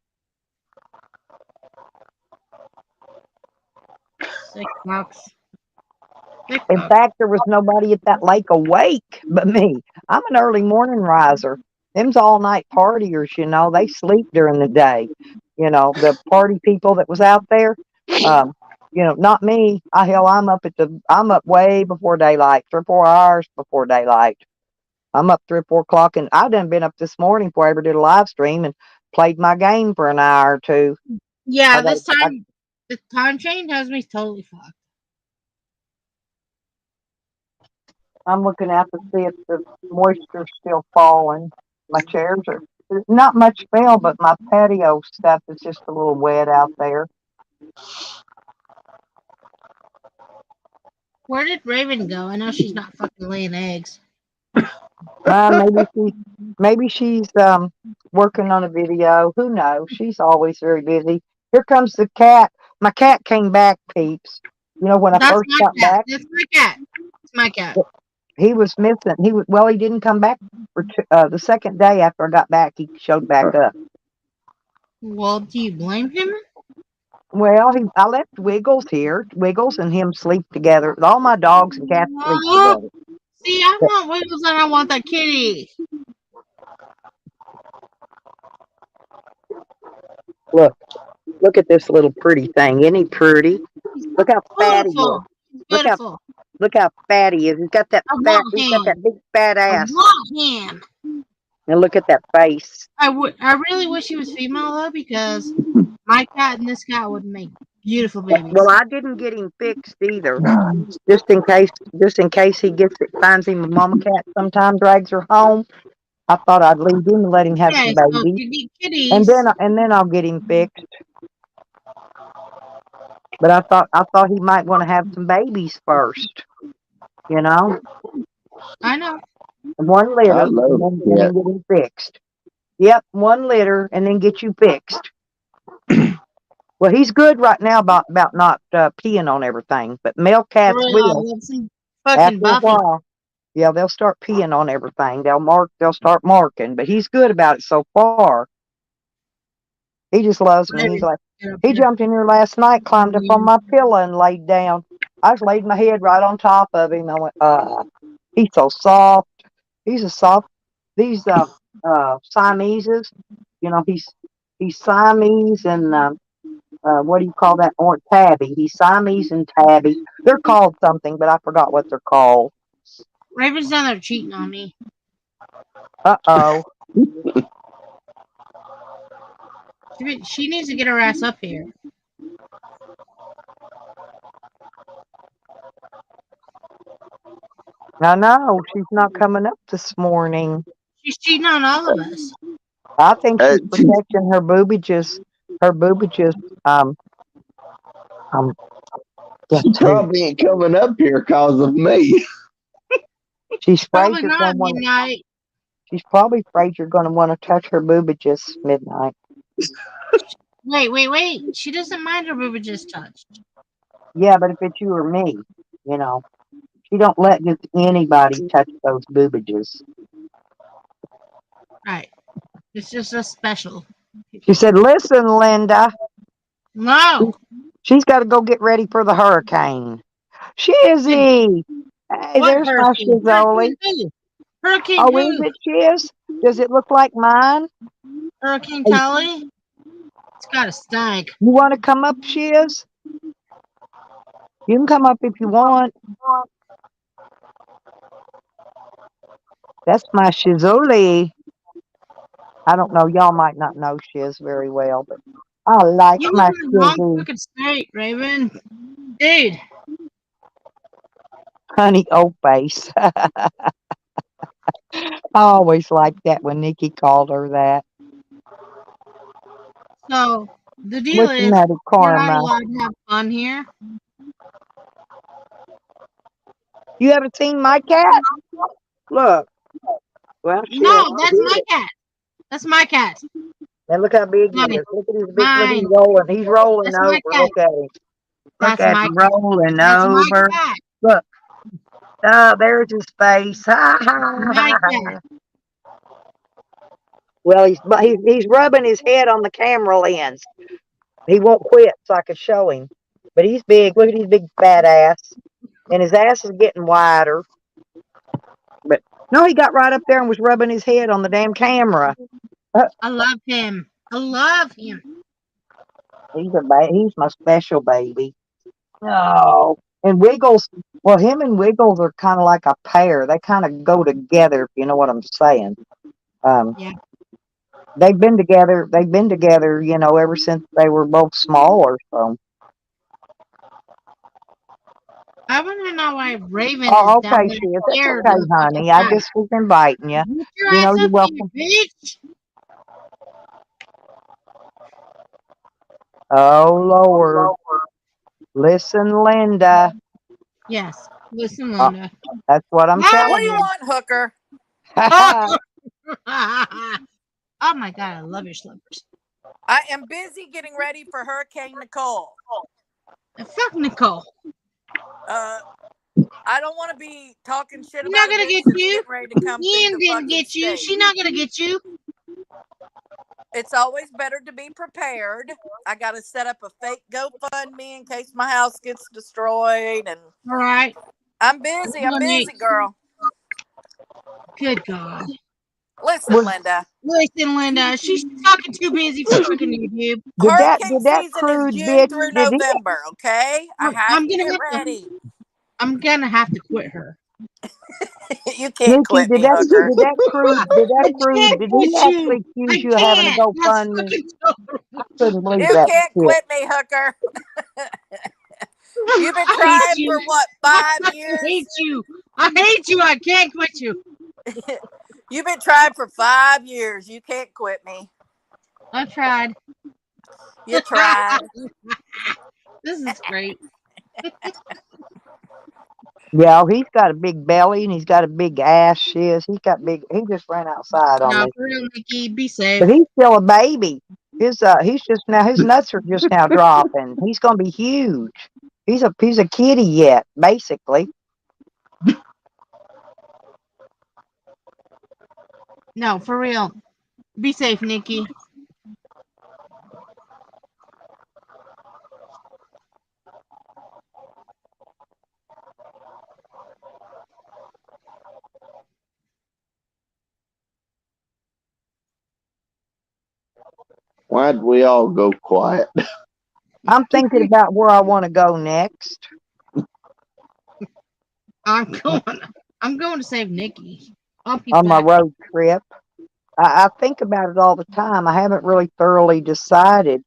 Sick fucks. Sick In fucks. fact, there was nobody at that lake awake but me. I'm an early morning riser. Them's all night partiers, they sleep during the day. The party people that was out there, um, not me. I'm up way before daylight, 3 or 4 hours before daylight. I'm up 3 or 4 o'clock, and I done been up this morning before I ever did a live stream and played my game for an hour or two. Yeah, I got, this time the time chain has me totally fucked. I'm looking out to see if the moisture's still falling. My chairs are not much fell, but my patio stuff is just a little wet out there. Where did Raven go? I know she's not fucking laying eggs. Maybe she's working on a video. Who knows? She's always very busy. Here comes the cat. My cat came back, peeps. You know when I That's first my got cat. back, That's my cat. It's my cat. he was missing. He didn't come back for the second day after I got back. He showed back up. Well, do you blame him? Well, I left Wiggles here. Wiggles and him sleep together. All my dogs and cats sleep No. together. See, I But want Wiggles and I want that kitty. look, look at this little pretty thing. Isn't he pretty? He's Look how fat he is. beautiful. He's Look how beautiful. look how fat he is. He's got that I fat. want He's got that him. big fat I ass. want him. And look at that face. I really wish he was female though, because my cat and this cat would make beautiful babies. Well, I didn't get him fixed either. Just in case he finds him a mama cat sometime, drags her home. I thought I'd leave him and let him have some Okay, so if babies, you get and kitties, then I'll get him fixed. But I thought he might want to have some babies first. You know, I know. one I litter, love and then cat. get him fixed. Yep, one litter, and then get you fixed. Well, he's good right now about not peeing on everything, but male For cats real, I will love some fucking after a Buffy. while. Yeah, they'll start peeing on everything. They'll start marking, but he's good about it so far. He just loves me. He's Raven, like, get up he here. jumped in here last night, climbed up on my pillow and laid down. I just laid my head right on top of him. I went, he's so soft. He's a soft, these, Siameses, he's Siamese and, what do you call that? Or tabby. He's Siamese and tabby. They're called something, but I forgot what they're called. Raven's down there cheating on me. Uh-oh. She needs to get her ass up here. I know. She's not coming up this morning. She's cheating on all of us. I think she's She's protecting her boobages. Her boobages. Um. Um. Yeah, she too. probably ain't coming up here cause of me. She's afraid Probably you're not gonna want. midnight. She's probably afraid you're gonna want to touch her boobages midnight. Wait. She doesn't mind her boobages touched. Yeah, but if it's you or me, you know, she don't let just anybody touch those boobages. Right. It's just a special. She said, "Listen, Linda, No. she's got to go get ready for the hurricane." Shizzy, hey, What there's my hurricane? Shizoli. Hurricane who? Hurricane Oh, is who? it Shiz? Does it look like mine? Hurricane Hey, Tully? It's got a stank. you want to come up, Shiz? You can come up if you want. That's my Shizoli. I don't know. Y'all might not know Shiz very well, but I like You live my in the wrong Shizzy. fucking state, Raven. Dude. Honey, old face. I always liked that when Nikki called her that. So the deal What's the is matter, we're not Karma? allowed to have fun here. You haven't seen my cat? Look. Well, shit. No, that's my cat. That's my cat. And look how big he Mine. is. Look at his big. Look, he's Mine. rolling. He's rolling That's my over. cat. Look at him. Look That's at my him cat. rolling That's my over. cat. Look. Oh, there's his face. Ha ha My ha cat. ha. Well, he's rubbing his head on the camera lens. He won't quit, so I could show him. But he's big. Look at his big fat ass, and his ass is getting wider. But no, he got right up there and was rubbing his head on the damn camera. I love him. I love him. He's my special baby. Oh, and Wiggles. Well, him and Wiggles are kind of like a pair. They kind of go together, if you know what I'm saying. Yeah. They've been together. They've been together, ever since they were both smaller. So. I want to know why Raven is Oh, down okay, there Shiz. That's scared okay, of the fucking honey. I cat. just was inviting you. Get your ass You're up here, welcome. bitch. Oh, Lord. Listen, Linda. Yes. Listen, Uh, Linda. that's what I'm Mom! telling What do you you. want, hooker? Oh my god, I love your slippers. I am busy getting ready for Hurricane Nicole. Fuck Nicole. I don't want to be talking shit She's about not a gonna bitch get that's you. getting ready to come through Ian the didn't fucking get you. state. She's not gonna get you. It's always better to be prepared. I got to set up a fake GoFundMe in case my house gets destroyed. And All right. I'm busy. I'm busy, girl. Good God. Listen, Linda. Listen, Linda. She's fucking too busy for fucking YouTube. Hurricane did that season is crude June bitch, through did he? November, okay? I have I'm to gonna get have to. ready. I'm gonna have to quit her. You can't Nikki, quit me, Hooker. did that crude, I can't did quit he you. actually accuse I you of having a can't. That's GoFundMe? fucking totally. I couldn't believe You that can't shit. quit me, Hooker. You've been I hate trying you. for what, I 5 fucking years? hate you. I hate you. I can't quit you. You've been trying for 5 years. You can't quit me. I've tried. You tried. This is great. Yeah, he's got a big belly and he's got a big ass shiz. He just ran outside on No, me. for real, Nikki, be safe. But he's still a baby. His nuts are just now dropping. He's gonna be huge. He's a kitty yet, basically. No, for real. Be safe, Nikki. Why'd we all go quiet? I'm thinking about where I want to go next. I'm going to save Nikki. I'll be On my back. road trip. I think about it all the time. I haven't really thoroughly decided.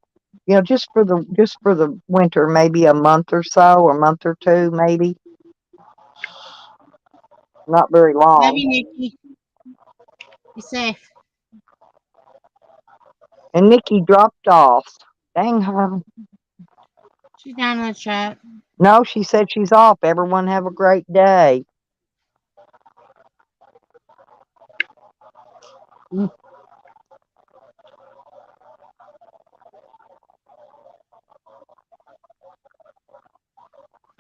You know, just for the winter, maybe a month or so, or a month or two, maybe. Not very long. Love you, Nikki. Be safe. And Nikki dropped off. Dang her. She's down in the chat. No, she said she's off. Everyone have a great day.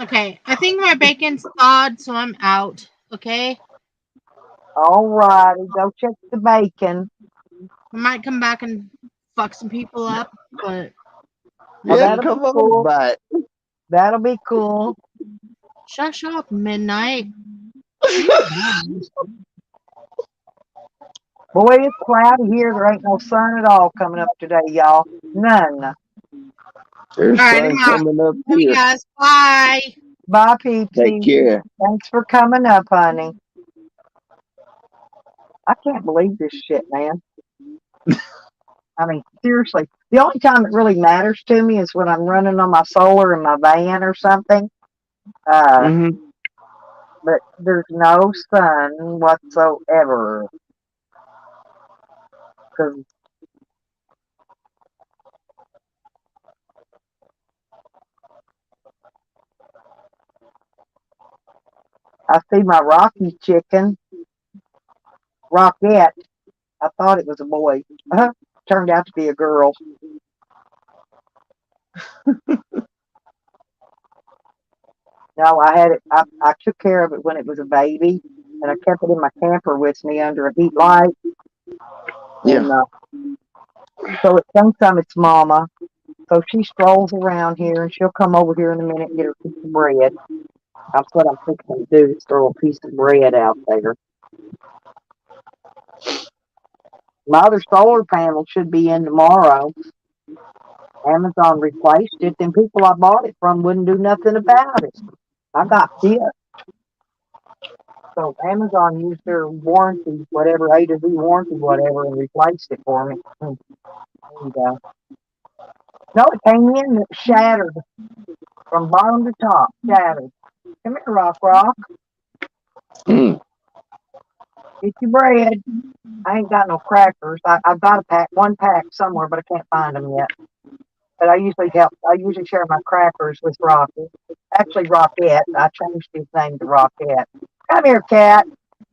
Okay, I think my bacon's thawed, so I'm out. Okay? All righty, go check the bacon. I might come back and fuck some people up, but Oh, Yeah, that'll be come on cool. by. That'll be cool. shush up, midnight. Boy, it's cloudy here. There ain't no sun at all coming up today, y'all. None. There's All right, sun I'm out. coming up Love you here. guys. Bye. Bye, Peepsy. Take care. Thanks for coming up, honey. I can't believe this shit, man. I mean, seriously. The only time it really matters to me is when I'm running on my solar in my van or something. Mm-hmm. But there's no sun whatsoever. 'Cause I see my Rocky chicken, Rockette. I thought it was a boy. Turned out to be a girl. No, I had it. I took care of it when it was a baby, and I kept it in my camper with me under a heat light. Yeah. And so it thinks I'm its mama. So she strolls around here, and she'll come over here in a minute and get her piece of bread. That's what I'm fixing to do, is throw a piece of bread out there. My other solar panel should be in tomorrow. Amazon replaced it, and people I bought it from wouldn't do nothing about it. I got pissed. So Amazon used their warranty, whatever, A to Z warranty, whatever, and replaced it for me. There you go. No, it came in shattered from bottom to top, shattered. Come here, Rock. Mm. Get your bread. I ain't got no crackers. I've got one pack somewhere, but I can't find them yet. But I usually share my crackers with Rocky. Actually, Rockette. I changed his name to Rockette. Come here, cat.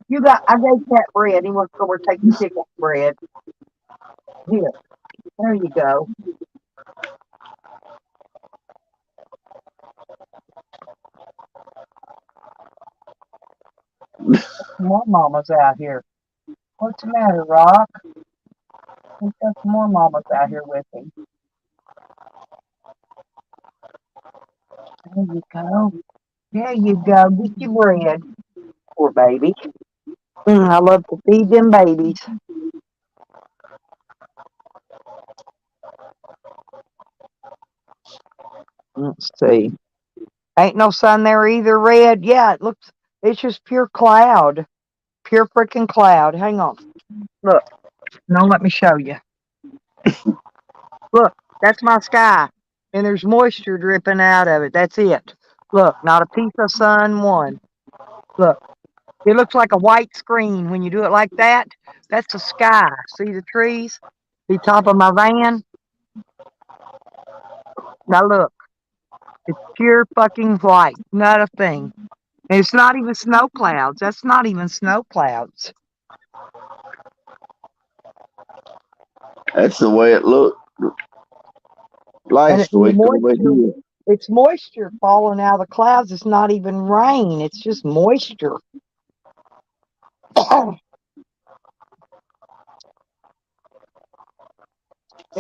You got. I gave Cat bread. He wants to go over and take the chicken bread. Here, there you go. More mamas out here. What's the matter, Rock? He's got some more mamas out here with him. There you go. There you go. Get your bread. Poor baby. I love to feed them babies. Let's see. Ain't no sun there either, Red. Yeah, it looks, it's just pure cloud. Pure freaking cloud. Hang on. Look. No, let me show you. Look, that's my sky. And there's moisture dripping out of it. That's it. Look, not a piece of sun, one. Look, it looks like a white screen when you do it like that. That's the sky. See the trees? The top of my van? Now look, it's pure fucking white. Not a thing. And it's not even snow clouds. That's not even snow clouds. That's the way it looked last And the week over moisture, here. it's moisture falling out of the clouds. It's not even rain. It's just moisture.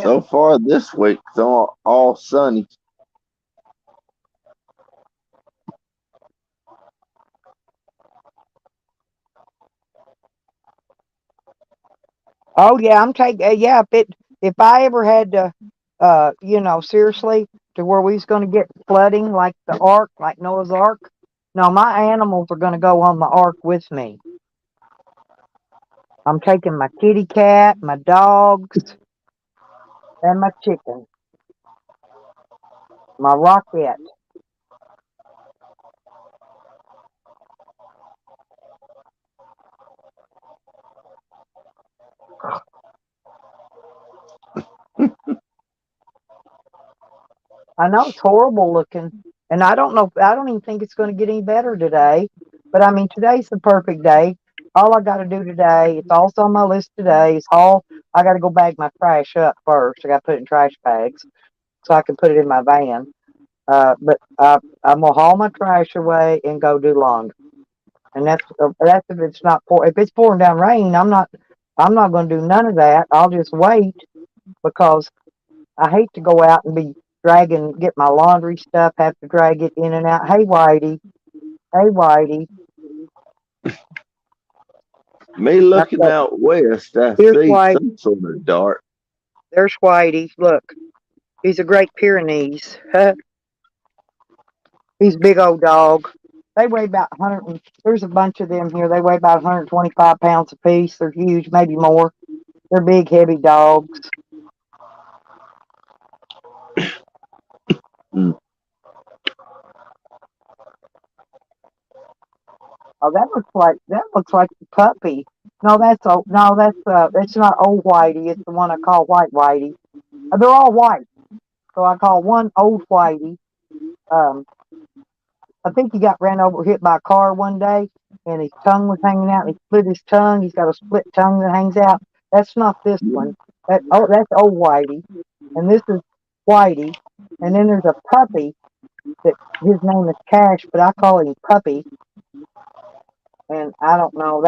So far this week, it's all sunny. Oh yeah, I'm taking. Yeah, if I ever had to, seriously, to where we was going to get flooding like the ark, like Noah's Ark. No, my animals are going to go on the ark with me. I'm taking my kitty cat, my dogs, and my chicken, my rocket. I know it's horrible looking, and I don't know. I don't even think it's going to get any better today. But I mean, today's the perfect day. All I got to do today, it's also on my list today, is haul. I got to go bag my trash up first. I got to put it in trash bags so I can put it in my van. But I'm gonna haul my trash away and go do laundry. And that's if it's not if it's pouring down rain. I'm not going to do none of that. I'll just wait because I hate to go out and be get my laundry stuff, have to drag it in and out. Hey, Whitey. Hey, Whitey. Me looking Okay, out west, I here's see Whitey. some sort of dark. There's Whitey. Look, he's a Great Pyrenees. He's a big old dog. They weigh about 100. There's a bunch of them here. They weigh about 125 pounds apiece. They're huge, maybe more. They're big, heavy dogs. Mm. Oh, that looks like the puppy. No, that's not old Whitey. It's the one I call White Whitey. They're all white, so I call one old Whitey. Um, I think he got ran over, hit by a car one day, and his tongue was hanging out. And he split his tongue. He's got a split tongue that hangs out. That's not this one. That's old Whitey, and this is Whitey. And then there's a puppy that his name is Cash, but I call him Puppy. And I don't know.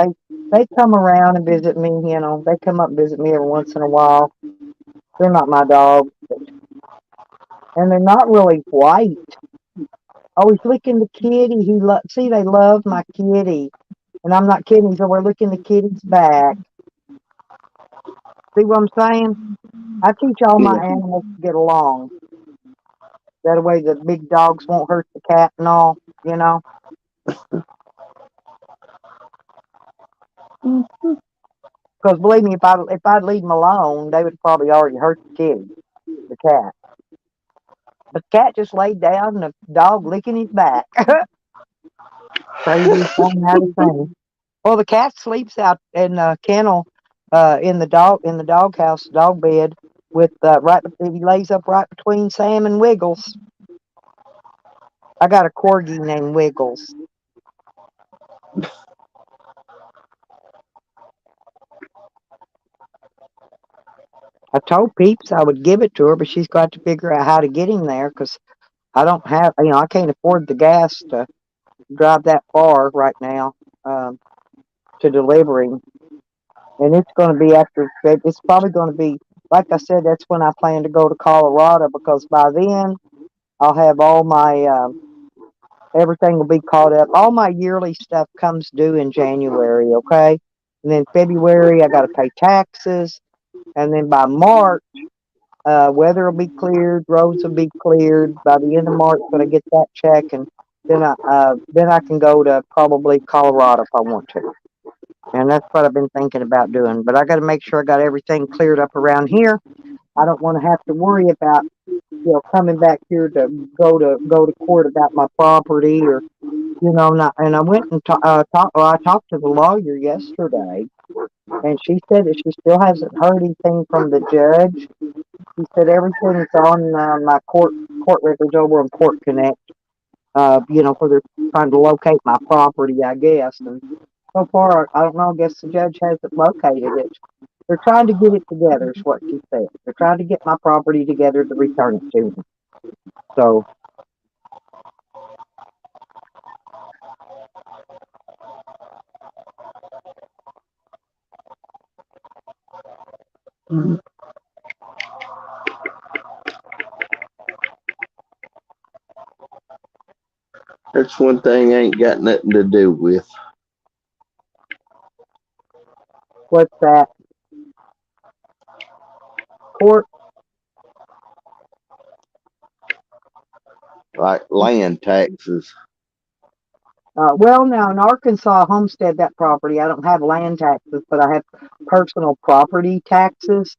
They come around and visit me. They come up and visit me every once in a while. They're not my dog, and they're not really white. Oh, he's licking the kitty. See, they love my kitty, and I'm not kidding. So we're licking the kitty's back. See what I'm saying? I teach all my Yeah. animals to get along. That way, the big dogs won't hurt the cat and all. You know. Because believe me, if I'd leave them alone, they would probably already hurt the kitty, the cat. But the cat just laid down and the dog licking his back. Crazy thing out of thing. Well, the cat sleeps out in the kennel, in the doghouse, dog bed, with he lays up right between Sam and Wiggles. I got a corgi named Wiggles. I told Peeps I would give it to her, but she's got to figure out how to get him there because I don't have, I can't afford the gas to drive that far right now um, to deliver him. And it's going to be it's probably going to be, like I said, that's when I plan to go to Colorado because by then I'll have all my, everything will be caught up. All my yearly stuff comes due in January, okay? And then February, I got to pay taxes. And then by March, weather will be cleared, roads will be cleared. By the end of March, when I get that check, and then I can go to probably Colorado if I want to. And that's what I've been thinking about doing. But I got to make sure I got everything cleared up around here. I don't want to have to worry about coming back here to go to court about my property or not. And I went and I talked to the lawyer yesterday, and she said that she still hasn't heard anything from the judge. She said everything's on my court records over on Court Connect. Where they're trying to locate my property, I guess. And so far, I don't know. I guess the judge hasn't located it. They're trying to get it together, is what she said. They're trying to get my property together to return it to me. So, That's one thing I ain't got nothing to do with. what's that? Court? Like land taxes. Well, now in Arkansas, I homestead that property. I don't have land taxes, but I have personal property taxes.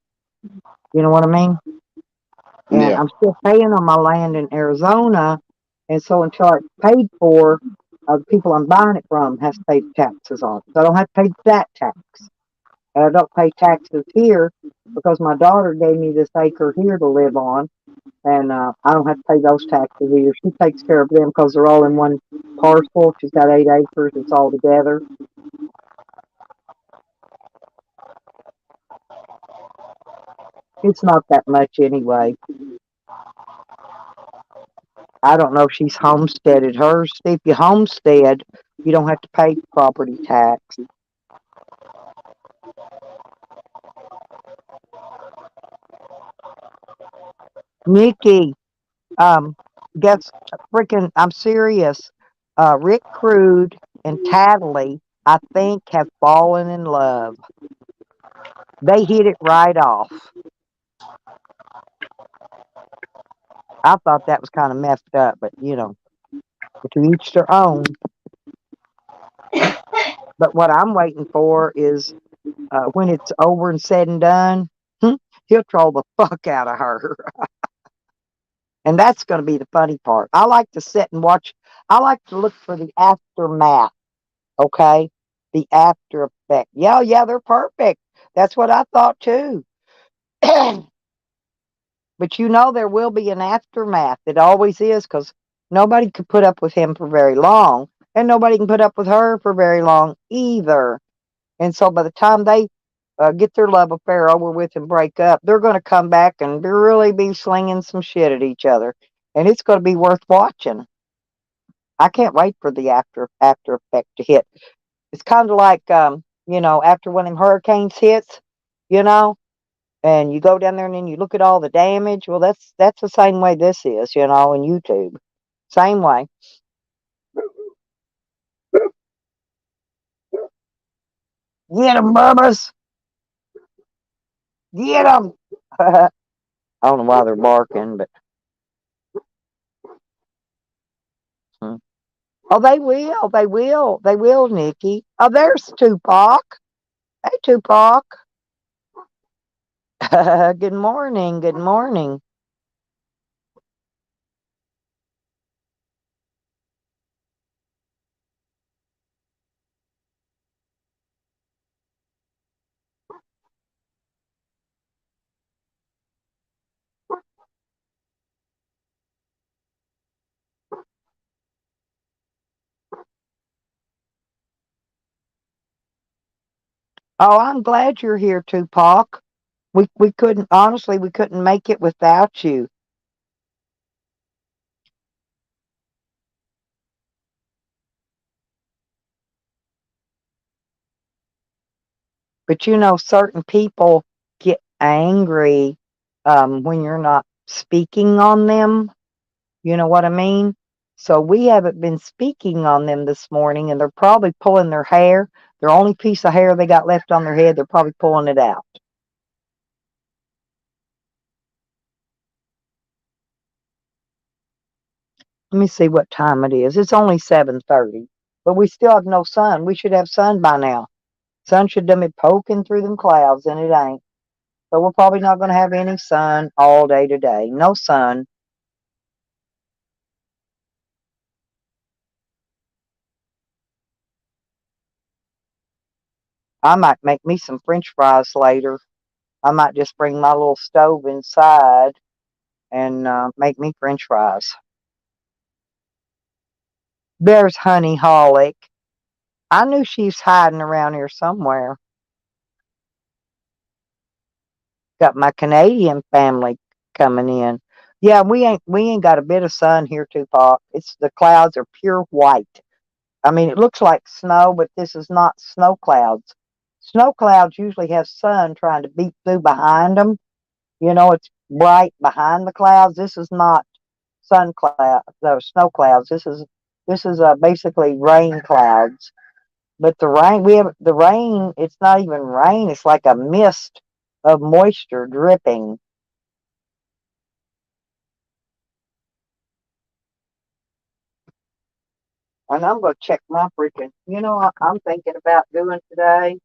You know what I mean? And Yeah. I'm still paying on my land in Arizona. And so until it's paid for, the people I'm buying it from has to pay taxes on it. So I don't have to pay that tax. And I don't pay taxes here because my daughter gave me this acre here to live on. And I don't have to pay those taxes either. She takes care of them because they're all in one parcel. She's got 8 acres. It's all together. It's not that much anyway. I don't know if she's homesteaded hers. If you homestead, you don't have to pay property tax. Nikki, um, guess freaking, I'm serious. Rick Crude and Tattly, I think, have fallen in love. They hit it right off. I thought that was kind of messed up, but to each their own. But what I'm waiting for is when it's over and said and done, he'll troll the fuck out of her. And that's going to be the funny part. I like to sit and watch, I like to look for the aftermath, okay? The after effect. Yeah, yeah, they're perfect. That's what I thought too. But there will be an aftermath. It always is because nobody could put up with him for very long. And nobody can put up with her for very long either. And so by the time they get their love affair over with and break up, they're going to come back and really be slinging some shit at each other. And it's going to be worth watching. I can't wait for the after effect to hit. It's kind of like after one of them hurricanes hits, you know, and you go down there and then you look at all the damage. Well, that's the same way this is, in YouTube. Same way. Get them, Bubbas. Get them. I don't know why they're barking, but hmm. Oh, they will. They will. They will, Nikki. Oh, there's Tupac. Hey, Tupac. Good morning. Good morning. Oh, I'm glad you're here, Tupac. We couldn't, honestly, we couldn't make it without you. But certain people get angry when you're not speaking on them. You know what I mean? So we haven't been speaking on them this morning, and they're probably pulling their hair. Their only piece of hair they got left on their head, they're probably pulling it out. Let me see what time it is. It's only 7:30, but we still have no sun. We should have sun by now. Sun should have been poking through them clouds, and it ain't. So we're probably not going to have any sun all day today. No sun. I might make me some French fries later. I might just bring my little stove inside and make me French fries. There's Honey Holic. I knew she's hiding around here somewhere. Got my Canadian family coming in. Yeah, we ain't got a bit of sun here, Tupac. It's the clouds are pure white. I mean, it looks like snow, but this is not snow clouds. Snow clouds usually have sun trying to beat through behind them. It's bright behind the clouds. This is not sun cloud, no snow clouds. This is basically rain clouds. But the rain. It's not even rain. It's like a mist of moisture dripping. And I'm gonna check my freaking. I'm thinking about doing today.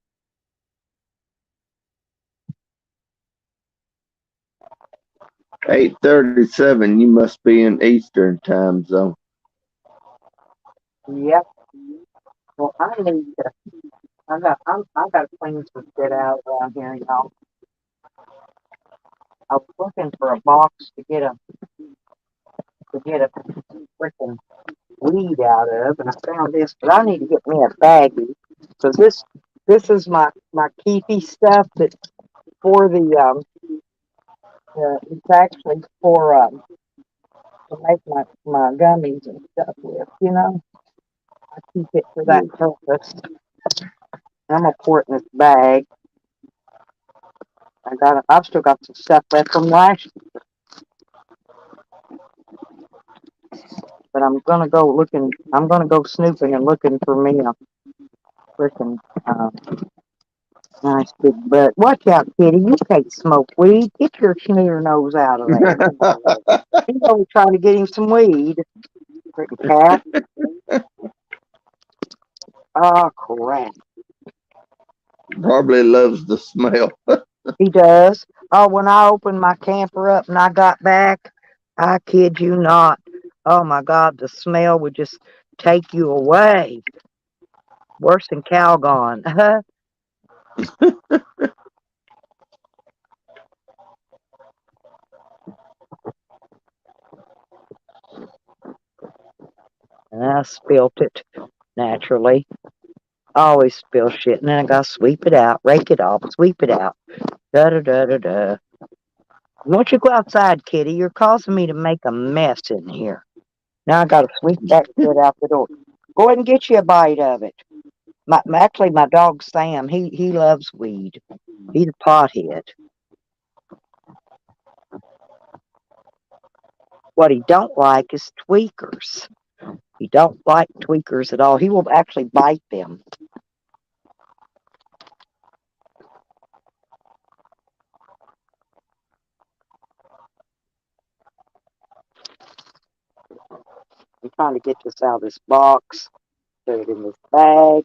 8:37. You must be in Eastern time zone. Yep. Well, I need to. I got to clean some shit out around here, y'all. I was looking for a box to get a freaking weed out of, and I found this, but I need to get me a baggie because this is my keepy stuff that's for it's actually for to make my gummies and stuff with. I keep it for that purpose. I'm gonna pour it in this bag. I've still got some stuff left from last year, but I'm gonna go snooping and looking for me a freaking nice big butt. Watch out, kitty. You can't smoke weed. Get your snooter nose out of there. He's always trying to get him some weed. Freaking cat. Oh, crap. Probably loves the smell. He does. Oh, when I opened my camper up and I got back, I kid you not. Oh, my God, the smell would just take you away. Worse than Calgon. And I spilt it, naturally. I always spill shit, and then I gotta sweep it out, rake it off, sweep it out. Da da da da da. Won't you go outside, kitty? You're causing me to make a mess in here. Now I gotta sweep that shit out the door. Go ahead and get you a bite of it. Actually, my dog Sam, he loves weed. He's a pothead. What he don't like is tweakers. He don't like tweakers at all. He will actually bite them. I'm trying to get this out of this box, put it in this bag.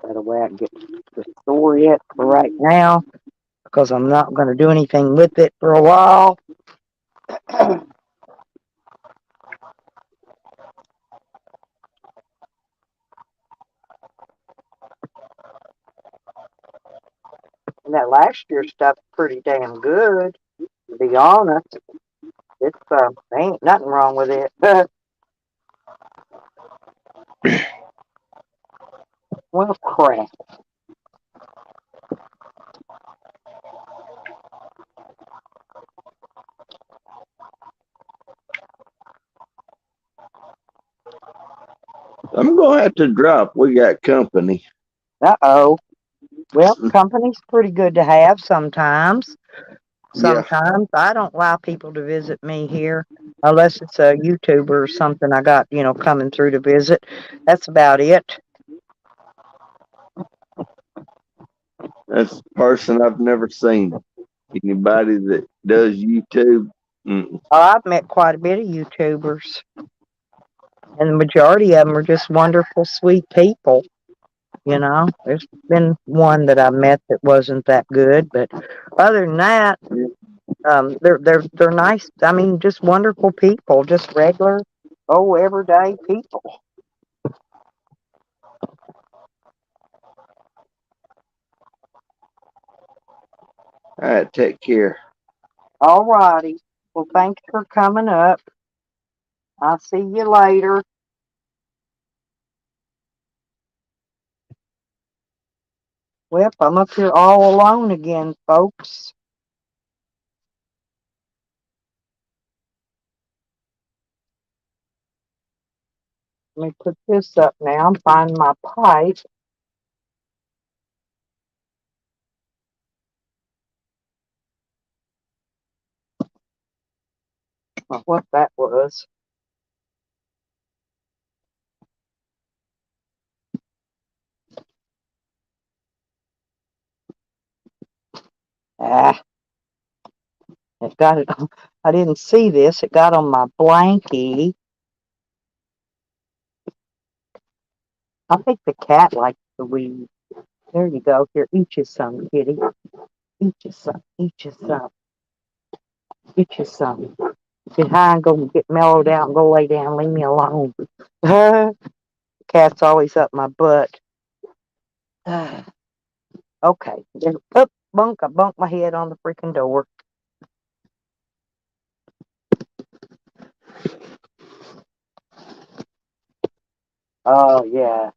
That way I can get to store it for right now because I'm not going to do anything with it for a while. And that last year stuff's pretty damn good, to be honest. It's there ain't nothing wrong with it. Well, crap. I'm gonna have to drop. We got company. Uh-oh. Well, company's pretty good to have sometimes. Yeah, Sometimes I don't allow people to visit me here unless it's a YouTuber or something I got, coming through to visit. That's about it. that's a person I've never seen. Anybody that does YouTube. Mm. Oh, I've met quite a bit of YouTubers, and the majority of them are just wonderful, sweet people. There's been one that I met that wasn't that good, but other than that, they're nice. I mean, just wonderful people, just regular, everyday people. All right, take care. All righty. Well, thanks for coming up. I'll see you later. Well, I'm up here all alone again, folks. Let me put this up now and find my pipe. What that was. Ah, it got it. I didn't see this. It got on my blankie. I think the cat likes the weed. There you go. Here, eat you some, kitty. Eat you some. Eat you some. Eat you some. Get high and go get mellowed out and go lay down. Leave me alone. Cat's always up my butt. Okay. Up, bunk. I bumped my head on the freaking door. Oh, yeah.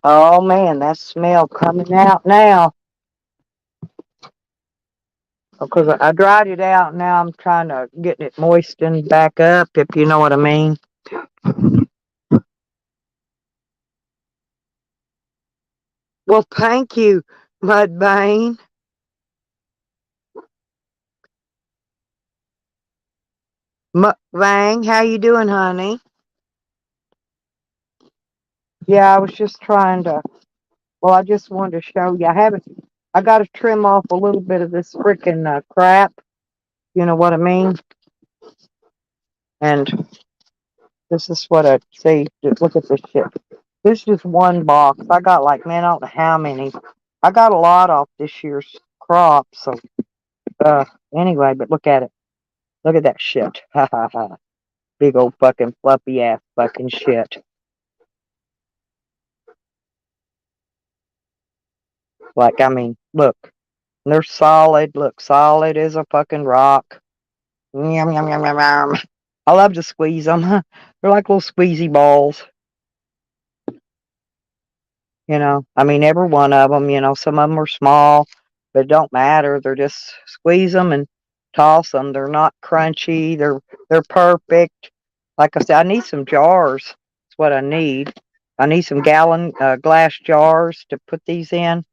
Oh, man, that smell coming out now. Because I dried it out. Now I'm trying to get it moistened back up, if you know what I mean. Well, thank you, Mudbane. Mukbang, how you doing, honey? Yeah, I was just trying to. Well, I just wanted to show you. I got to trim off a little bit of this freaking crap. You know what I mean? And this is what I see. Just look at this shit. This is just one box. I got like, man, I don't know how many. I got a lot off this year's crop. So, anyway, but look at it. Look at that shit. Ha ha ha. Big old fucking fluffy ass fucking shit. Like, I mean, look. They're solid. Look, solid as a fucking rock. Yum, yum, yum, yum, yum. I love to squeeze them. They're like little squeezy balls. I mean, every one of them, some of them are small, but it don't matter. They're just squeeze them and toss them. They're not crunchy. They're perfect. Like I said, I need some jars. That's what I need. I need some gallon glass jars to put these in.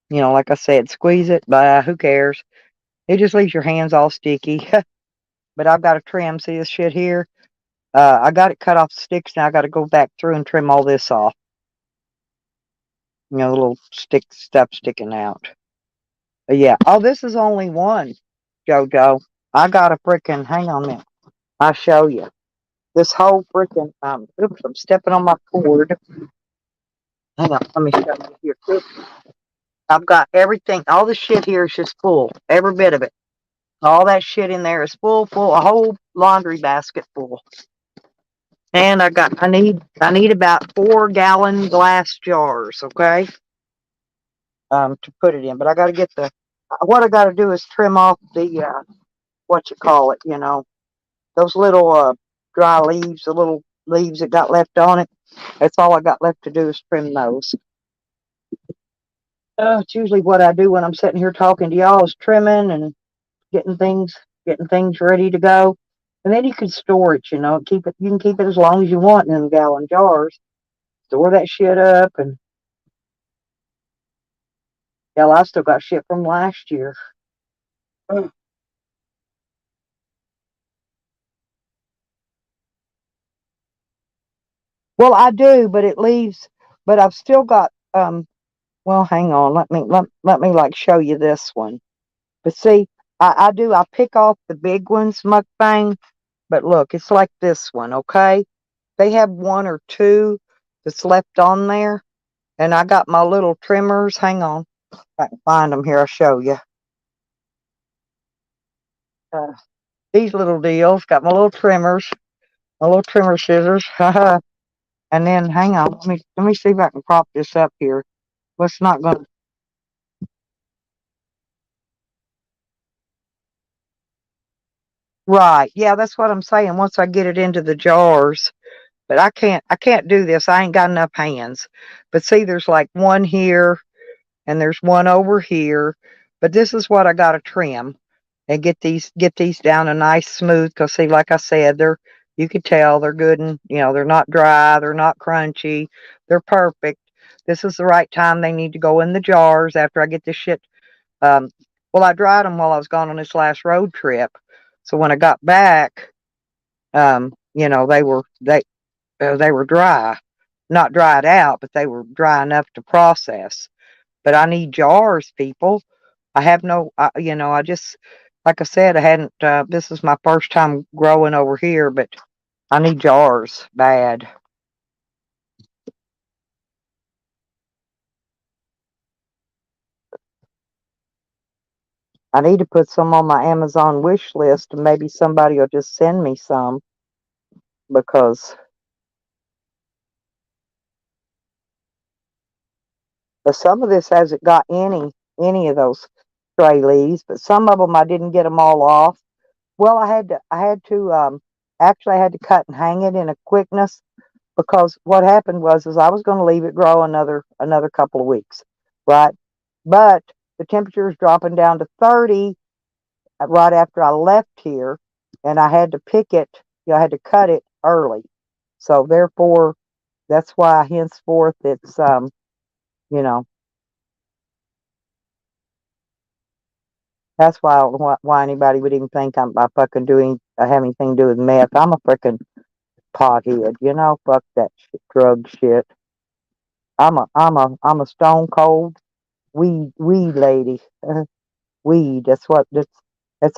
Like I said, squeeze it, but who cares? It just leaves your hands all sticky. But I've got to trim. See this shit here? I got it cut off sticks. Now I got to go back through and trim all this off. The little stick stuff sticking out. But yeah. Oh, this is only one, JoJo. I got a freaking. Hang on a minute. I'll show you. This whole freaking. Oops, I'm stepping on my cord. Hang on. Let me show you here. Quick. I've got everything. All the shit here is just full. Every bit of it. All that shit in there is full. A whole laundry basket full. And I need about 4-gallon glass jars, okay? To put it in. But I gotta get what I gotta do is trim off the what you call it, those little dry leaves, the little leaves that got left on it. That's all I got left to do is trim those. It's usually what I do when I'm sitting here talking to y'all is trimming and getting things ready to go. And then you can store it, keep it, you can keep it as long as you want in them gallon jars. Store that shit up and hell, I still got shit from last year. Well, I do, but it leaves, but I've still got, well, hang on. Let me like show you this one. But see, I pick off the big ones, mukbang, but look, it's like this one, okay? They have one or two that's left on there, and I got my little trimmers. Hang on. If I can find them here, I'll show you. Uh, these little deals, got my little trimmer scissors. And then hang on, let me see if I can prop this up here. Let's not gonna right. Yeah, that's what I'm saying. Once I get it into the jars. But I can't do this. I ain't got enough hands. But see, there's like one here and there's one over here. But this is what I gotta trim and get these down a nice smooth. Cause see, like I said, you could tell they're good and they're not dry, they're not crunchy, they're perfect. This is the right time they need to go in the jars after I get this shit. Um, well, I dried them while I was gone on this last road trip. So when I got back, they were dry, not dried out, but they were dry enough to process. But I need jars, people. I have no, I just, like I said, I hadn't. This is my first time growing over here, but I need jars bad. I need to put some on my Amazon wish list, and maybe somebody will just send me some because some of this hasn't got any of those stray leaves, but some of them I didn't get them all off. Well, actually I had to cut and hang it in a quickness because what happened was is I was going to leave it grow another couple of weeks, right? But the temperature is dropping down to 30 right after I left here, and I had to pick it. I had to cut it early, so therefore that's why henceforth it's you know that's why I don't know why anybody would even think I fucking doing have anything to do with meth. I'm a freaking pothead, fuck that shit, drug shit. I'm a stone cold weed lady. Weed. That's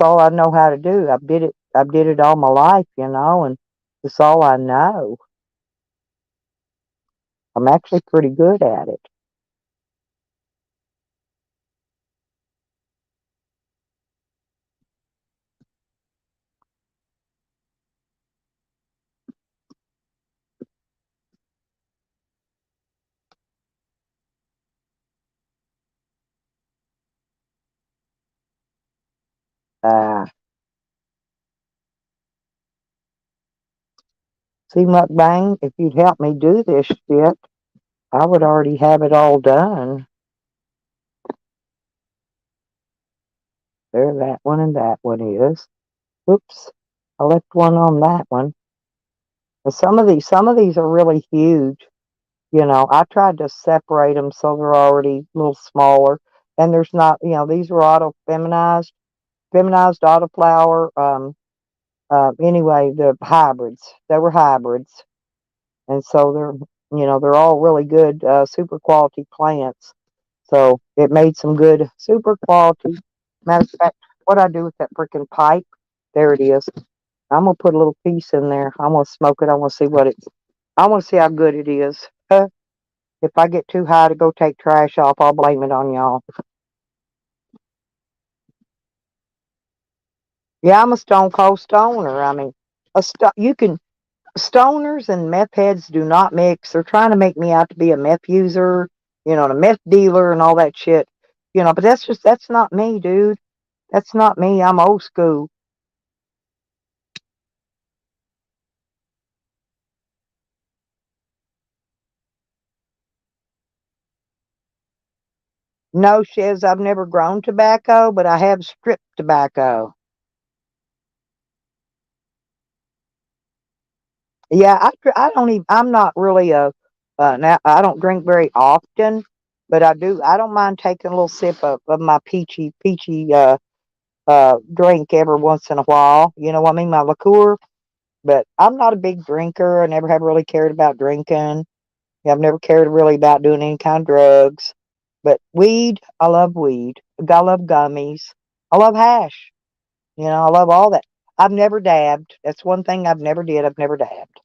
all I know how to do. I did it all my life, and it's all I know. I'm actually pretty good at it. Uh, See, mukbang, if you'd help me do this shit, I would already have it all done. There, that one and that one is. Oops, I left one on that one. And some of these are really huge. I tried to separate them so they're already a little smaller. And there's not, these were feminized autoflower. Anyway, the hybrids, they were hybrids. And so they're all really good, super quality plants. So it made some good super quality. Matter of fact, what I do with that freaking pipe, there it is. I'm gonna put a little piece in there. I'm gonna smoke it. I want to see how good it is. If I get too high to go take trash off, I'll blame it on y'all. Yeah, I'm a stone cold stoner. I mean, you can stoners and meth heads do not mix. They're trying to make me out to be a meth user, and a meth dealer and all that shit. But that's not me, dude. That's not me. I'm old school. No, Shiz, I've never grown tobacco, but I have stripped tobacco. Yeah, I don't even. I'm not really a. Now I don't drink very often, but I do. I don't mind taking a little sip of my peachy drink every once in a while. You know what I mean? My liqueur. But I'm not a big drinker. I never have really cared about drinking. Yeah, I've never cared really about doing any kind of drugs. But weed, I love weed. I love gummies. I love hash. You know, I love all that. I've never dabbed. That's one thing I've never did. I've never dabbed.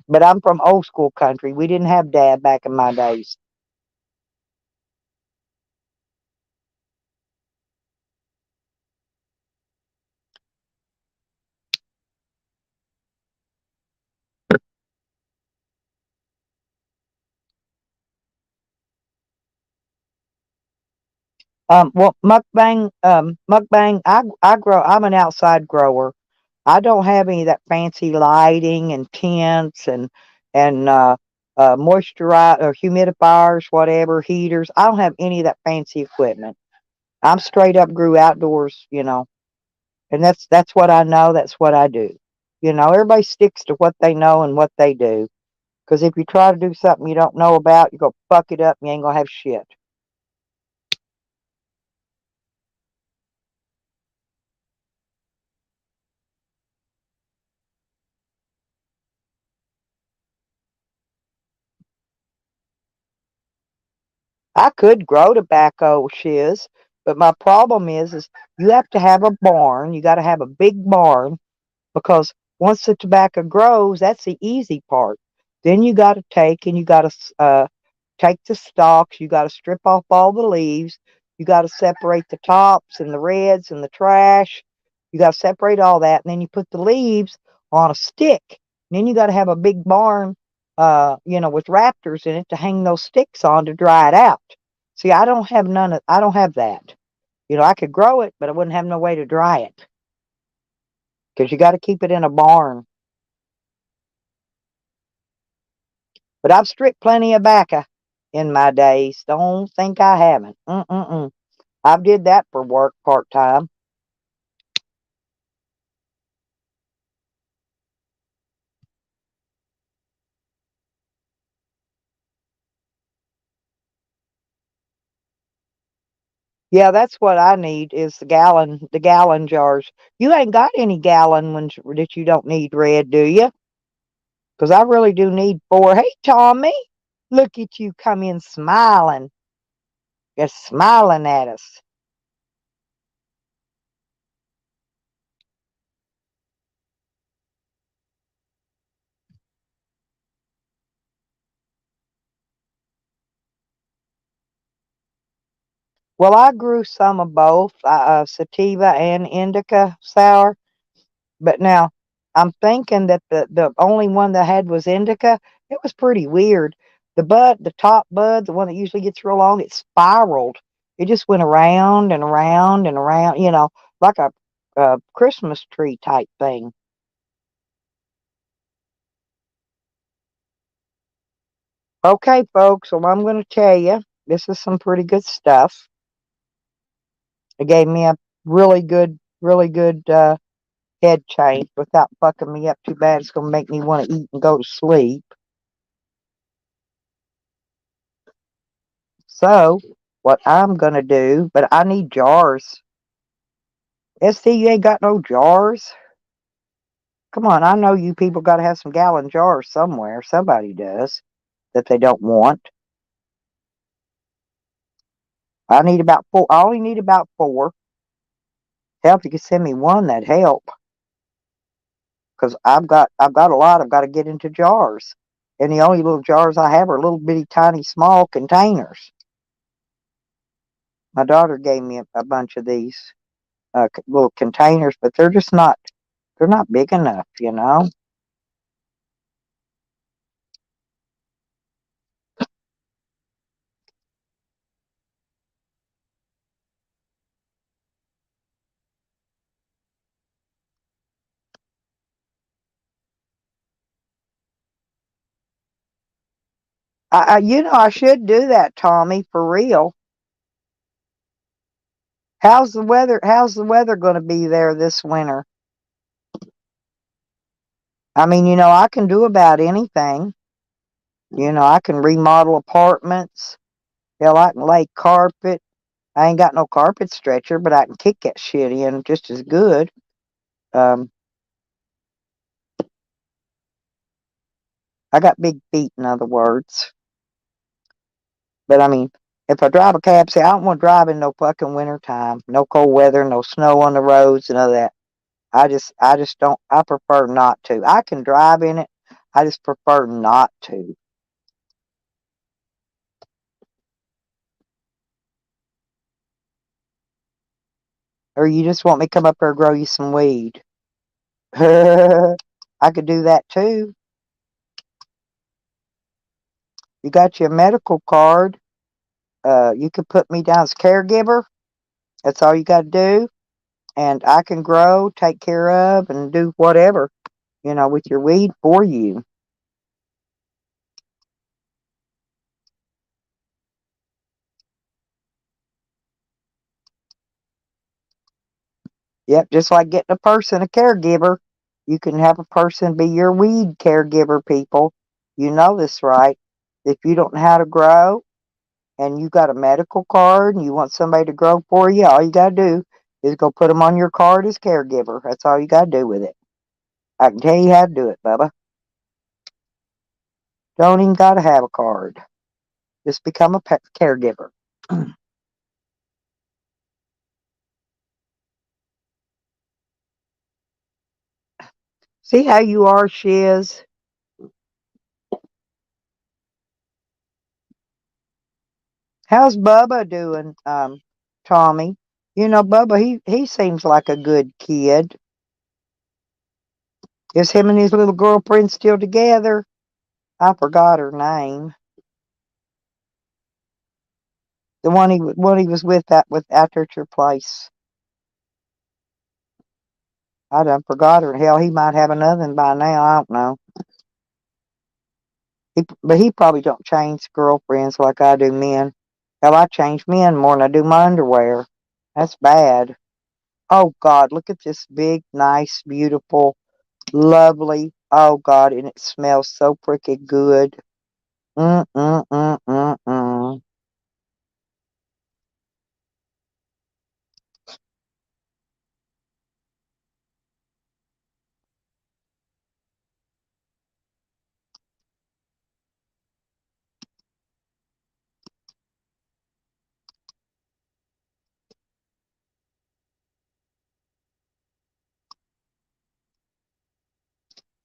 But I'm from old school country. We didn't have dab back in my days. Well, mukbang. I grow. I'm an outside grower. I don't have any of that fancy lighting and tents and moisturize or humidifiers, whatever heaters. I don't have any of that fancy equipment. I'm straight up grew outdoors, and that's what I know. That's what I do. Everybody sticks to what they know and what they do. Because if you try to do something you don't know about, you're gonna fuck it up and you ain't gonna have shit. I could grow tobacco, Shiz, but my problem is you have to have a barn. You got to have a big barn because once the tobacco grows, that's the easy part. Then you got to take and you got to take the stalks. You got to strip off all the leaves. You got to separate the tops and the reds and the trash. You got to separate all that, and then you put the leaves on a stick. And then you got to have a big barn, with rafters in it to hang those sticks on to dry it out. See, I don't have none of. I don't have that. I could grow it, but I wouldn't have no way to dry it because you got to keep it in a barn. But I've stripped plenty of tobacco in my days. Don't think I haven't. Mm-mm-mm. I've did that for work part time. Yeah, that's what I need is the gallon jars. You ain't got any gallon ones that you don't need red, do you? Because I really do need four. Hey, Tommy, look at you come in smiling. You're smiling at us. Well, I grew some of both, sativa and indica sour. But now I'm thinking that the only one that I had was indica. It was pretty weird. The top bud, the one that usually gets real long, it spiraled. It just went around and around and around, like a Christmas tree type thing. Okay, folks, well, I'm going to tell you, this is some pretty good stuff. It gave me a really good head change without fucking me up too bad. It's going to make me want to eat and go to sleep. So, what I'm going to do, but I need jars. ST, you ain't got no jars? Come on, I know you people got to have some gallon jars somewhere. Somebody does that they don't want. I need about four. I only need about four. Hell, if you could send me one, that'd help. Because I've got a lot. I've got to get into jars, and the only little jars I have are little bitty, tiny, small containers. My daughter gave me a bunch of these little containers, but they're just not. They're not big enough. I should do that, Tommy, for real. How's the weather? How's the weather going to be there this winter? I mean, I can do about anything. I can remodel apartments. Hell, I can lay carpet. I ain't got no carpet stretcher, but I can kick that shit in just as good. Um, I got big feet, in other words. But I mean, if I drive a cab, see, I don't want to drive in no fucking winter time. No cold weather, no snow on the roads, and all that. I just don't. I prefer not to. I can drive in it. I just prefer not to. Or you just want me to come up here and grow you some weed? I could do that too. You got your medical card. You could put me down as caregiver. That's all you got to do. And I can grow, take care of, and do whatever, with your weed for you. Yep, just like getting a person a caregiver. You can have a person be your weed caregiver, people. You know this, right? If you don't know how to grow and you got a medical card and you want somebody to grow for you, all you got to do is go put them on your card as caregiver. That's all you got to do with it. I can tell you how to do it, Bubba. Don't even got to have a card. Just become a caregiver. See how you are, Shiz? How's Bubba doing, Tommy? Bubba, he seems like a good kid. Is him and his little girlfriend still together? I forgot her name. The one he was with after at your place. I done forgot her. Hell, he might have another one by now. I don't know. But he probably don't change girlfriends like I do men. Hell, I change men more than I do my underwear. That's bad. Oh God, look at this big, nice, beautiful, lovely. Oh God, and it smells so freaking good. Mm mm mm mm mm.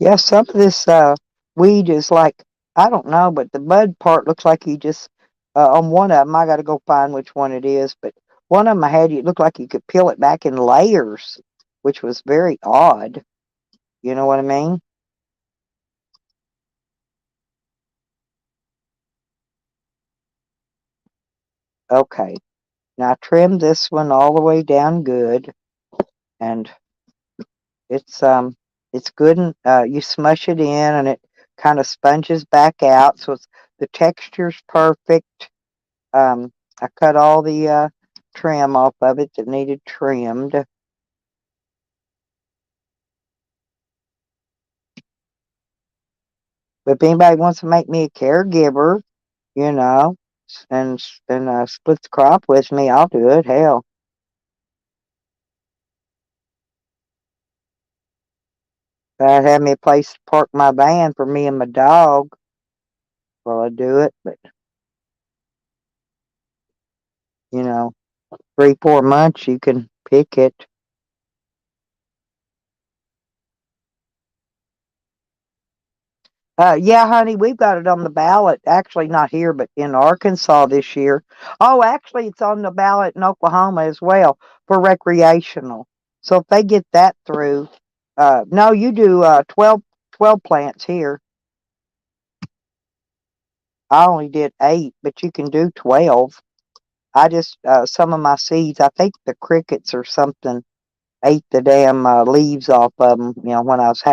Yeah, some of this weed is like, I don't know, but the bud part looks like you just on one of them. I got to go find which one it is, but one of them I had, it looked like you could peel it back in layers, which was very odd. You know what I mean? Okay, now trim this one all the way down good, and it's it's good, and you smush it in, and it kind of sponges back out, so the texture's perfect. I cut all the trim off of it that needed trimmed. But if anybody wants to make me a caregiver, you know, and split the crop with me, I'll do it. Hell, if I'd have me a place to park my van for me and my dog, well, I'd do it. But, 3, 4 months, you can pick it. Yeah, honey, we've got it on the ballot. Actually, not here, but in Arkansas this year. Oh, actually, it's on the ballot in Oklahoma as well for recreational. So if they get that through, no, you do 12 plants here. I only did 8, but you can do 12. I just, some of my seeds, I think the crickets or something ate the damn leaves off of them, when I was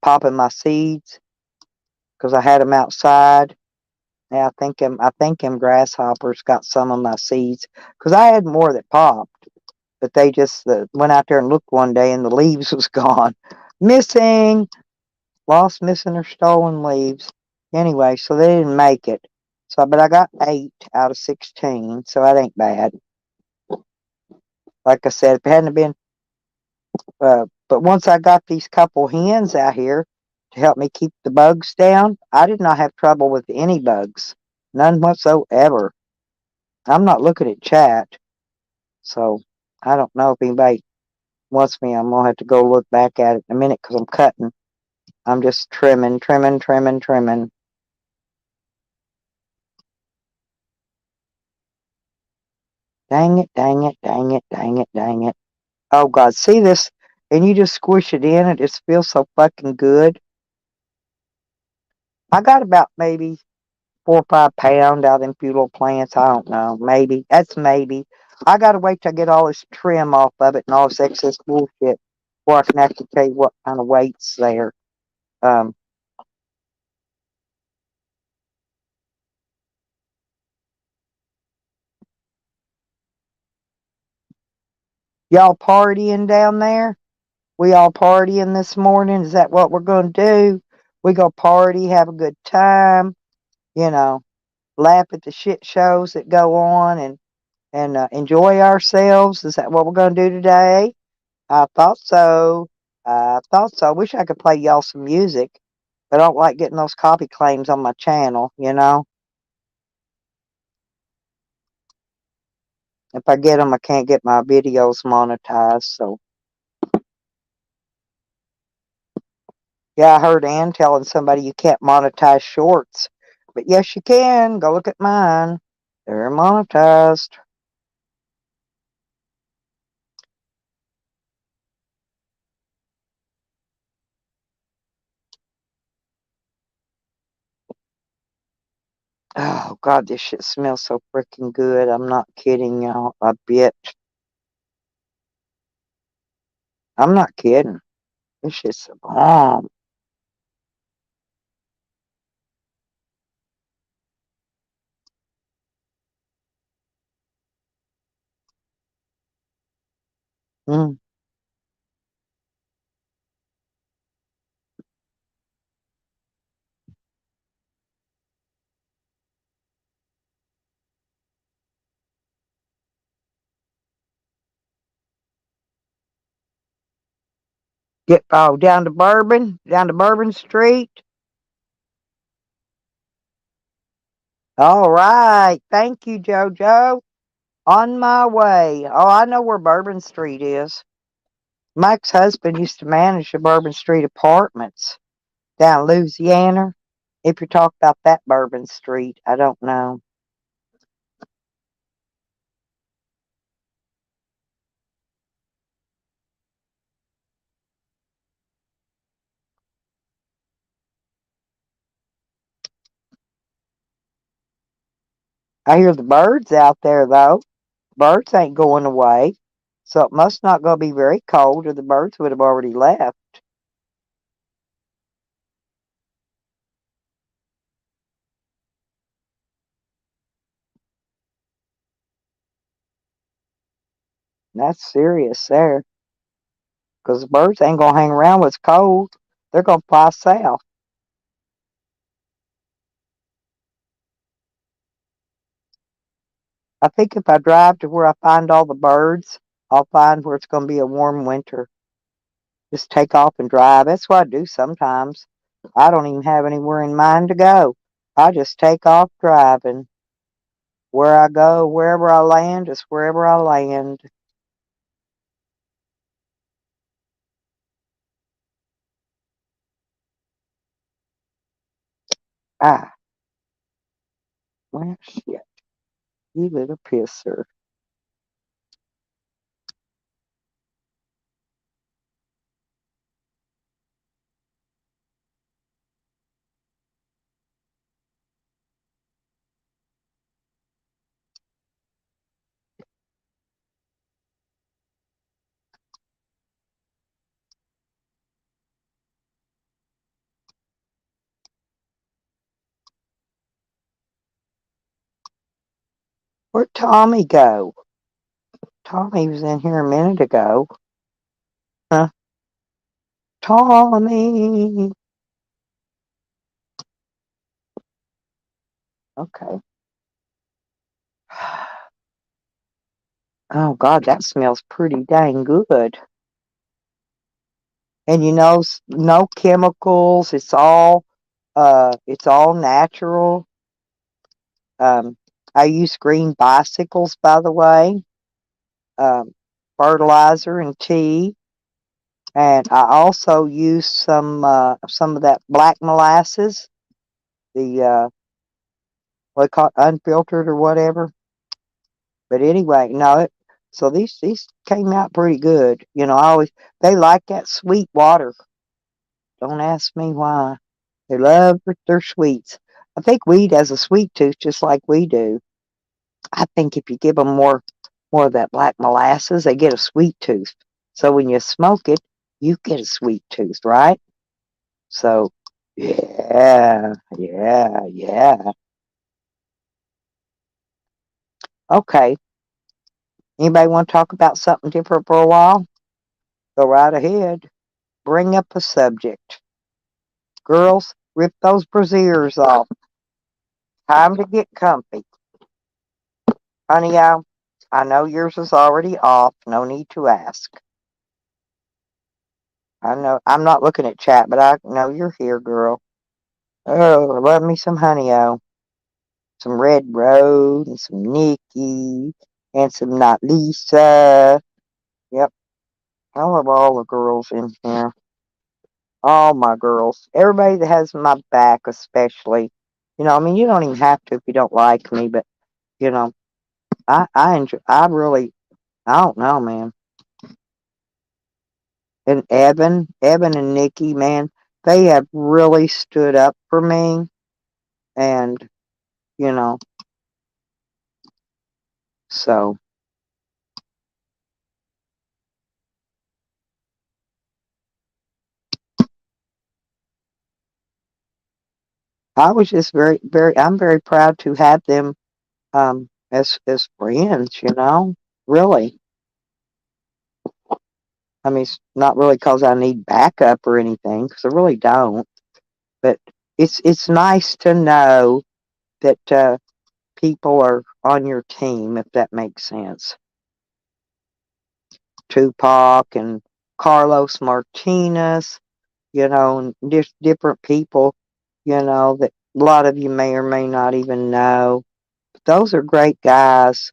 popping my seeds because I had them outside. Yeah, I think them grasshoppers got some of my seeds because I had more that popped, but they just went out there and looked one day and the leaves was gone, missing, lost, missing, or stolen leaves. Anyway, so they didn't make it. So, but I got 8 out of 16, so that ain't bad. Like I said, if it hadn't been, but once I got these couple hens out here to help me keep the bugs down, I did not have trouble with any bugs, none whatsoever. I'm not looking at chat, so I don't know if anybody wants me. I'm gonna have to go look back at it in a minute because I'm cutting. I'm just trimming, trimming, trimming, trimming. Dang it, dang it, dang it, dang it, dang it. Oh God, see this? And you just squish it in. It just feels so fucking good. I got about maybe 4 or 5 pounds out of them few little plants. I don't know. Maybe. That's maybe. I gotta wait till I get all this trim off of it and all this excess bullshit before I can actually tell you what kind of weight's there. Um, y'all partying down there? We all partying this morning? Is that what we're gonna do? We go party, have a good time, you know, laugh at the shit shows that go on and enjoy ourselves. Is that what we're gonna do today? I thought so. I thought so. I wish I could play y'all some music, but I don't like getting those copy claims on my channel, you know. If I get them, I can't get my videos monetized. So, yeah, I heard Ann telling somebody you can't monetize shorts. But yes, you can. Go look at mine. They're monetized. Oh, God, this shit smells so freaking good. I'm not kidding y'all a bit. I'm not kidding. This shit's a bomb. Mm. Get down to Bourbon Street. All right. Thank you, JoJo. On my way. Oh, I know where Bourbon Street is. Mike's husband used to manage the Bourbon Street apartments down in Louisiana. If you're talking about that Bourbon Street, I don't know. I hear the birds out there, though. Birds ain't going away. So it must not go be very cold, or the birds would have already left. That's serious there. Because the birds ain't going to hang around when it's cold. They're going to fly south. I think if I drive to where I find all the birds, I'll find where it's going to be a warm winter. Just take off and drive. That's what I do sometimes. I don't even have anywhere in mind to go. I just take off driving. Where I go, wherever I land, just wherever I land. Ah, well, shit. You little pisser. Where'd Tommy go? Tommy was in here a minute ago. Huh? Tommy. Okay. Oh God, that smells pretty dang good. And no chemicals. It's all natural. I use green bicycles, by the way. Um, fertilizer and tea, and I also use some of that black molasses, the what they call it, unfiltered or whatever. But anyway, no, so these came out pretty good. I always they like that sweet water. Don't ask me why. They love their sweets. I think weed has a sweet tooth just like we do. I think if you give them more of that black molasses, they get a sweet tooth. So when you smoke it, you get a sweet tooth, right? So yeah, yeah, yeah. Okay. Anybody want to talk about something different for a while? Go right ahead. Bring up a subject. Girls, rip those brassieres off. Time to get comfy. Honey, I know yours is already off. No need to ask. I know I'm not looking at chat, but I know you're here, girl. Oh, love me some honey, some Red Road and some Nikki and some Not Lisa. Yep, I love all the girls in here. All my girls. Everybody that has my back, especially. I mean, you don't even have to if you don't like me, but you know, I enjoy. I don't know, man. And Evan and Nikki, man, they have really stood up for me, and you know, so I was just I'm very proud to have them as friends. Really. I mean, it's not really because I need backup or anything, because I really don't. But it's nice to know that people are on your team, if that makes sense. Tupac and Carlos Martinez, and just different people, that a lot of you may or may not even know. But those are great guys.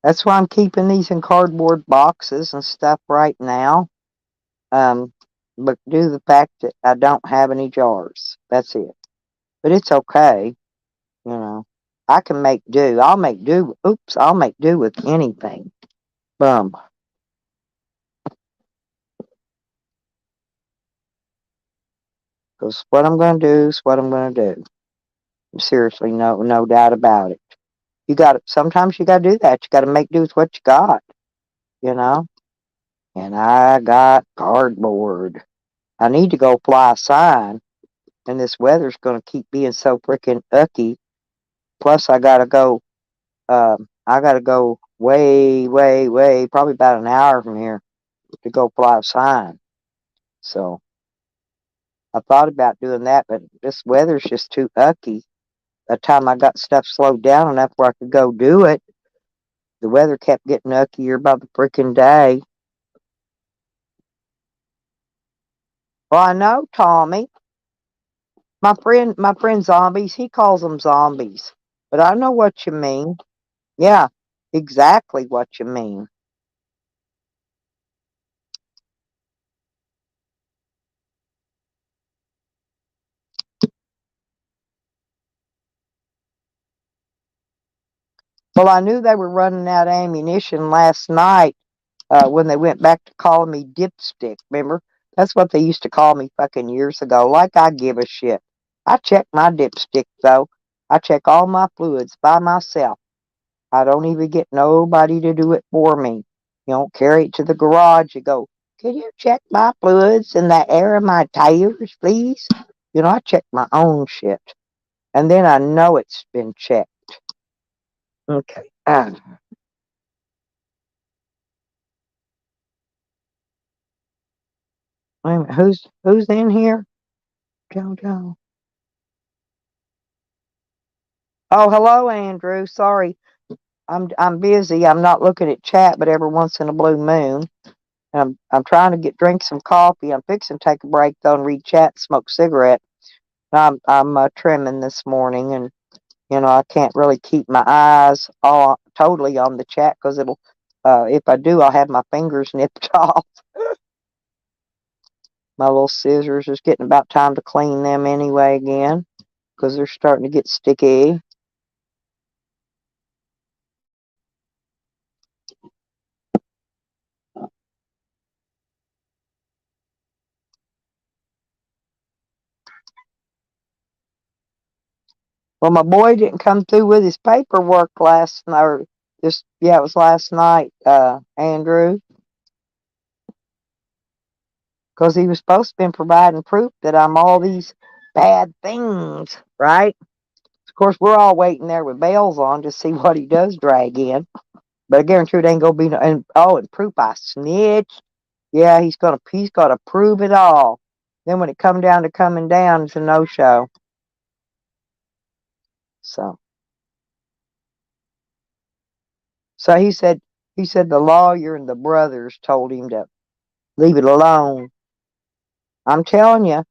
That's why I'm keeping these in cardboard boxes and stuff right now. But due to the fact that I don't have any jars. That's it. But it's okay, you know. I can make do. I'll make do with anything. Boom. Because what I'm going to do is what I'm going to do. Seriously, no doubt about it. Sometimes you got to do that. You got to make do with what you got, you know. And I got cardboard. I need to go fly a sign, and this weather's going to keep being so freaking ucky. Plus, I gotta go way, way, way, probably about an hour from here to go fly a sign. So I thought about doing that, but this weather's just too ucky. By the time I got stuff slowed down enough where I could go do it, the weather kept getting uckier by the freaking day. Well, I know, Tommy. My friend Zombies, he calls them zombies. But I know what you mean. Yeah, exactly what you mean. Well, I knew they were running out of ammunition last night when they went back to calling me dipstick. Remember, That's what they used to call me fucking years ago. Like I give a shit. I check my dipstick though. I check all my fluids by myself. I don't even get nobody to do it for me. You don't carry it to the garage. You go, can you check my fluids and the air in my tires, please? You know, I check my own shit. And then I know it's been checked. Okay. Wait a minute. Who's in here? Jojo. Oh, hello, Andrew. Sorry. I'm busy. I'm not looking at chat, but every once in a blue moon. I'm trying to drink some coffee. I'm fixing to take a break though and read chat, and smoke a cigarette. I'm trimming this morning, and you know I can't really keep my eyes all totally on the chat because it'll. If I do, I'll have my fingers nipped off. My little scissors is getting about time to clean them anyway again because they're starting to get sticky. Well, my boy didn't come through with his paperwork last night. Or it was last night, Andrew, because he was supposed to be providing proof that I'm all these bad things, right? Of course, we're all waiting there with bails on to see what he does drag in. But I guarantee it ain't gonna be no. And proof I snitched. Yeah, he's gonna prove it all. Then when it come down to coming down, it's a no show. So. So he said the lawyer and the brothers told him to leave it alone. I'm telling you.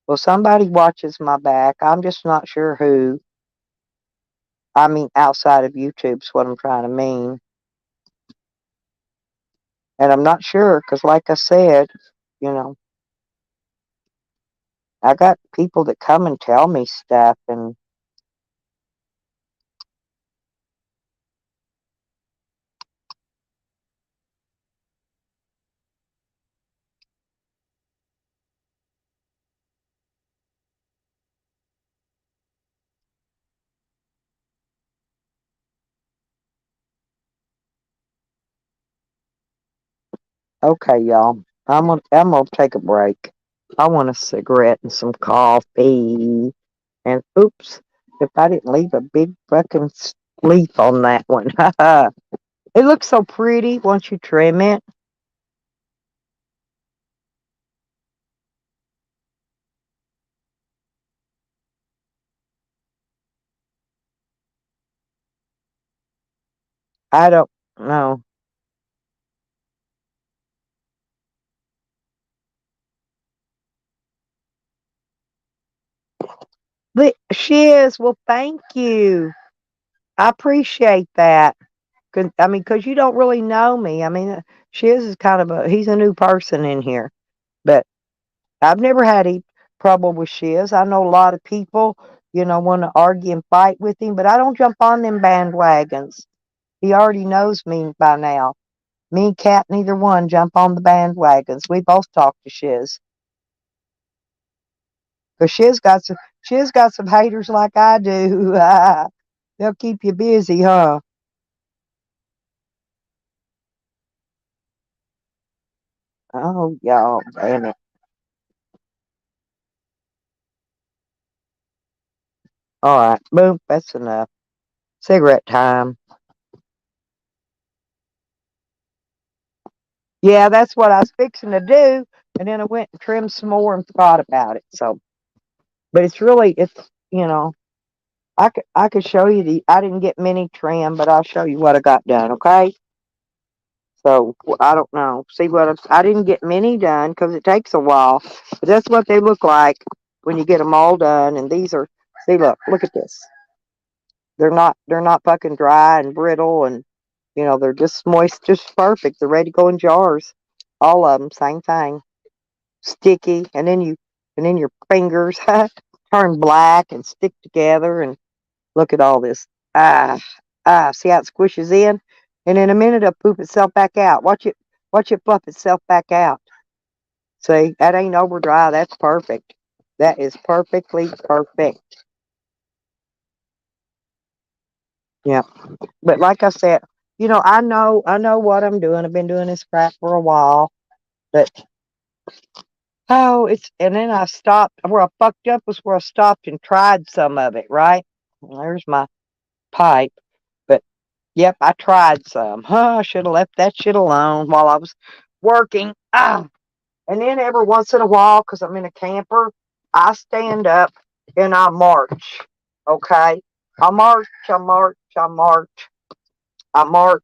Well, somebody watches my back. I'm just not sure who. I mean, outside of YouTube's what I'm trying to mean. And I'm not sure because, like I said, you know, I got people that come and tell me stuff, and okay, y'all. I'm gonna take a break. I want a cigarette and some coffee. And oops, if I didn't leave a big fucking leaf on that one. It looks so pretty once you trim it. I don't know. Shiz, well, thank you. I appreciate that. I mean, because you don't really know me. I mean, Shiz is he's a new person in here. But I've never had any trouble with Shiz. I know a lot of people, want to argue and fight with him, but I don't jump on them bandwagons. He already knows me by now. Me and Kat, neither one jump on the bandwagons. We both talk to Shiz. Because Shiz got some haters like I do. They'll keep you busy, huh? Oh, y'all, damn it. All right, boom, that's enough. Cigarette time. Yeah, that's what I was fixing to do, and then I went and trimmed some more and forgot about it. So, but it's I could show you I didn't get many trim, but I'll show you what I got done. Okay. So I don't know. See I didn't get many done because it takes a while, but that's what they look like when you get them all done. And these are, see, look at this. They're not fucking dry and brittle, and they're just moist, just perfect. They're ready to go in jars. All of them, same thing. Sticky, and then your fingers turn black and stick together. And look at all this. See how it squishes in, and in a minute it'll poop itself back out. Watch it fluff itself back out. See, that ain't over dry. That's perfect. That is perfectly perfect. Yeah. But like I said, I know what I'm doing. I've been doing this crap for a while. But and then I stopped. Where I fucked up was where I stopped and tried some of it, right? There's my pipe. But yep, I tried some. Huh, I should have left that shit alone while I was working. And then every once in a while, because I'm in a camper, I stand up and I march. Okay? I march, I march, I march, I march.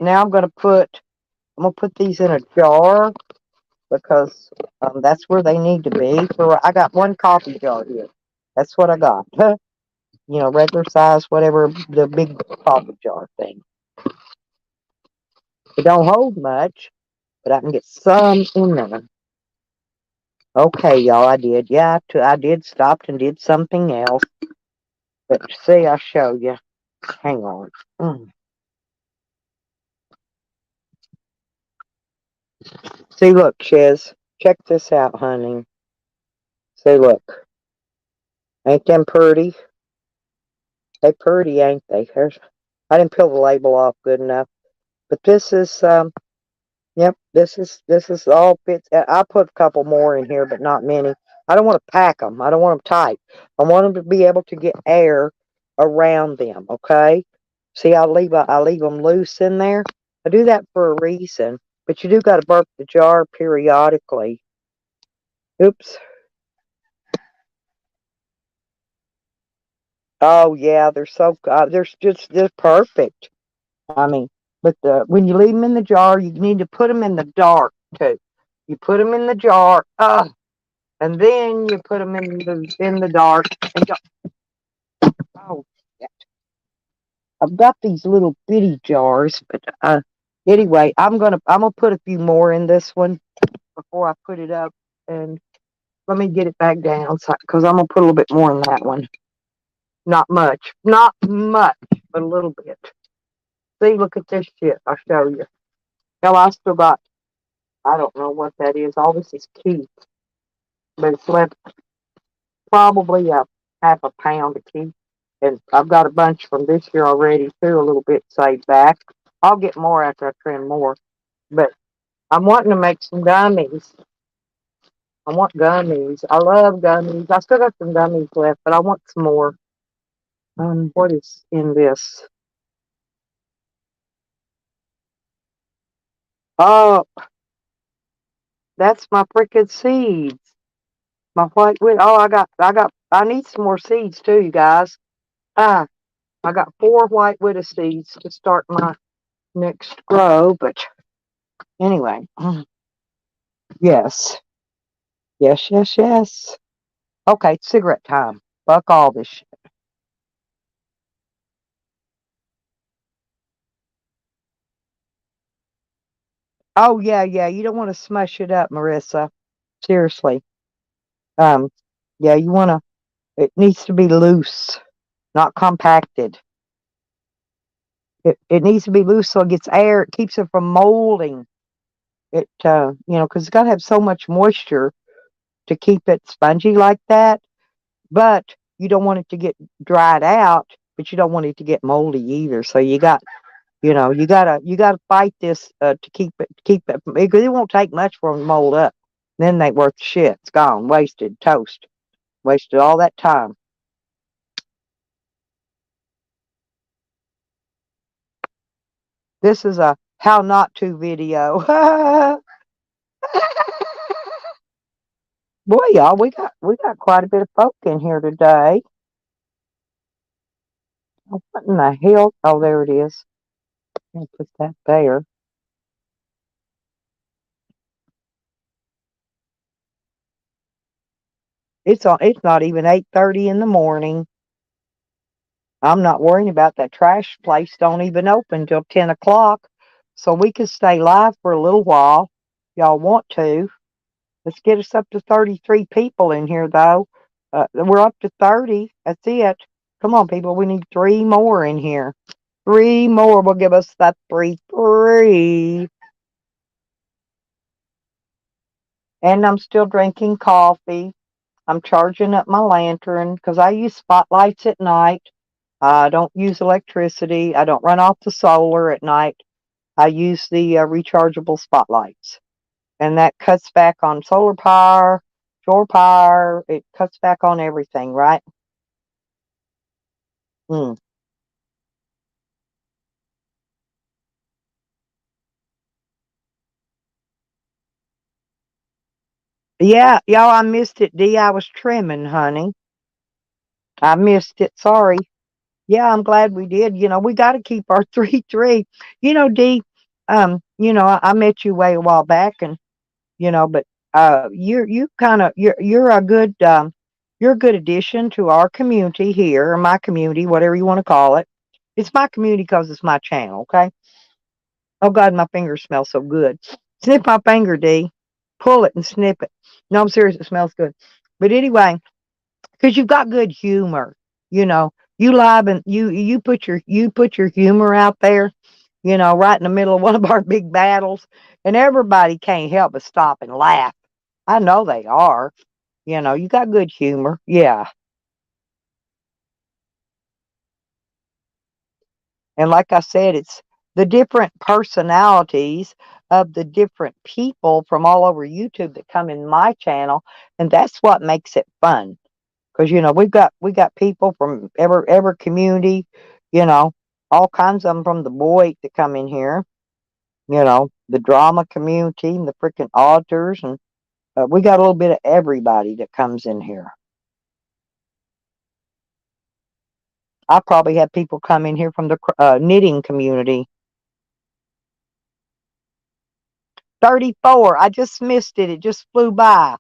Now I'm gonna put these in a jar because that's where they need to be. I got one coffee jar here. That's what I got. Regular size, whatever, the big coffee jar thing. It don't hold much, but I can get some in there. Okay, y'all, I did. Yeah, I did stopped and did something else. But see, I'll show you. Hang on. See, look, Chiz. Check this out, honey. See, look. Ain't them pretty? They pretty, ain't they? I didn't peel the label off good enough. But this is, yep, this is all fits. I'll put a couple more in here, but not many. I don't want to pack them. I don't want them tight. I want them to be able to get air around them, okay? See, I leave them loose in there. I do that for a reason. But you do got to burp the jar periodically. Oops. Oh yeah, they're perfect. I mean, but when you leave them in the jar, you need to put them in the dark too. You put them in the jar, and then you put them in the dark. Oh, yeah. I've got these little bitty jars, but anyway, I'm gonna put a few more in this one before I put it up, and let me get it back down because I'm gonna put a little bit more in that one. Not much, but a little bit. See, look at this shit. I'll show you. Hell, I still got, I don't know what that is. All this is keep, but it's left probably a half a pound of keep. And I've got a bunch from this year already, too, a little bit saved back. I'll get more after I trim more. But I'm wanting to make some gummies. I want gummies. I love gummies. I still got some gummies left, but I want some more. What is in this? Oh, that's my freaking seeds. My white wheat. Oh, I need some more seeds too, you guys. Ah, I got 4 white widow seeds to start my next grow, but anyway, yes, yes, yes, yes. Okay, cigarette time. Fuck all this shit. Oh yeah, yeah. You don't want to smush it up, Marissa. Seriously. Um, yeah, you want to. It needs to be loose, not compacted. It needs to be loose so it gets air. It keeps it from molding. Because it's got to have so much moisture to keep it spongy like that. But you don't want it to get dried out, but you don't want it to get moldy either. So you gotta fight this to keep it because it won't take much for them to mold up. Then they worth shit. It's gone, wasted, toast, wasted all that time. This is a how not to video. Boy, y'all, we got quite a bit of folk in here today. Oh, what in the hell? Oh, there it is. I'll put that there. It's not even 8:30 in the morning. I'm not worrying about that trash place. Don't even open till 10 o'clock. So we can stay live for a little while. Y'all want to? Let's get us up to 33 people in here, though. We're up to 30. That's it. Come on, people. We need 3 more in here. 3 more will give us that 3. And I'm still drinking coffee. I'm charging up my lantern because I use spotlights at night. I don't use electricity. I don't run off the solar at night. I use the rechargeable spotlights. And that cuts back on solar power, shore power. It cuts back on everything, right? Mm. Yeah, y'all, I missed it, D. I was trimming, honey. I missed it. Sorry. Yeah, I'm glad we did. We got to keep our 3-3. D, I met you way a while back, and but you kind of you're a good addition to our community here, or my community, whatever you want to call it. It's my community because it's my channel, okay? Oh God, my fingers smell so good. Snip my finger, D. Pull it and snip it. No, I'm serious. It smells good. But anyway, because you've got good humor, you know, you live and you put your humor out there, right in the middle of one of our big battles, and everybody can't help but stop and laugh. I know they are. You got good humor. Yeah. And like I said, it's the different personalities of the different people from all over YouTube that come in my channel, and that's what makes it fun. Because we got people from every community, you know, all kinds of them from the boy that come in here, the drama community and the freaking auditors, and we got a little bit of everybody that comes in here. I probably had people come in here from the knitting community. 34. I just missed it. It just flew by.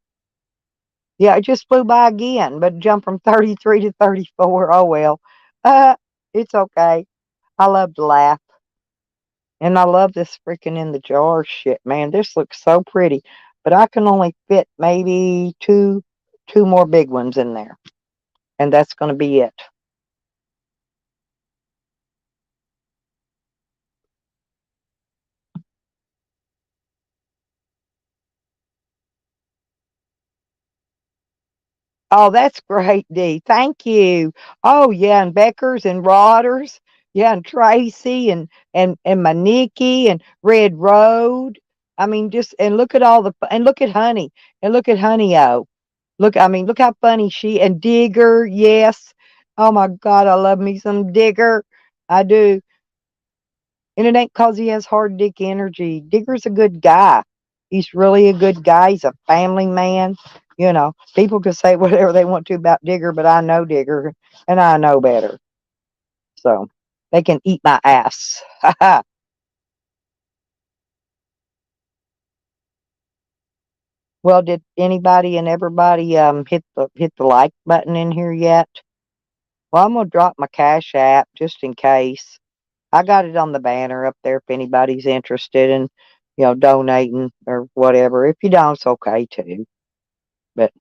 Yeah, it just flew by again, but jumped from 33 to 34. Oh, well. Uh, it's okay. I love to laugh. And I love this freaking in the jar shit, man. This looks so pretty. But I can only fit maybe two more big ones in there. And that's going to be it. Oh, that's great, Dee. Thank you. Oh, yeah, and Beckers and Rodders. Yeah, and Tracy and my Nikki and Red Road. I mean, just and look at and look at Honey and look at Honey O. Look how funny she and Digger. Yes. Oh my God, I love me some Digger. I do. And it ain't 'cause he has hard dick energy. Digger's a good guy. He's really a good guy. He's a family man. People can say whatever they want to about Digger, but I know Digger and I know better. So they can eat my ass. Well, did anybody and everybody hit the like button in here yet? Well, I'm gonna drop my Cash App just in case. I got it on the banner up there if anybody's interested in, donating or whatever. If you don't, it's okay too. But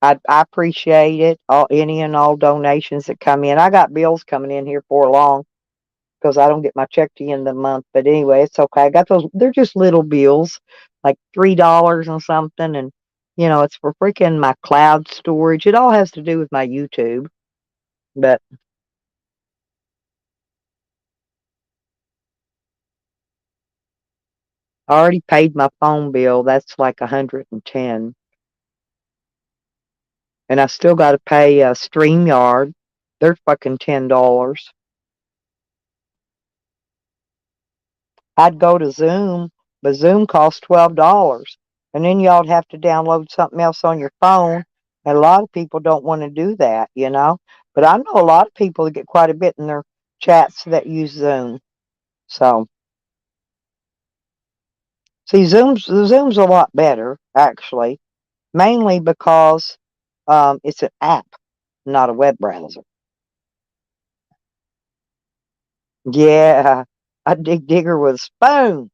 I appreciate it. Any and all donations that come in. I got bills coming in here for long because I don't get my check to the end of the month. But anyway, it's okay. I got those. They're just little bills, like $3 and something, and it's for freaking my cloud storage. It all has to do with my YouTube. But I already paid my phone bill. That's like 110. And I still got to pay StreamYard. They're fucking $10. I'd go to Zoom, but Zoom costs $12. And then y'all'd have to download something else on your phone. And a lot of people don't want to do that. But I know a lot of people that get quite a bit in their chats that use Zoom. So, see, Zoom's a lot better, actually, mainly because it's an app, not a web browser. Yeah, I dig Digger with a spoon.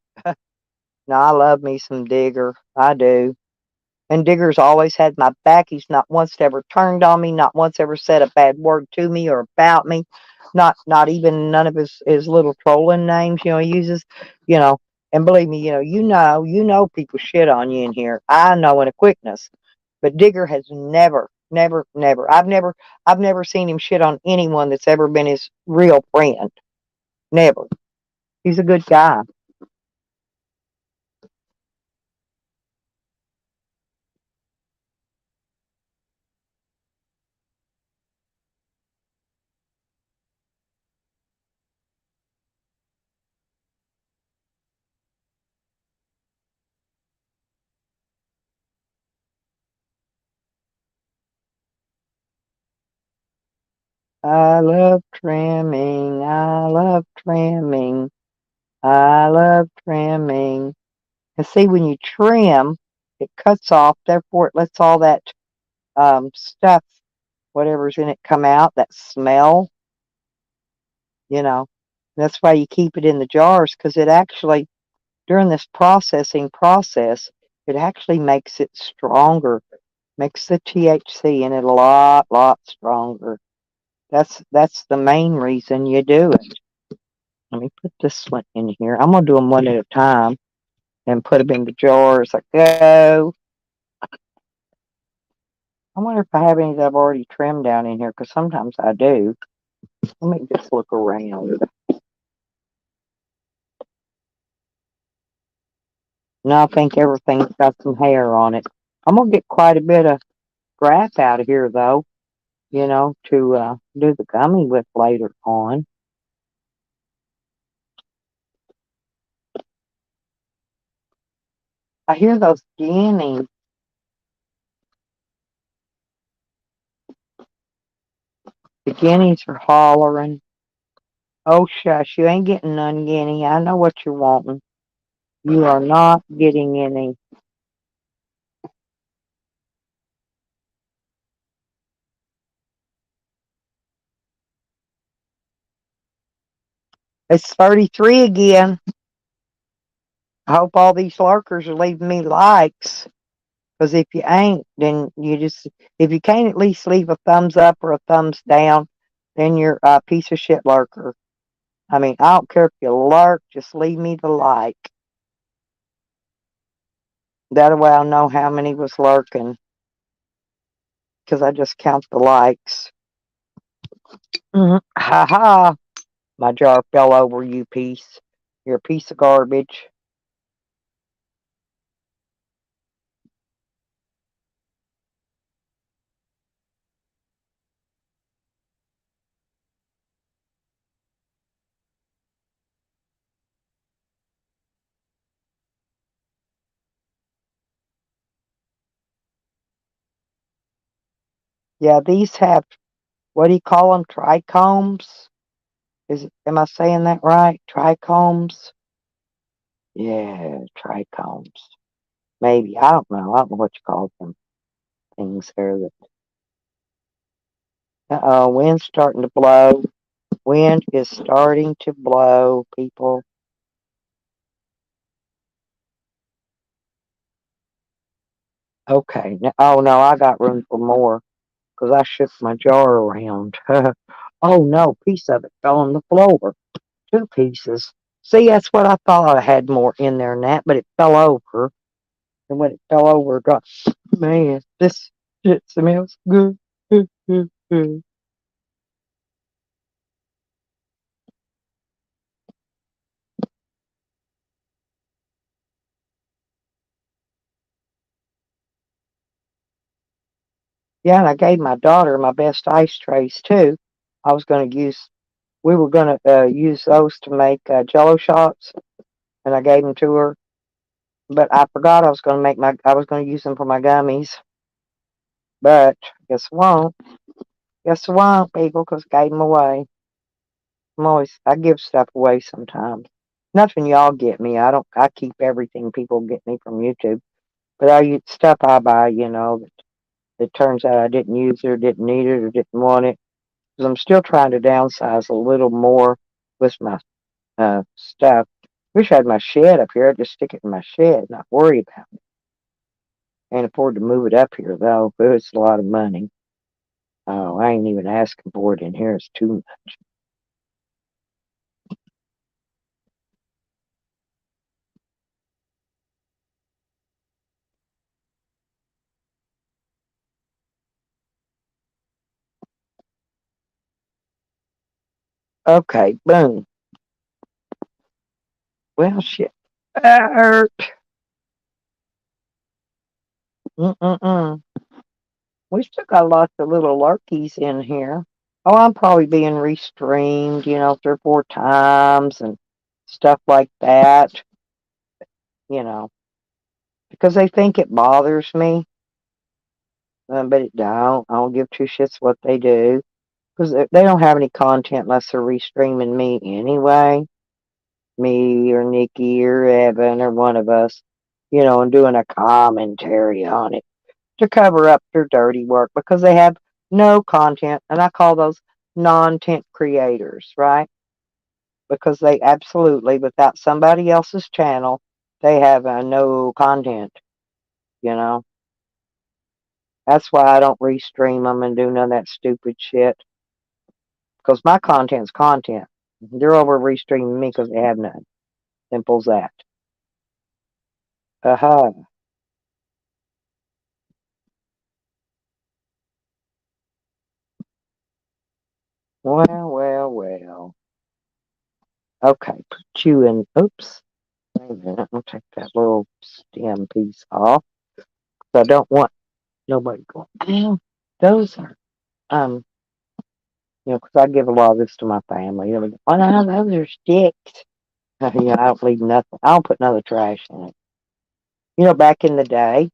No, I love me some Digger. I do. And Digger's always had my back. He's not once ever turned on me, not once ever said a bad word to me or about me. Not even none of his little trolling names, he uses, you know. And believe me, you know people shit on you in here. I know in a quickness. But Digger has never, never, never. I've never seen him shit on anyone that's ever been his real friend. Never. He's a good guy. I love trimming. I love trimming. I love trimming. And see, when you trim, it cuts off. Therefore, it lets all that stuff, whatever's in it, come out. That smell, you know. That's why you keep it in the jars because it actually, during this processing process, it actually makes it stronger. Makes the THC in it a lot stronger. That's the main reason you do it. Let me put this one in here. I'm gonna do them one at a time and put them in the jar as I go. I wonder if I have any that I've already trimmed down in here because sometimes I do. Let me just look around. Now I think everything's got some hair on it. I'm gonna get quite a bit of grass out of here though, to do the gummy with later on. I hear those guineas. The guineas are hollering. Oh shush, you ain't getting none, guinea. I know what you're wanting. You are not getting any. It's 33 again. I hope all these lurkers are leaving me likes. Because if you ain't, then if you can't at least leave a thumbs up or a thumbs down, then you're a piece of shit lurker. I mean, I don't care if you lurk, just leave me the like. That way I'll know how many was lurking. Because I just count the likes. Ha ha. My jar fell over, you piece. You're a piece of garbage. Yeah, these have, what do you call them? Trichomes? Am I saying that right? Trichomes? Yeah, trichomes. Maybe. I don't know. I don't know what you call them things there. Wind's starting to blow. Wind is starting to blow, people. Okay. Oh, no, I got room for more because I shook my jar around. Oh, no, piece of it fell on the floor. Two pieces. See, that's what I thought I had more in there than that, but it fell over. And when it fell over, it got, man, this shit smells good. Yeah, and I gave my daughter my best ice trays too. I was going to use, we were going to use those to make Jello shots, and I gave them to her. But I forgot I was going to use them for my gummies. But guess I won't. Guess I won't, people, because I gave them away. I give stuff away sometimes. Nothing y'all get me. I keep everything people get me from YouTube. But stuff I buy, that turns out I didn't use it or didn't need it or didn't want it. Because I'm still trying to downsize a little more with my stuff. Wish I had my shed up here. I'd just stick it in my shed, not worry about it. Can't afford to move it up here though. But it's a lot of money. Oh, I ain't even asking for it in here. It's too much. Okay, boom. Well, shit. That hurt. Mm-mm-mm. We still got lots of little lurkies in here. Oh, I'm probably being restreamed, 3 or 4 times and stuff like that, you know, because they think it bothers me, but it don't. I don't give two shits what they do because they don't have any content unless they're restreaming me anyway. Me or Nikki or Evan or one of us, and doing a commentary on it to cover up their dirty work because they have no content, and I call those non-tent creators, right? Because they absolutely, without somebody else's channel, they have no content, you know. That's why I don't restream them and do none of that stupid shit. Because my content's content. They're over restreaming me because they have none. Simple as that. Uh-huh. Well, well, well. Okay, put you in. Oops. Wait a minute. I'll take that little stem piece off. So I don't want nobody going, "Ow, those are, um, because I give a lot of this to my family. They'll go, oh, no, those are sticks. I don't leave nothing. I don't put none of the trash in it. Back in the day,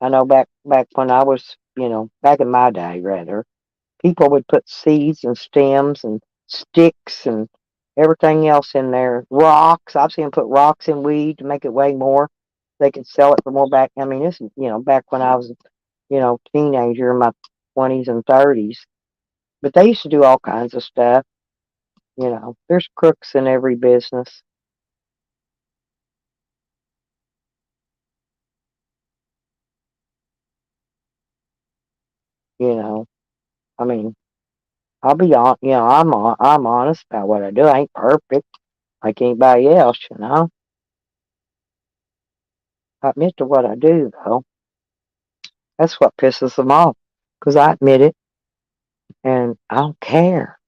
I know back when I was, back in my day, rather, people would put seeds and stems and sticks and everything else in there. Rocks. I've seen them put rocks in weed to make it weigh more. They could sell it for more back. I mean, this is, back when I was, teenager in my 20s and 30s. But they used to do all kinds of stuff. There's crooks in every business. You know, I mean, I'll be on. I'm honest about what I do. I ain't perfect like anybody else. I admit to what I do though. That's what pisses them off because I admit it and I don't care.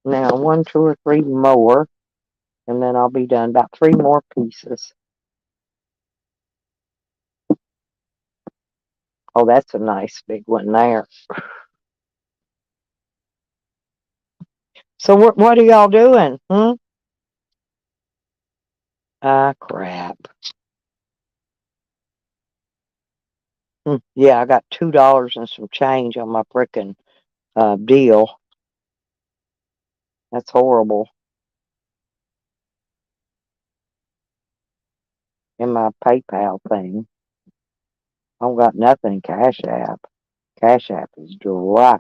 Now, 1, 2, or 3 more, and then I'll be done. About 3 more pieces. Oh, that's a nice big one there. So what are y'all doing? Ah, crap. Yeah, I got $2 and some change on my frickin' deal. That's horrible. In my PayPal thing, I don't got nothing in Cash App. Cash App is dry,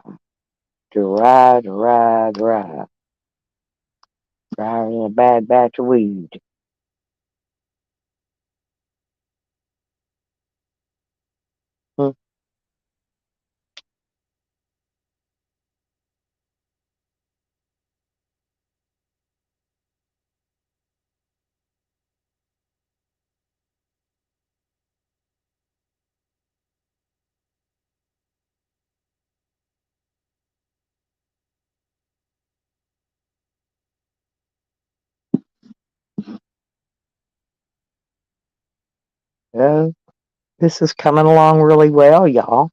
dry, dry, dry, drier than a bad batch of weed. Hmm. Oh, this is coming along really well, y'all.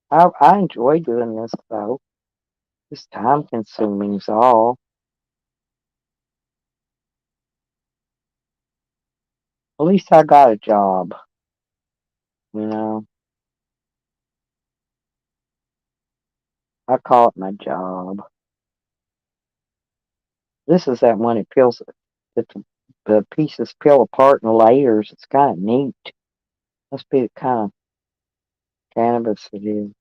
I enjoy doing this though. It's time consuming is all. At least I got a job, you know. I call it my job. This is that one. It peels that the pieces peel apart in layers. It's kind of neat. Must be the kind of cannabis it is.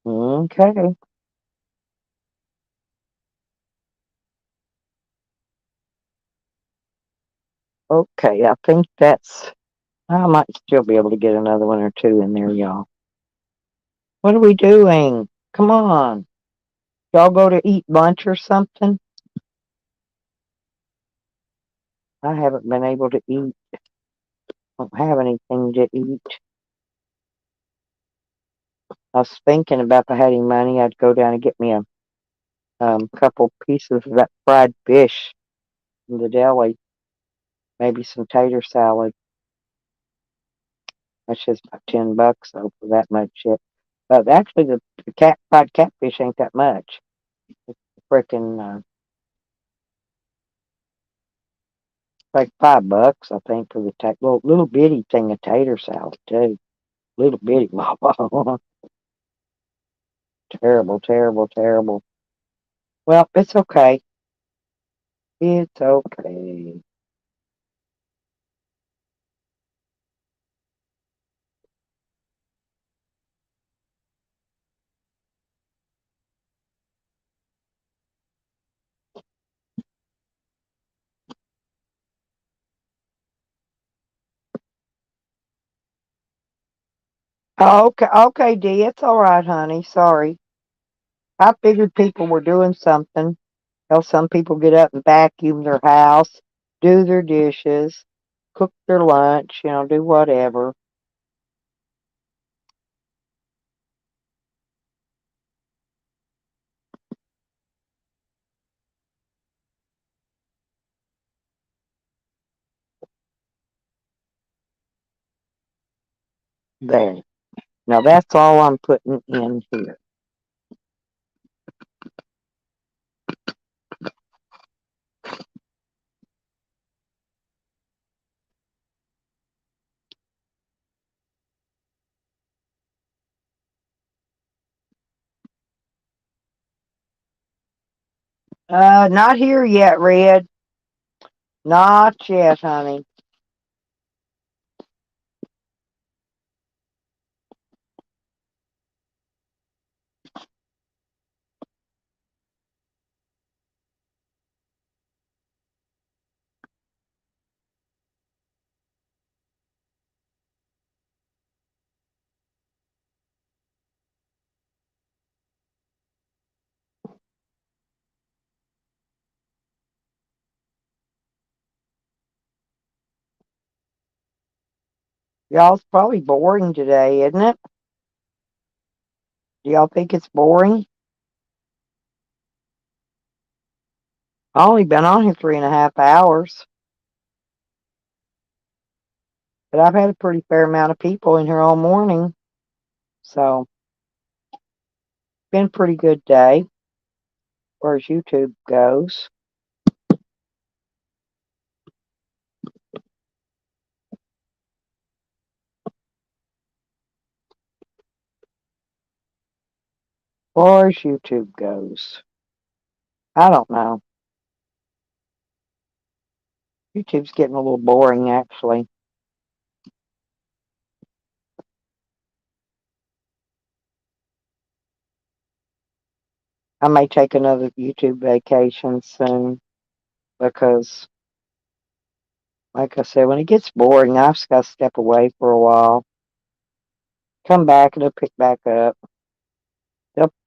Okay. Okay. I think that's. I might still be able to get another one or two in there, y'all. What are we doing? Come on. Y'all go to eat lunch or something? I haven't been able to eat. Don't have anything to eat. I was thinking about if I had any money, I'd go down and get me a couple pieces of that fried fish from the deli. Maybe some tater salad. That's just about $10 though for that much shit. But actually, the fried catfish ain't that much. It's freaking like $5, I think, for the little bitty thing of tater salad too. Little bitty. Terrible, terrible, terrible. Well, it's okay. It's okay. Okay, okay, Dee. It's all right, honey. Sorry. I figured people were doing something. Hell, some people get up and vacuum their house, do their dishes, cook their lunch, do whatever. There. Now that's all I'm putting in here. Not here yet, Red. Not yet, honey. Y'all's probably boring today, isn't it? Do y'all think it's boring? I only been on here 3.5 hours, but I've had a pretty fair amount of people in here all morning, so been a pretty good day as far as YouTube goes. As far as YouTube goes, I don't know. YouTube's getting a little boring, actually. I may take another YouTube vacation soon because, like I said, when it gets boring, I've just got to step away for a while. Come back and it'll pick back up.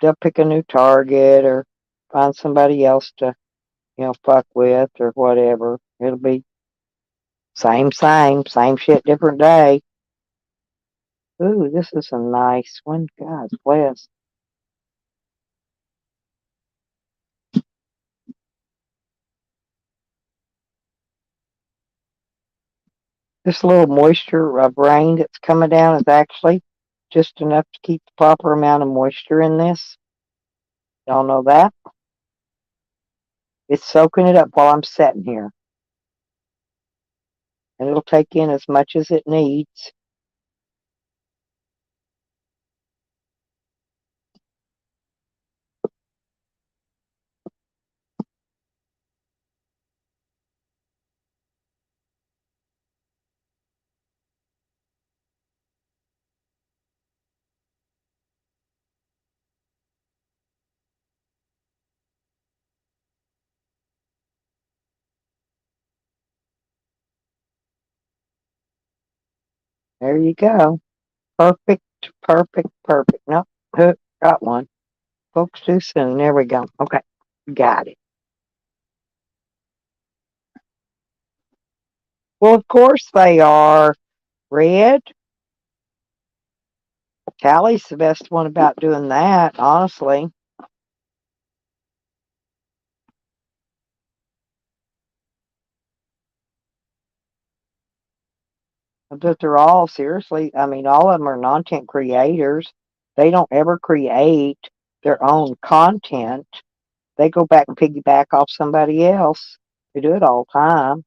They'll pick a new target or find somebody else to fuck with or whatever. It'll be same shit, different day. Ooh, this is a nice one. God bless. This little moisture of rain that's coming down is actually just enough to keep the proper amount of moisture in this. Y'all know that? It's soaking it up while I'm sitting here. And it'll take in as much as it needs. There you go. Perfect, perfect, perfect. Nope, got one. Folks, too soon. There we go. Okay, got it. Well, of course they are. Red. Callie's the best one about doing that, honestly. But they're all, seriously, I mean, all of them are content creators. They don't ever create their own content. They go back and piggyback off somebody else. They do it all the time.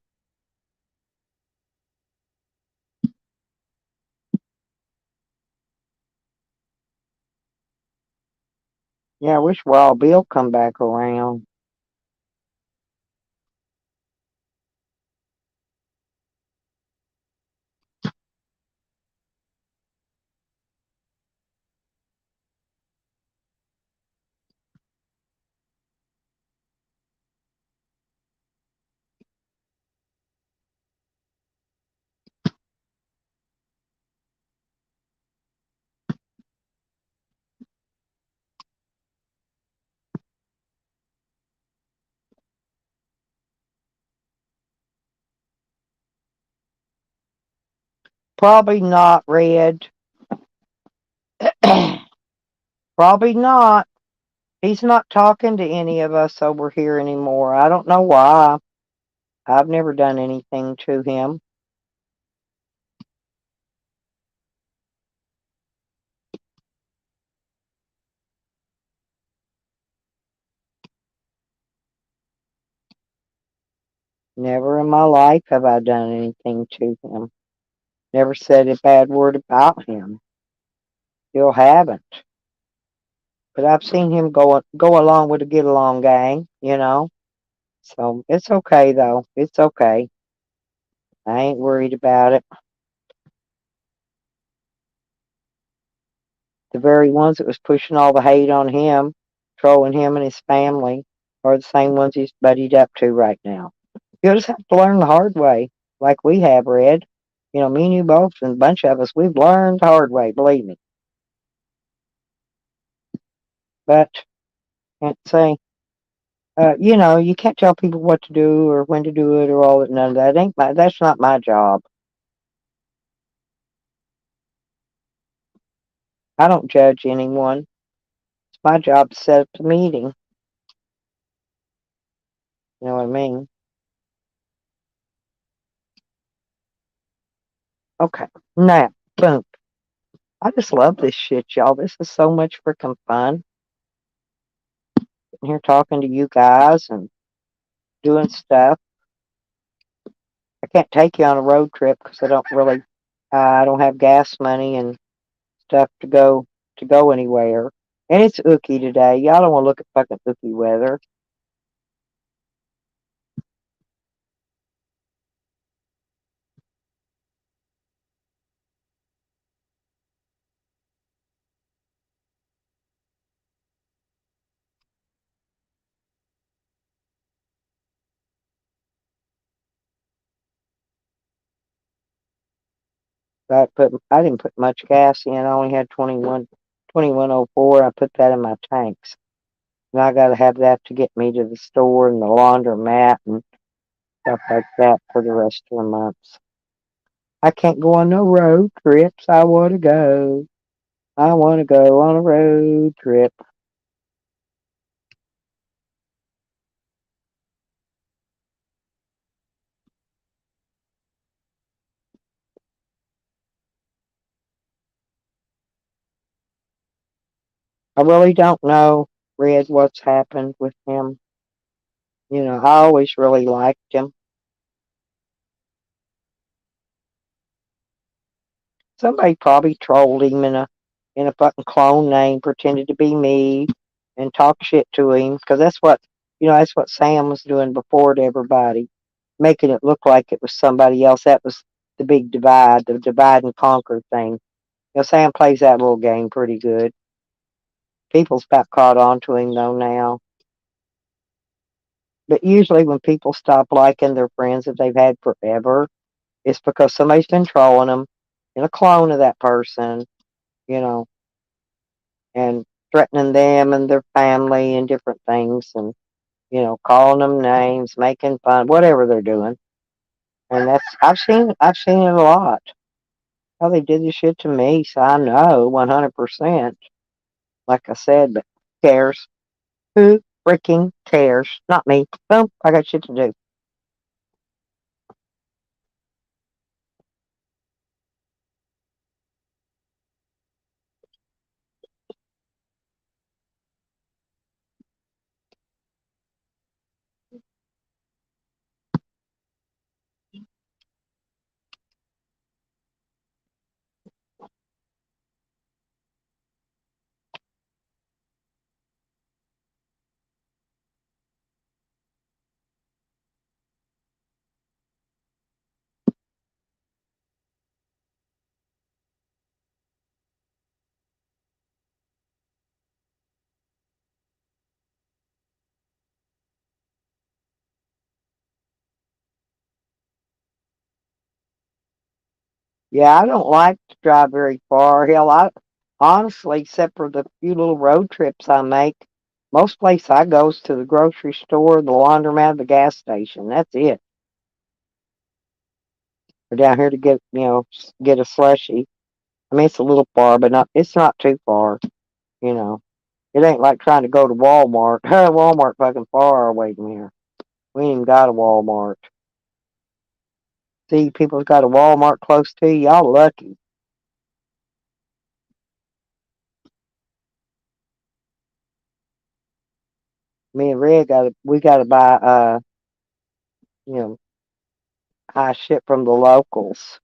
Yeah, I wish Wild Bill come back around. Probably not, Red. Probably not. He's not talking to any of us over here anymore. I don't know why. I've never done anything to him. Never in my life have I done anything to him. Never said a bad word about him. Still haven't. But I've seen him go along with the get along gang, you know. So it's okay though. It's okay. I ain't worried about it. The very ones that was pushing all the hate on him, trolling him and his family, are the same ones he's buddied up to right now. You'll just have to learn the hard way, like we have, Red. You know, me and you both, and a bunch of us, we've learned the hard way, believe me. But can't say, you know, you can't tell people what to do or when to do it or all that. None of that ain't my. That's not my job. I don't judge anyone. It's my job to set up the meeting. You know what I mean? Okay. Now, boom. I just love this shit, y'all. This is so much freaking fun. Sitting here talking to you guys and doing stuff. I can't take you on a road trip because I don't have gas money and stuff to go anywhere. And it's ooky today. Y'all don't want to look at fucking ooky weather. I didn't put much gas in. I only had 2104. I put that in my tanks. And I got to have that to get me to the store and the laundromat and stuff like that for the rest of the months. I can't go on no road trips. I want to go. I want to go on a road trip. I really don't know, Red, what's happened with him. I always really liked him. Somebody probably trolled him in a fucking clone name, pretended to be me, and talked shit to him because that's what Sam was doing before to everybody, making it look like it was somebody else. That was the big divide, the divide and conquer thing. Sam plays that little game pretty good. People's about caught on to him though now. But usually when people stop liking their friends that they've had forever, it's because somebody's been trolling them in a clone of that person, you know, and threatening them and their family and different things and, calling them names, making fun, whatever they're doing. And I've seen it a lot. How they did this shit to me, so I know 100%. Like I said, but who cares? Who freaking cares? Not me. Boom, I got shit to do. Yeah, I don't like to drive very far. Hell, I honestly, except for the few little road trips I make, most place I go is to the grocery store, the laundromat, the gas station. That's it. We're down here to get a slushy. I mean, it's a little far, but it's not too far. You know, it ain't like trying to go to Walmart. Walmart fucking far away from here. We ain't even got a Walmart. See, people's got a Walmart close to you. Y'all lucky. Me and Red we gotta buy you know high shit from the locals,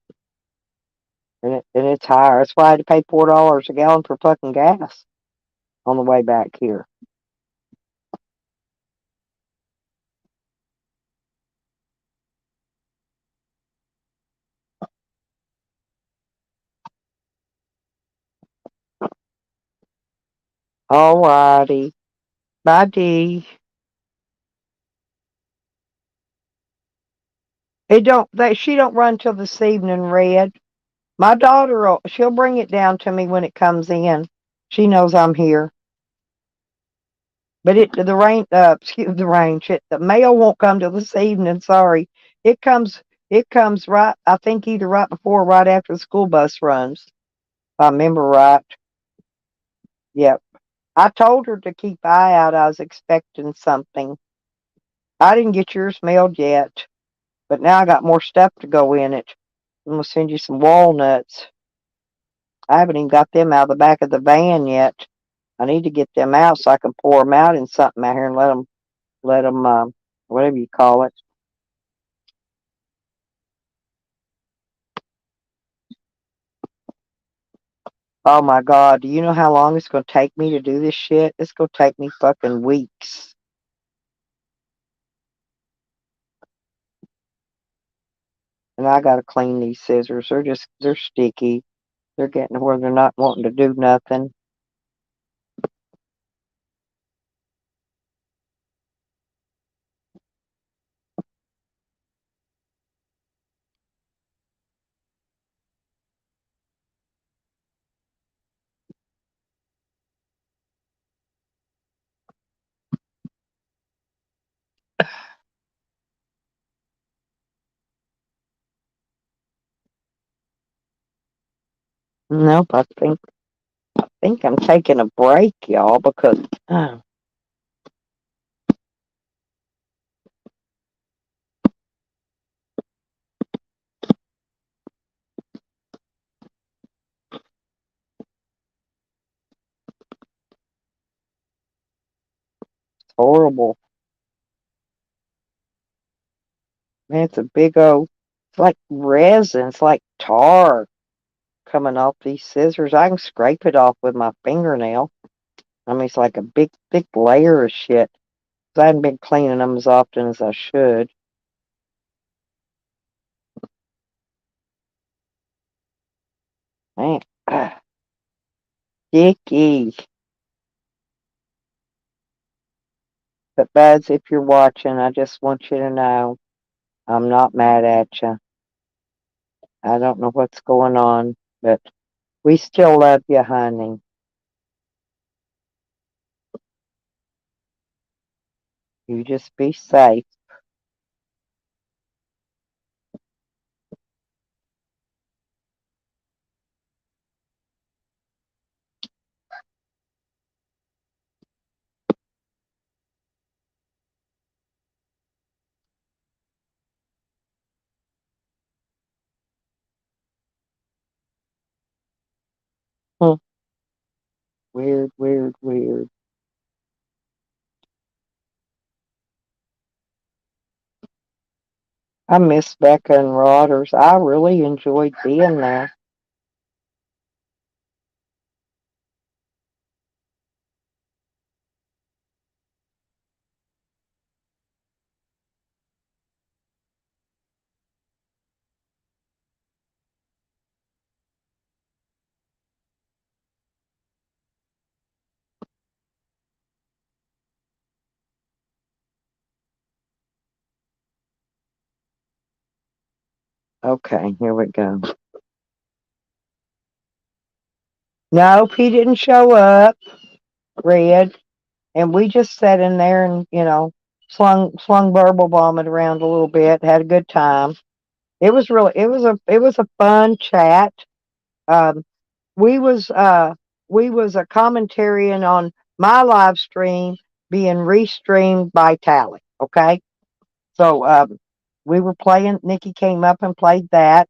and it's higher. That's why I had to pay $4 a gallon for fucking gas on the way back here. Alrighty, bye D. She don't run till this evening, Red. My daughter, she'll bring it down to me when it comes in. She knows I'm here. But the rain, excuse the rain, shit. The mail won't come till this evening. Sorry, it comes. It comes right. I think either right before, or right after the school bus runs. If I remember right. Yep. I told her to keep eye out. I was expecting something. I didn't get yours mailed yet, but now I got more stuff to go in it. I'm gonna send you some walnuts. I haven't even got them out of the back of the van yet. I need to get them out so I can pour them out in something out here and let them, whatever you call it. Oh my God, do you know how long it's going to take me to do this shit? It's going to take me fucking weeks. And I got to clean these scissors. They're sticky. They're getting to where they're not wanting to do nothing. Nope, I think I'm taking a break, y'all, because horrible. Man, it's a big old, it's like resin. It's like tar coming off these scissors. I can scrape it off with my fingernail. I mean, it's like a big, thick layer of shit. 'Cause I haven't been cleaning them as often as I should. Man, icky. But Buds, if you're watching, I just want you to know I'm not mad at you. I don't know what's going on, but we still love you, honey. You just be safe. Hmm. Weird, weird, weird. I miss Becca and Rodders. I really enjoyed being there. Okay, here we go. Nope, he didn't show up, Red. And we just sat in there and, slung verbal vomit around a little bit, had a good time. It was a fun chat. Um, we was we was a commentarian on my live stream being restreamed by Tally. Okay, so we were playing. Nikki came up and played that,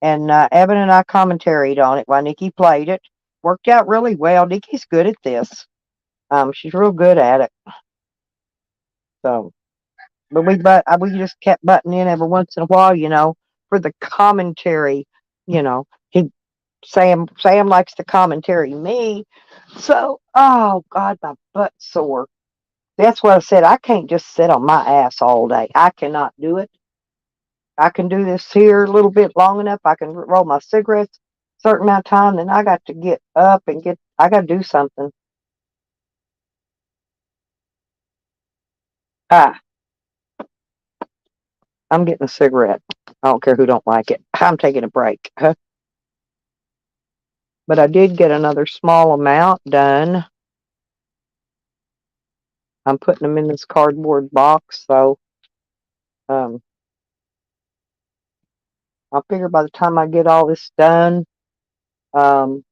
and Evan and I commentaried on it while Nikki played it. Worked out really well. Nikki's good at this. She's real good at it. So, but we just kept butting in every once in a while, for the commentary. He Sam likes to commentary me. So, oh God, my butt's sore. That's what I said. I can't just sit on my ass all day. I cannot do it. I can do this here a little bit long enough. I can roll my cigarettes a certain amount of time. Then I got to get up and I got to do something. Ah, I'm getting a cigarette. I don't care who don't like it. I'm taking a break. But I did get another small amount done. I'm putting them in this cardboard box, so um, I figure by the time I get all this done, um,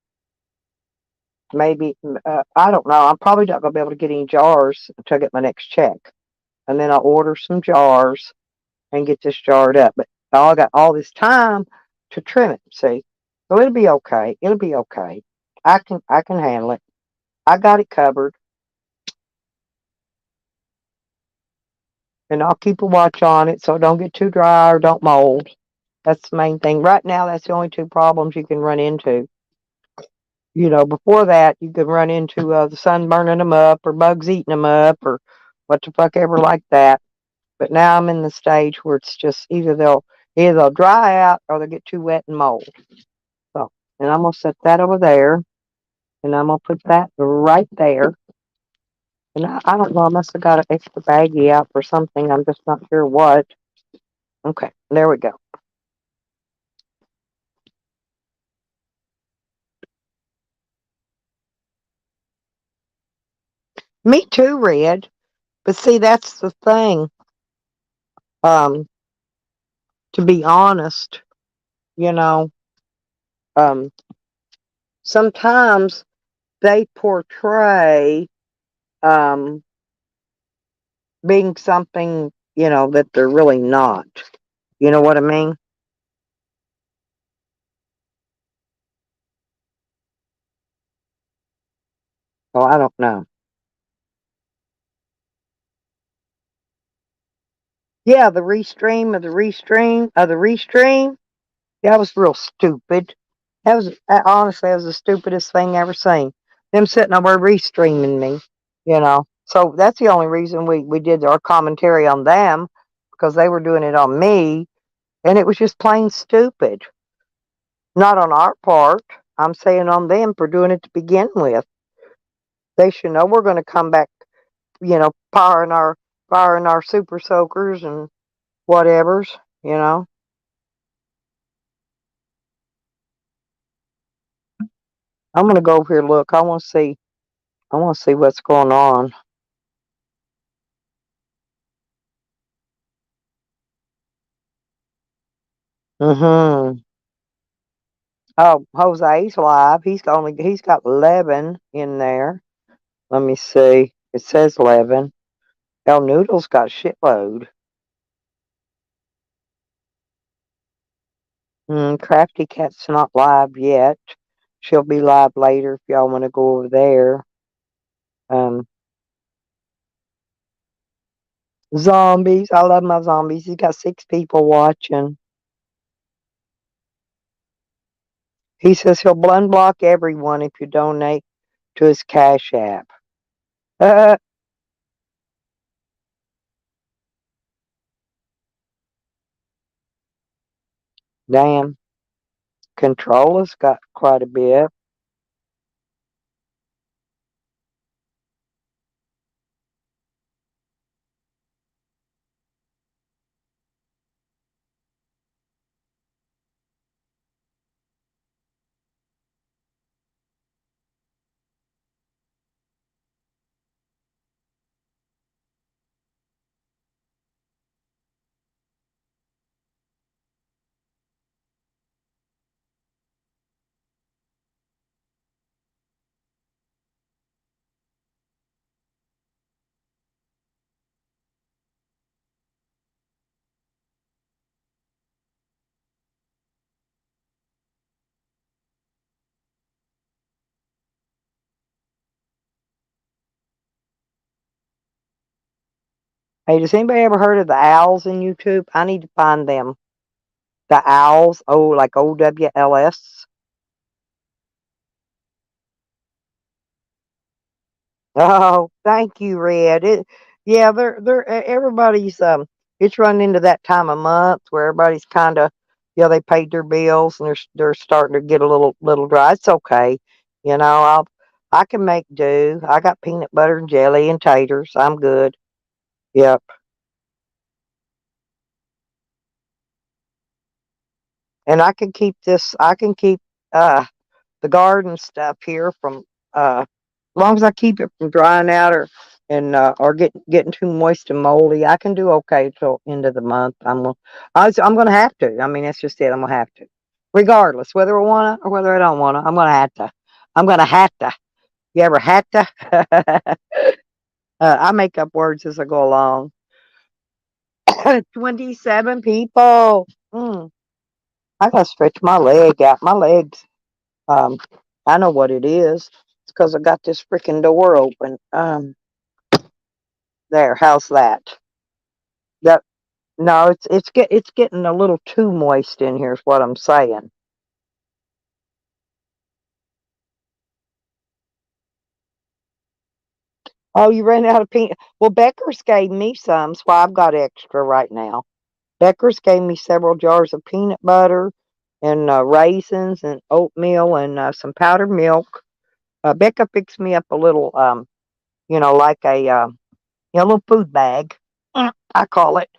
maybe I don't know. I'm probably not gonna be able to get any jars until I get my next check, and then I'll order some jars and get this jarred up. But I got all this time to trim it. See, so it'll be okay. It'll be okay. I can handle it. I got it covered, and I'll keep a watch on it so it don't get too dry or don't mold. That's the main thing. Right now, that's the only two problems you can run into. Before that, you could run into the sun burning them up or bugs eating them up or what the fuck ever like that. But now I'm in the stage where it's just either they'll dry out or they'll get too wet and mold. So, and I'm gonna set that over there, and I'm gonna put that right there. And I don't know, I must have got an extra baggie out for something. I'm just not sure what. Okay, there we go. Me too, Red. But see, that's the thing. Um, to be honest, you know, um, sometimes they portray um, being something, that they're really not. You know what I mean? Oh, I don't know. Yeah, the restream of the restream of the restream. That was real stupid. That was honestly, that was the stupidest thing I ever seen. Them sitting over restreaming me, you know. So that's the only reason we did our commentary on them, because they were doing it on me, and it was just plain stupid. Not on our part. I'm saying on them for doing it to begin with. They should know we're going to come back, powering our super soakers and whatevers, you know. I'm going to go over here and look. I want to see. I want to see what's going on. Mm-hmm. Oh, Jose's live. He's got 11 in there. Let me see. It says 11. El Noodle's got a shitload. Crafty Cat's not live yet. She'll be live later if y'all want to go over there. Um, Zombies. I love my zombies. He's got 6 people watching. He says he'll unblock everyone if you donate to his Cash App. Damn. Controller's got quite a bit. Hey, does anybody ever heard of the owls in YouTube? I need to find them. The owls, like OWLS. Oh, thank you, Red. Yeah, everybody's it's running into that time of month where everybody's kind of, they paid their bills and they're starting to get a little dry. It's okay, I can make do. I got peanut butter and jelly and taters. I'm good. Yep, and I can keep this. I can keep uh the garden stuff here from as long as I keep it from drying out or getting too moist and moldy. I can do okay till end of the month. I'm gonna have to. I mean, that's just it. I'm gonna have to, regardless whether I wanna or whether I don't wanna. I'm gonna have to. I'm gonna have to. You ever had to? I make up words as I go along. 27 people. I gotta stretch my leg out. My legs. Um, I know what it is. It's because I got this freaking door open. There. How's that? That no, it's getting a little too moist in here. Is what I'm saying. Oh, you ran out of peanut. Well, Becker's gave me some, so I've got extra right now. Becker's gave me several jars of peanut butter and raisins and oatmeal and some powdered milk. Becca picks me up a little, like a little food bag. I call it.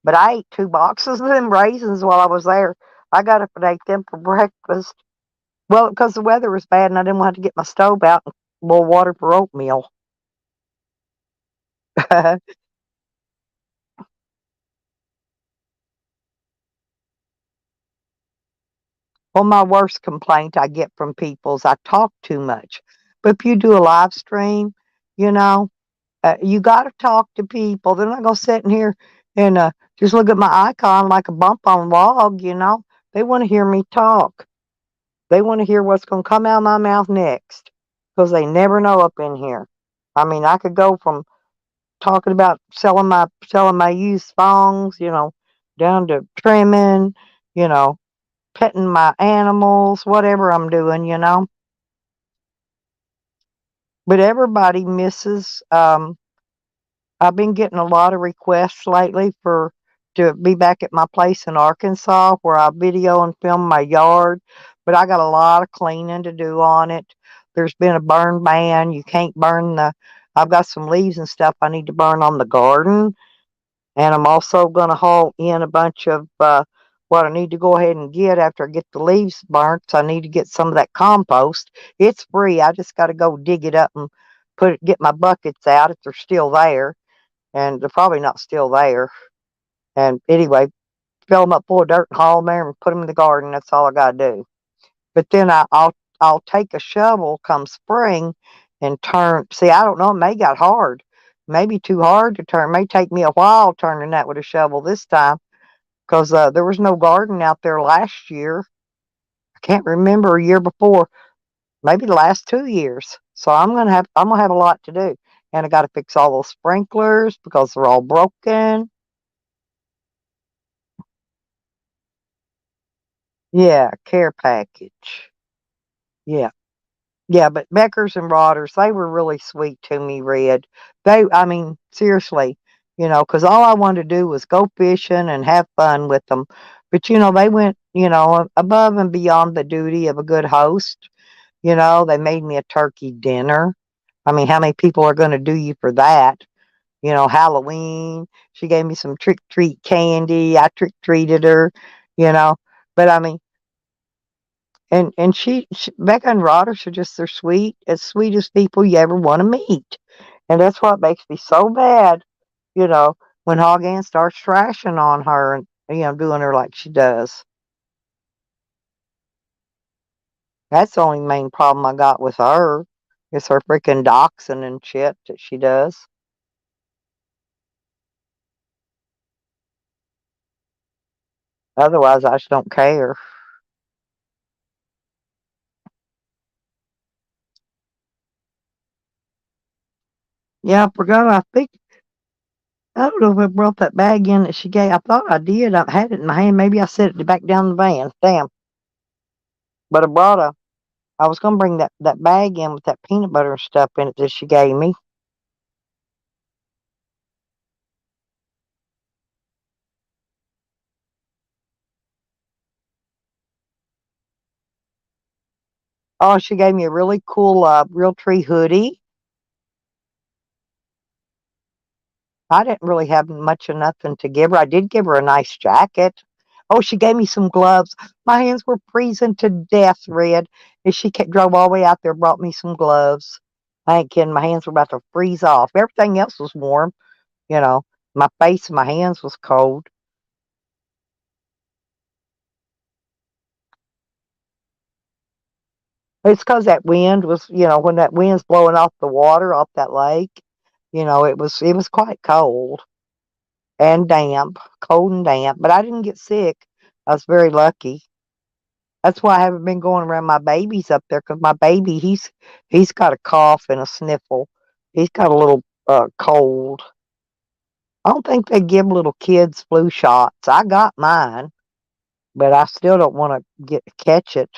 But I ate 2 boxes of them raisins while I was there. I got up and ate them for breakfast. Well, because the weather was bad and I didn't want to get my stove out and boil water for oatmeal. Well, my worst complaint I get from people is I talk too much. But if you do a live stream, you know, you got to talk to people. They're not going to sit in here and just look at my icon like a bump on log, They want to hear me talk. They want to hear what's going to come out of my mouth next because they never know up in here. I mean, I could go from talking about selling my used phones, down to trimming, you know, petting my animals, whatever I'm doing. But everybody misses. I've been getting a lot of requests lately for to be back at my place in Arkansas where I video and film my yard, but I got a lot of cleaning to do on it. There's been a burn ban. You can't burn the. I've got some leaves and stuff I need to burn on the garden, and I'm also going to haul in a bunch of what I need to go ahead and get after I get the leaves burnt. So I need to get some of that compost. It's free. I just got to go dig it up and get my buckets out if they're still there, and they're probably not still there. And anyway, fill them up full of dirt and haul them there and put them in the garden. That's all I got to do. But then I'll take a shovel come spring and turn. See, I don't know. It may got hard. Maybe too hard to turn. It may take me a while turning that with a shovel this time because there was no garden out there last year. I can't remember a year before. Maybe the last 2 years. So I'm gonna have a lot to do, and I got to fix all those sprinklers because they're all broken. Yeah, care package. Yeah. Yeah, but Beckers and Rodders, they were really sweet to me, Red. I mean, seriously, because all I wanted to do was go fishing and have fun with them. But, they went, above and beyond the duty of a good host. They made me a turkey dinner. I mean, how many people are going to do you for that? Halloween. She gave me some trick treat candy. I trick treated her, you know. But I mean, and she Becca and Rodders are just they're sweetest people you ever want to meet. And that's what makes me so mad, you know, when Hog Ann starts trashing on her and doing her like she does. That's the only main problem I got with her is her freaking doxing and shit that she does. Otherwise, I just don't care. Yeah, I forgot. I think I don't know if I brought that bag in that she gave. I thought I did. I had it in my hand. Maybe I set it back down the van. Damn. But I was gonna bring that bag in with that peanut butter and stuff in it that she gave me. Oh, she gave me a really cool real tree hoodie. I didn't really have much of nothing to give her. I did give her a nice jacket. Oh, she gave me some gloves. My hands were freezing to death, Red. And she drove all the way out there, brought me some gloves. I ain't kidding. My hands were about to freeze off. Everything else was warm, you know. My face and my hands was cold. It's because that wind was, when that wind's blowing off the water off that lake, it was quite cold and damp, cold and damp. But I didn't get sick. I was very lucky. That's why I haven't been going around my babies up there because my baby he's got a cough and a sniffle. He's got a little cold. I don't think they give little kids flu shots. I got mine, but I still don't want to catch it.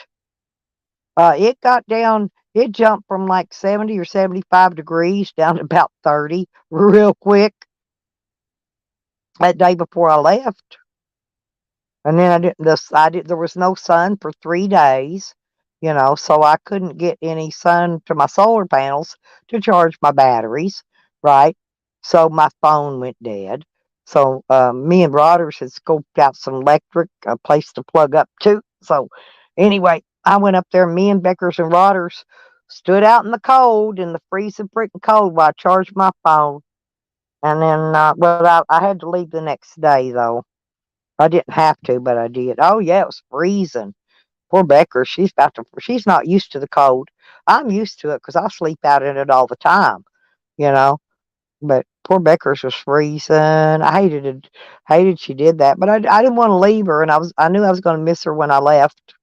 It got down. It jumped from like 70 or 75 degrees down to about 30 real quick that day before I left. And then there was no sun for 3 days, so I couldn't get any sun to my solar panels to charge my batteries, right? So my phone went dead. So me and Rodders had scoped out some electric, a place to plug up to. So anyway, I went up there. Me and Beckers and Rodders stood out in the cold, in the freezing freaking cold, while I charged my phone. And then, I had to leave the next day though. I didn't have to, but I did. Oh yeah, it was freezing. Poor Becker, she's not used to the cold. I'm used to it because I sleep out in it all the time, you know. But poor Becker's was freezing. I hated she did that, but I didn't want to leave her, and I knew I was going to miss her when I left.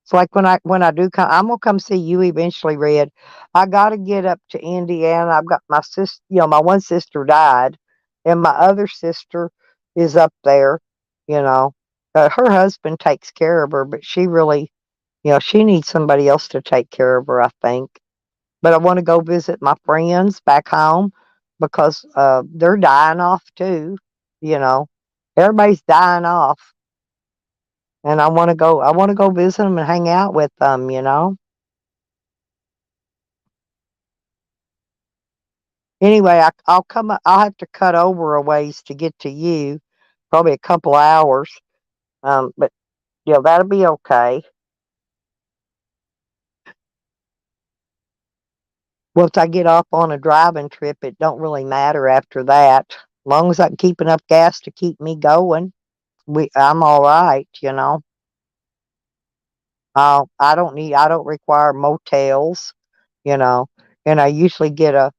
It's like when I do come, I'm gonna come see you eventually, Red. I gotta get up to Indiana. I've got my sister. My one sister died, and my other sister is up there. You know, her husband takes care of her, but she really, she needs somebody else to take care of her, I think. But I want to go visit my friends back home because they're dying off too. You know, everybody's dying off, and I want to go. I want to go visit them and hang out with them. Anyway, I'll come. I'll have to cut over a ways to get to you, probably a couple hours. But that'll be okay. Once I get off on a driving trip, it don't really matter after that. As long as I can keep enough gas to keep me going, I'm all right. I don't require motels. You know, and I usually get a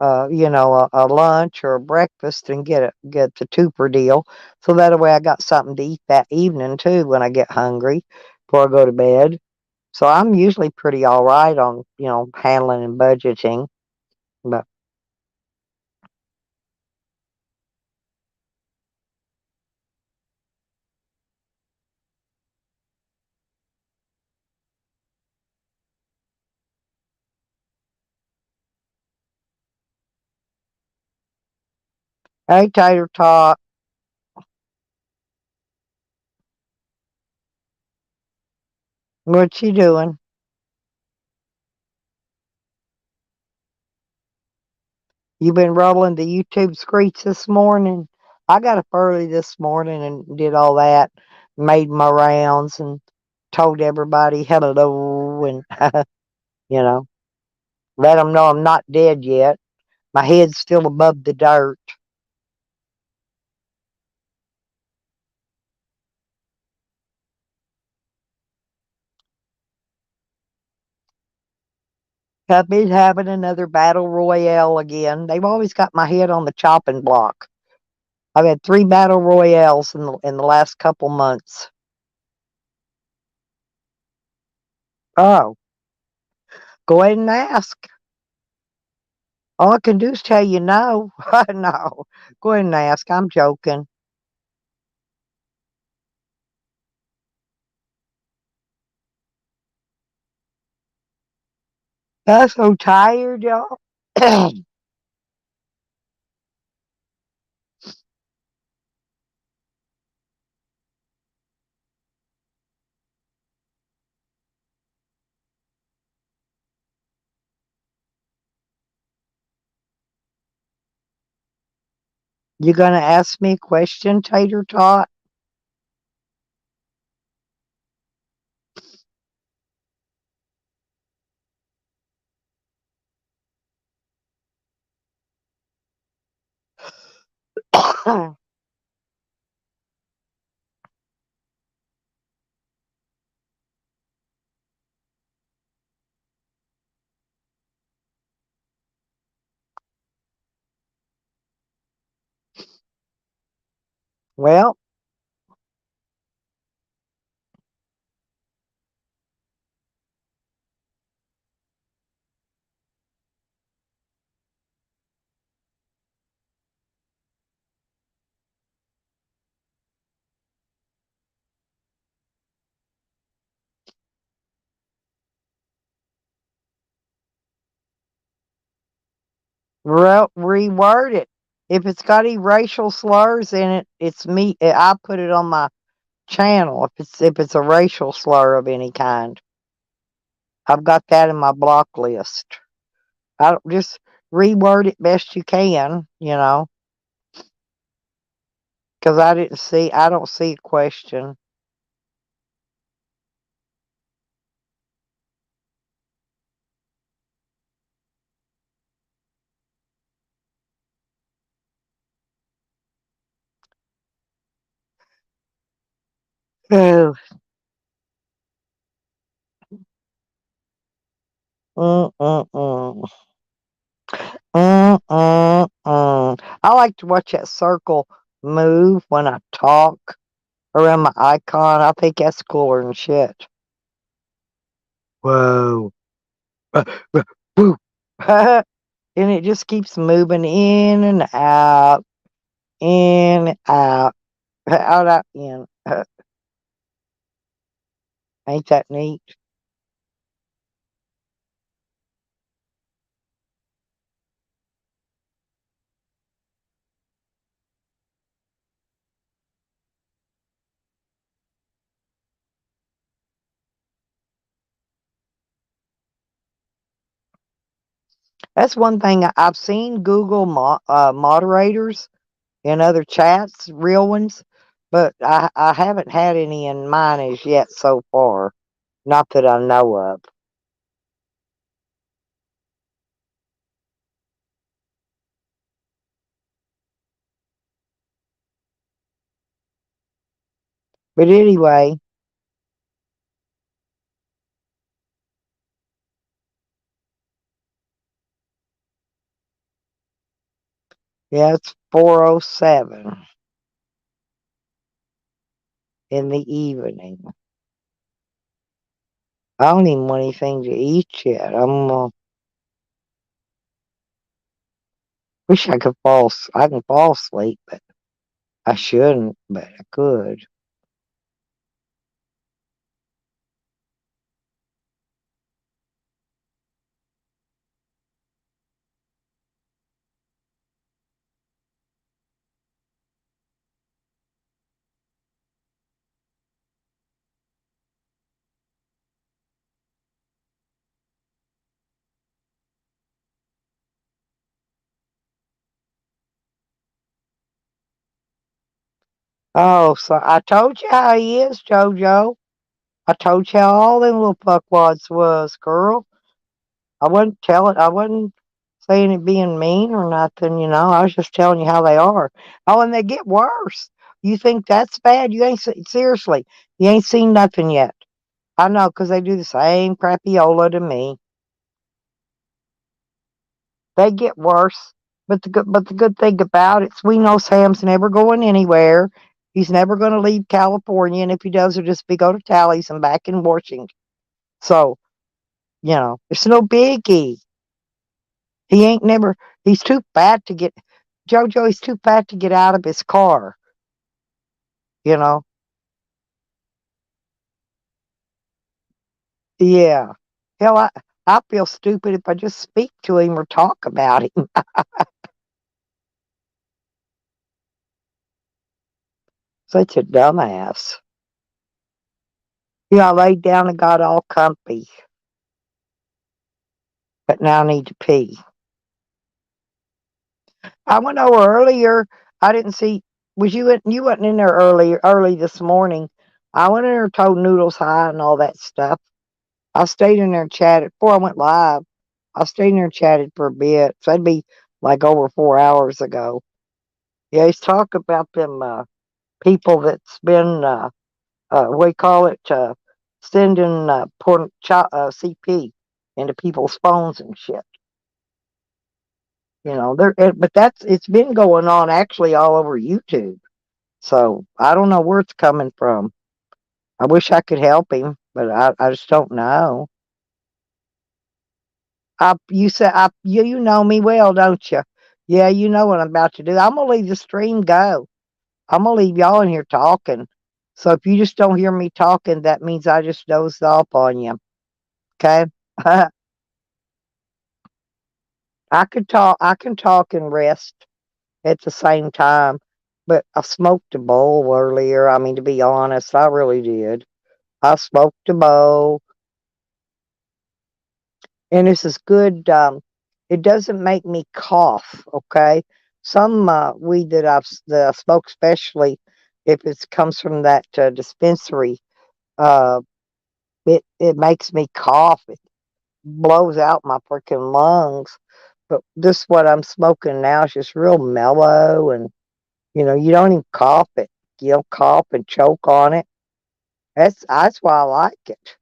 lunch or a breakfast and get the twofer deal. So that way I got something to eat that evening too when I get hungry before I go to bed. So I'm usually pretty all right on, handling and budgeting. But hey, Tater Tot, what you doing? You been rolling the YouTube screech this morning? I got up early this morning and did all that, made my rounds and told everybody hello and, you know, let them know I'm not dead yet. My head's still above the dirt. I've been having another battle royale again. They've always got my head on the chopping block. I've had 3 battle royales in the last couple months. Oh, go ahead and ask. All I can do is tell you no. No, go ahead and ask. I'm joking. I'm so tired, y'all. You gonna ask me a question, Tater Tot? Well, reword it. If it's got any racial slurs in it, it's me. I put it on my channel. If it's a racial slur of any kind, I've got that in my block list. I don't just reword it best you can, because I don't see a question. Oh, mm, mm, mm. I like to watch that circle move when I talk around my icon. I think that's cooler than shit. Whoa. Woo. And it just keeps moving in and out, in and out, out, in. Ain't that neat? That's one thing I've seen Google moderators in other chats, real ones, but I haven't had any in mine as yet so far. Not that I know of. But anyway, yeah, it's 4:07 in the evening. I don't even want anything to eat yet. Wish I could I can fall asleep, but I shouldn't, but I could. Oh, so I told you how he is, JoJo. I told you how all them little fuckwads was, girl. I wasn't saying it being mean or nothing, I was just telling you how they are. Oh, and they get worse. You think that's bad? Seriously, you ain't seen nothing yet. I know, 'cause they do the same crapiola to me. They get worse. But the good thing about it is we know Sam's never going anywhere. He's never going to leave California, and if he does, it'll just be go to Tally's and back in Washington. So, it's no biggie. He ain't never. He's too fat to get. JoJo, he's too fat to get out of his car. You know. Yeah. Hell, I feel stupid if I just speak to him or talk about him. Such a dumbass. I laid down and got all comfy, but now I need to pee. I went over earlier. I didn't see. Was you wasn't in there early this morning? I went in there and told Noodles hi and all that stuff. I stayed in there and chatted before I went live. I stayed in there and chatted for a bit. So that'd be like over 4 hours ago. Yeah, he's talking about them people that's been we call it sending CP into people's phones and shit. But it's been going on actually all over YouTube. So I don't know where it's coming from. I wish I could help him, but I just don't know. You said you know me well, don't you? Yeah, you know what I'm about to do. I'm gonna leave the stream go. I'm gonna leave y'all in here talking. So if you just don't hear me talking, that means I just dozed off on you. Okay? I can talk and rest at the same time. But I smoked a bowl earlier. I mean, to be honest, I really did. I smoked a bowl, and this is good. It doesn't make me cough. Okay, some weed that I smoke, especially if it comes from that dispensary, uh, it makes me cough. It blows out my freaking lungs. But this what I'm smoking now is just real mellow, and you don't even cough it. You don't cough and choke on it. That's why I like it.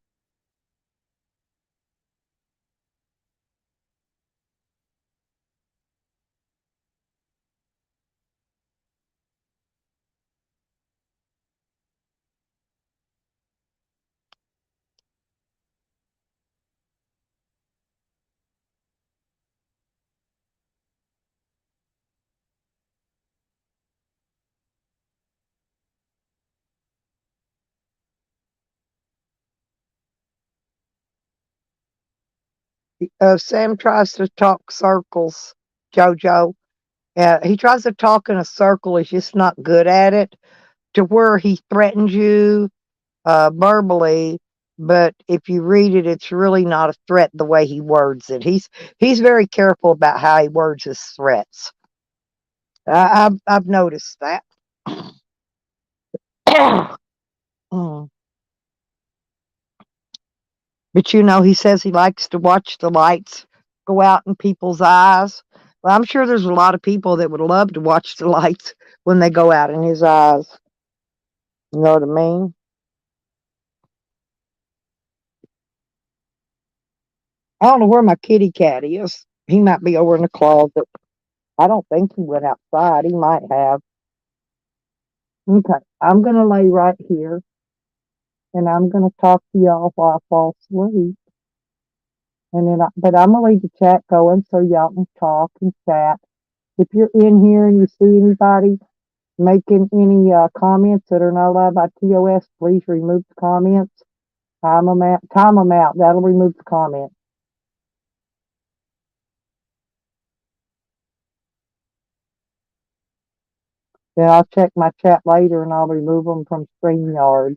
Sam tries to talk circles, JoJo. He tries to talk in a circle. He's just not good at it, to where he threatens you verbally. But if you read it, it's really not a threat the way he words it. He's very careful about how he words his threats. I've noticed that. Mm. But he says he likes to watch the lights go out in people's eyes. Well, I'm sure there's a lot of people that would love to watch the lights when they go out in his eyes. You know what I mean? I don't know where my kitty cat is. He might be over in the closet. I don't think he went outside. He might have. Okay, I'm going to lay right here and I'm going to talk to y'all while I fall asleep. And then, but I'm going to leave the chat going so y'all can talk and chat. If you're in here and you see anybody making any comments that are not allowed by TOS, please remove the comments. Time them out. Time them out. That'll remove the comments. Then I'll check my chat later and I'll remove them from StreamYard.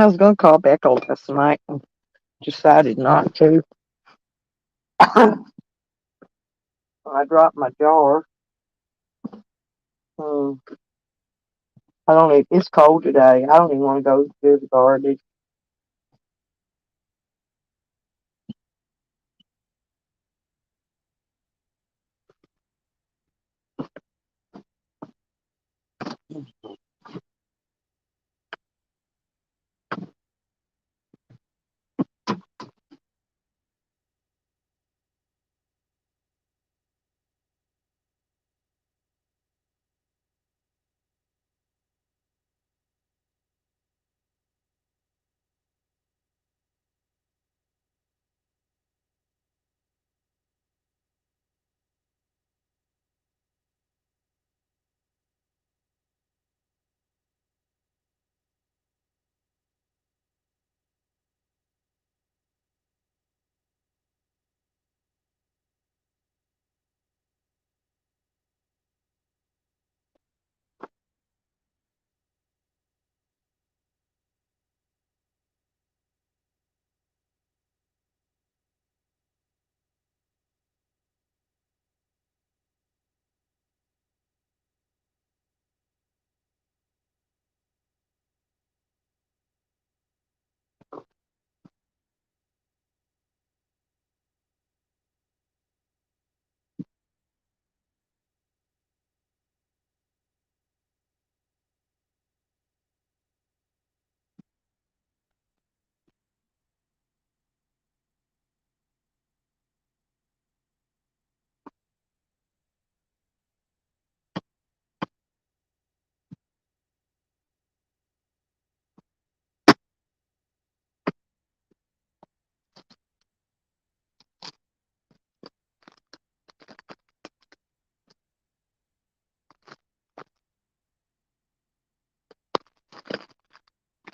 I was gonna call Becca last night and decided not to. I dropped my jar. Hmm. I don't even, it's cold today. I don't even want to go do the garbage.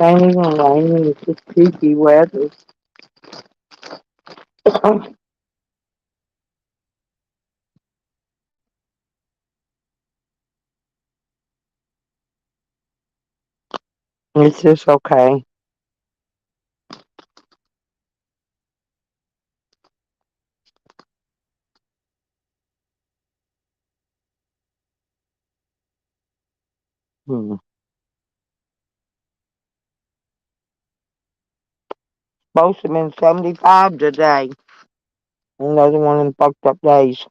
Ain't even raining. It's just peaky weather. It's just okay. Hmm. Supposed to have been 75 today. Another one of them fucked up days.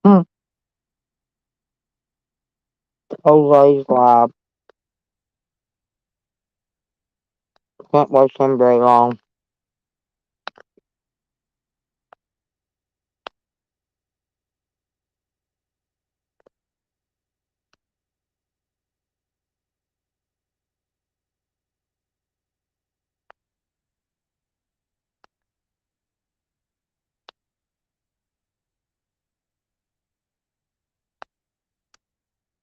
Hmm. Jose's live. Can't watch them very long.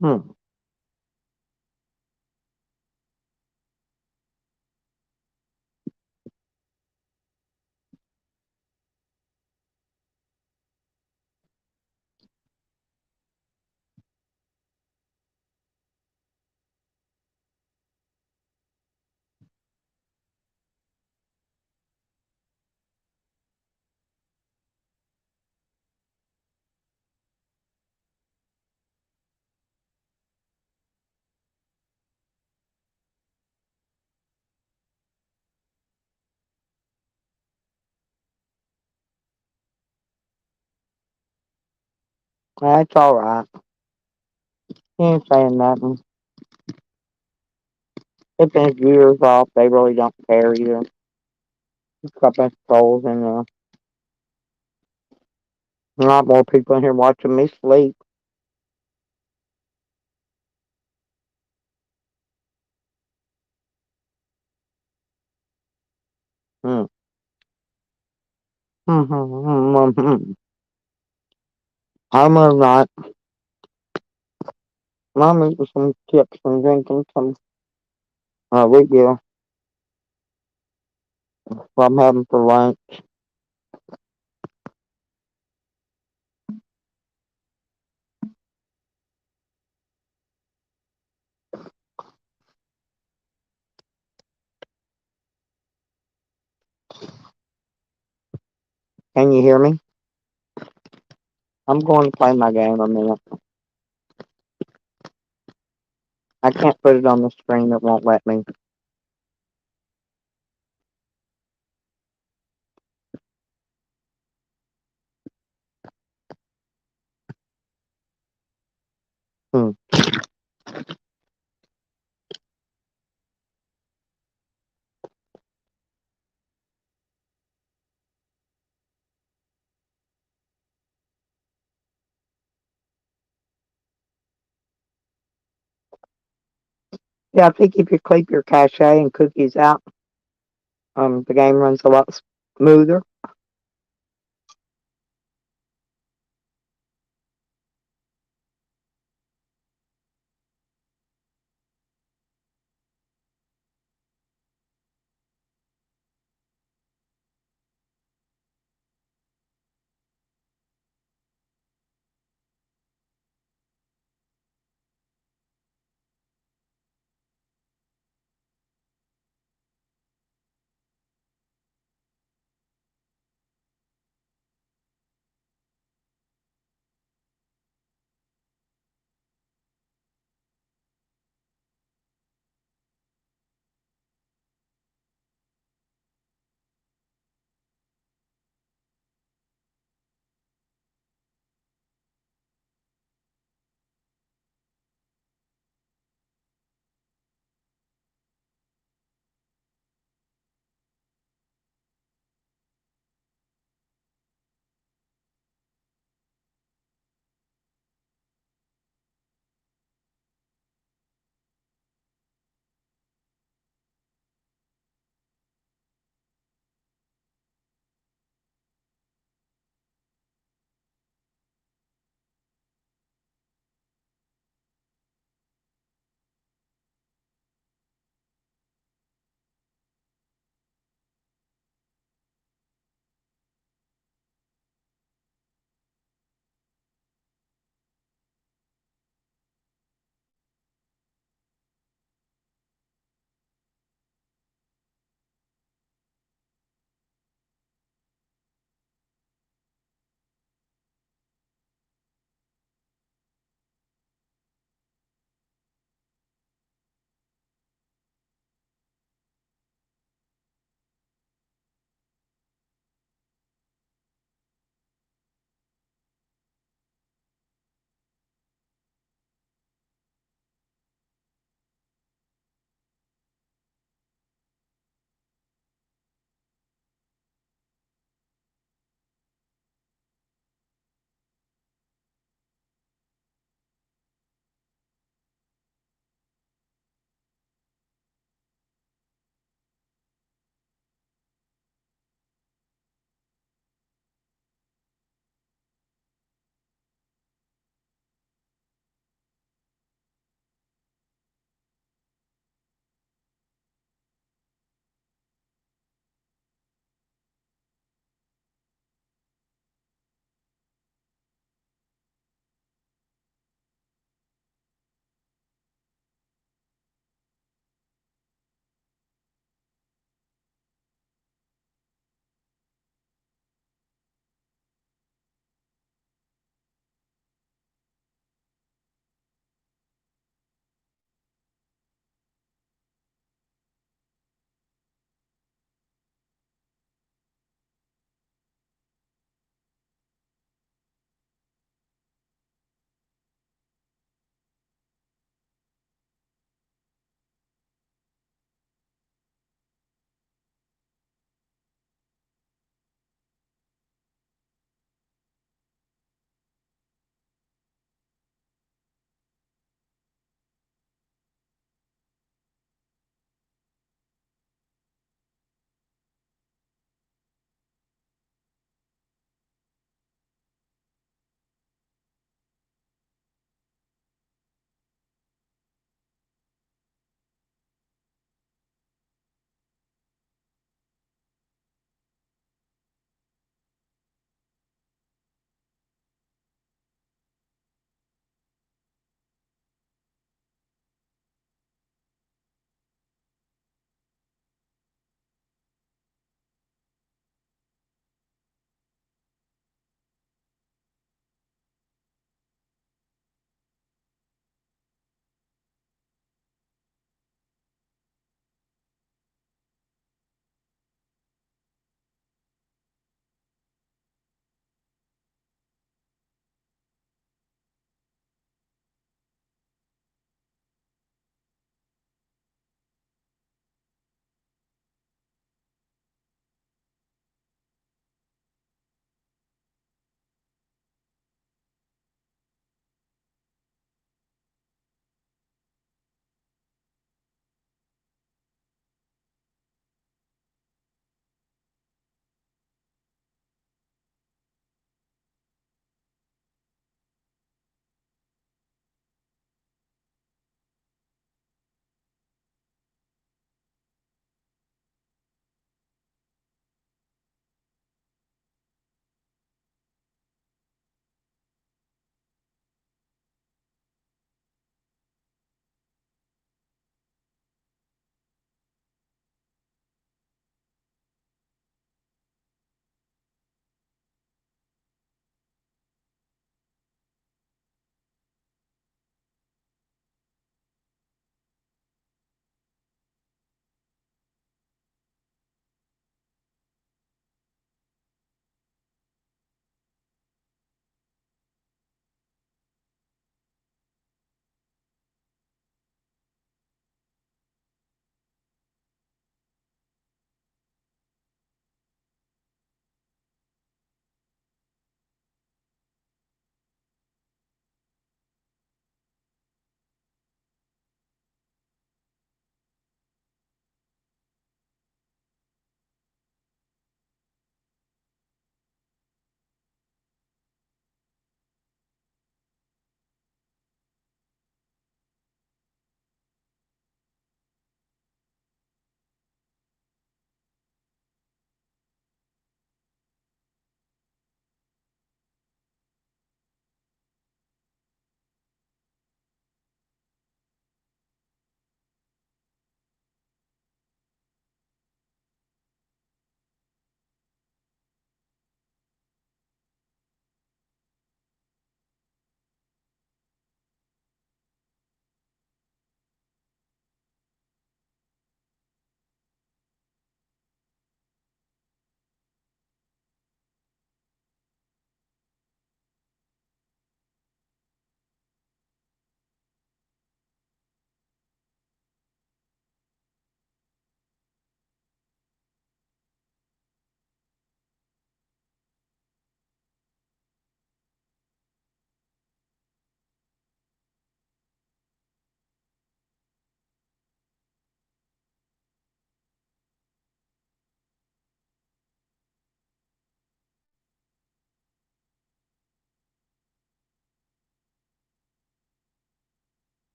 Hmm. That's all right. He ain't saying nothing. If his viewers off, they really don't care either. There's a couple of trolls in there. A lot more people in here watching me sleep. Hmm. I'm not. I'm eating some chips and drinking some wheat beer. What I'm having for lunch. Can you hear me? I'm going to play my game a minute. I can't put it on the screen. It won't let me. Hmm. Yeah, I think if you keep your cache and cookies out, the game runs a lot smoother.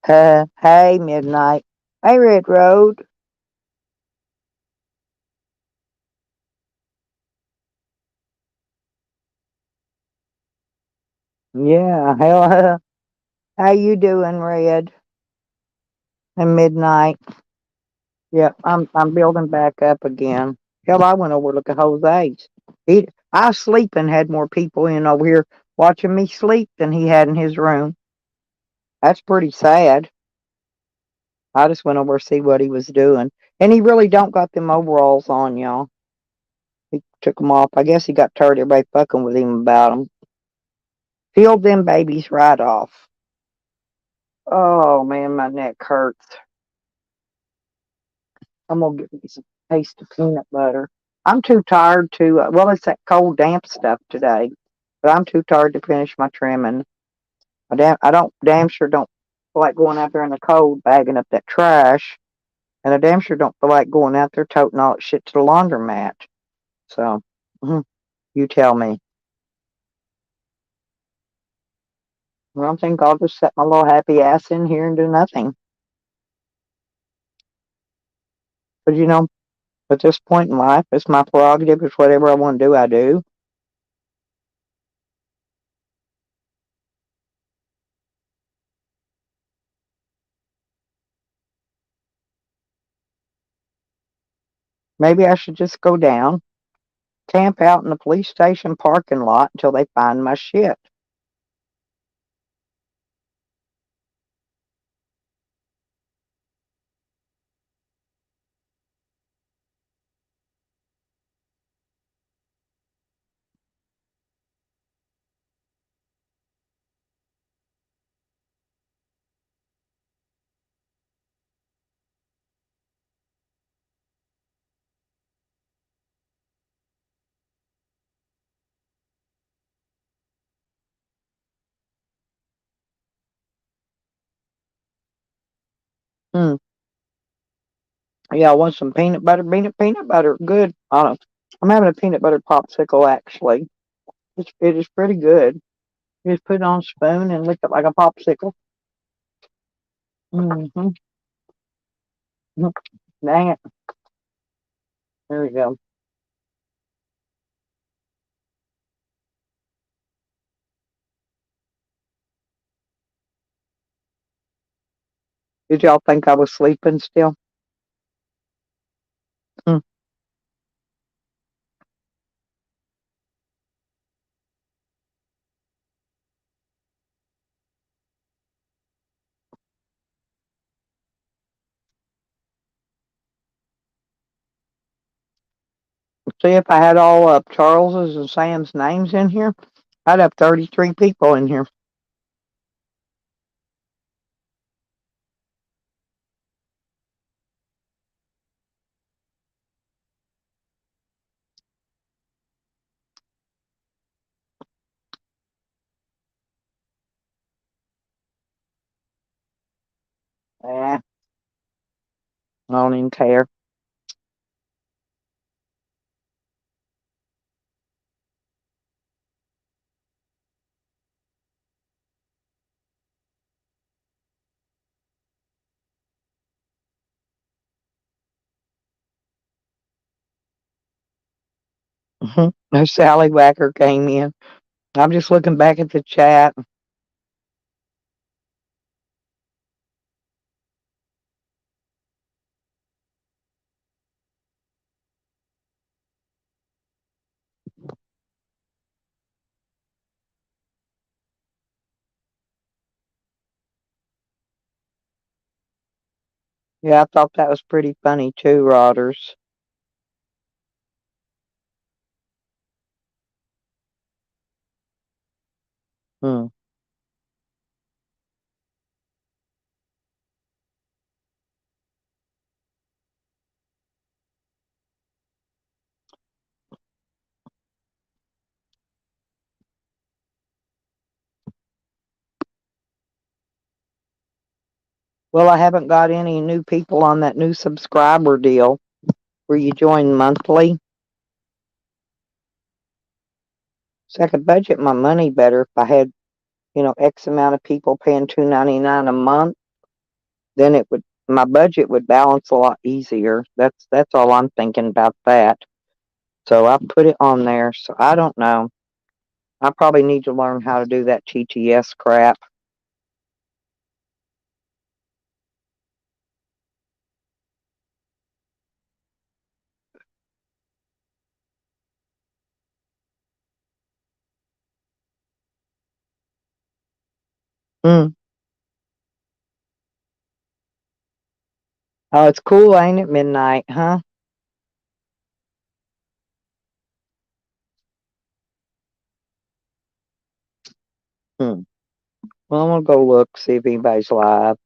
Hey, Midnight. Hey, Red Road. Yeah, hell, how you doing, Red? And Midnight. Yep, I'm building back up again. Hell, I went over to look at Jose's. I was sleeping, had more people in over here watching me sleep than he had in his room. That's pretty sad. I just went over to see what he was doing. And he really don't got them overalls on, y'all. He took them off. I guess he got tired of everybody fucking with him about them. Peeled them babies right off. Oh, man, my neck hurts. I'm going to get me some taste of peanut butter. I'm too tired to, well, it's that cold, damp stuff today. But I'm too tired to finish my trimming. I don't, damn sure don't feel like going out there in the cold bagging up that trash. And I damn sure don't feel like going out there toting all that shit to the laundromat. So, you tell me. Well, I think I'll just set my little happy ass in here and do nothing. But at this point in life, it's my prerogative. It's whatever I want to do, I do. Maybe I should just go down, camp out in the police station parking lot until they find my shit. Hmm. Yeah, I want some peanut butter. Peanut butter, good. I'm having a peanut butter popsicle actually. It is pretty good. You just put it on a spoon and lick it like a popsicle. Mm-hmm. Dang it. There we go. Did y'all think I was sleeping still? Hmm. See, if I had all of Charles's and Sam's names in here, I'd have 33 people in here. Eh, I don't even care. No Sally Whacker came in. I'm just looking back at the chat. Yeah, I thought that was pretty funny too, Rodders. Hmm. Well, I haven't got any new people on that new subscriber deal where you join monthly. So I could budget my money better if I had, X amount of people paying $2.99 a month. then my budget would balance a lot easier. That's all I'm thinking about that. So I put it on there. So I don't know. I probably need to learn how to do that TTS crap. Mm. Oh, it's cool, ain't it? Midnight, huh? Hmm. Well, I'm gonna go look, see if anybody's live.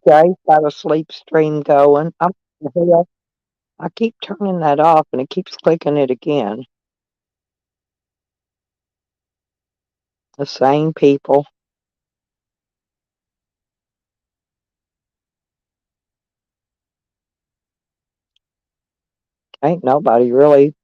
Jay's got a sleep stream going. I keep turning that off and it keeps clicking it again. The same people. Ain't nobody really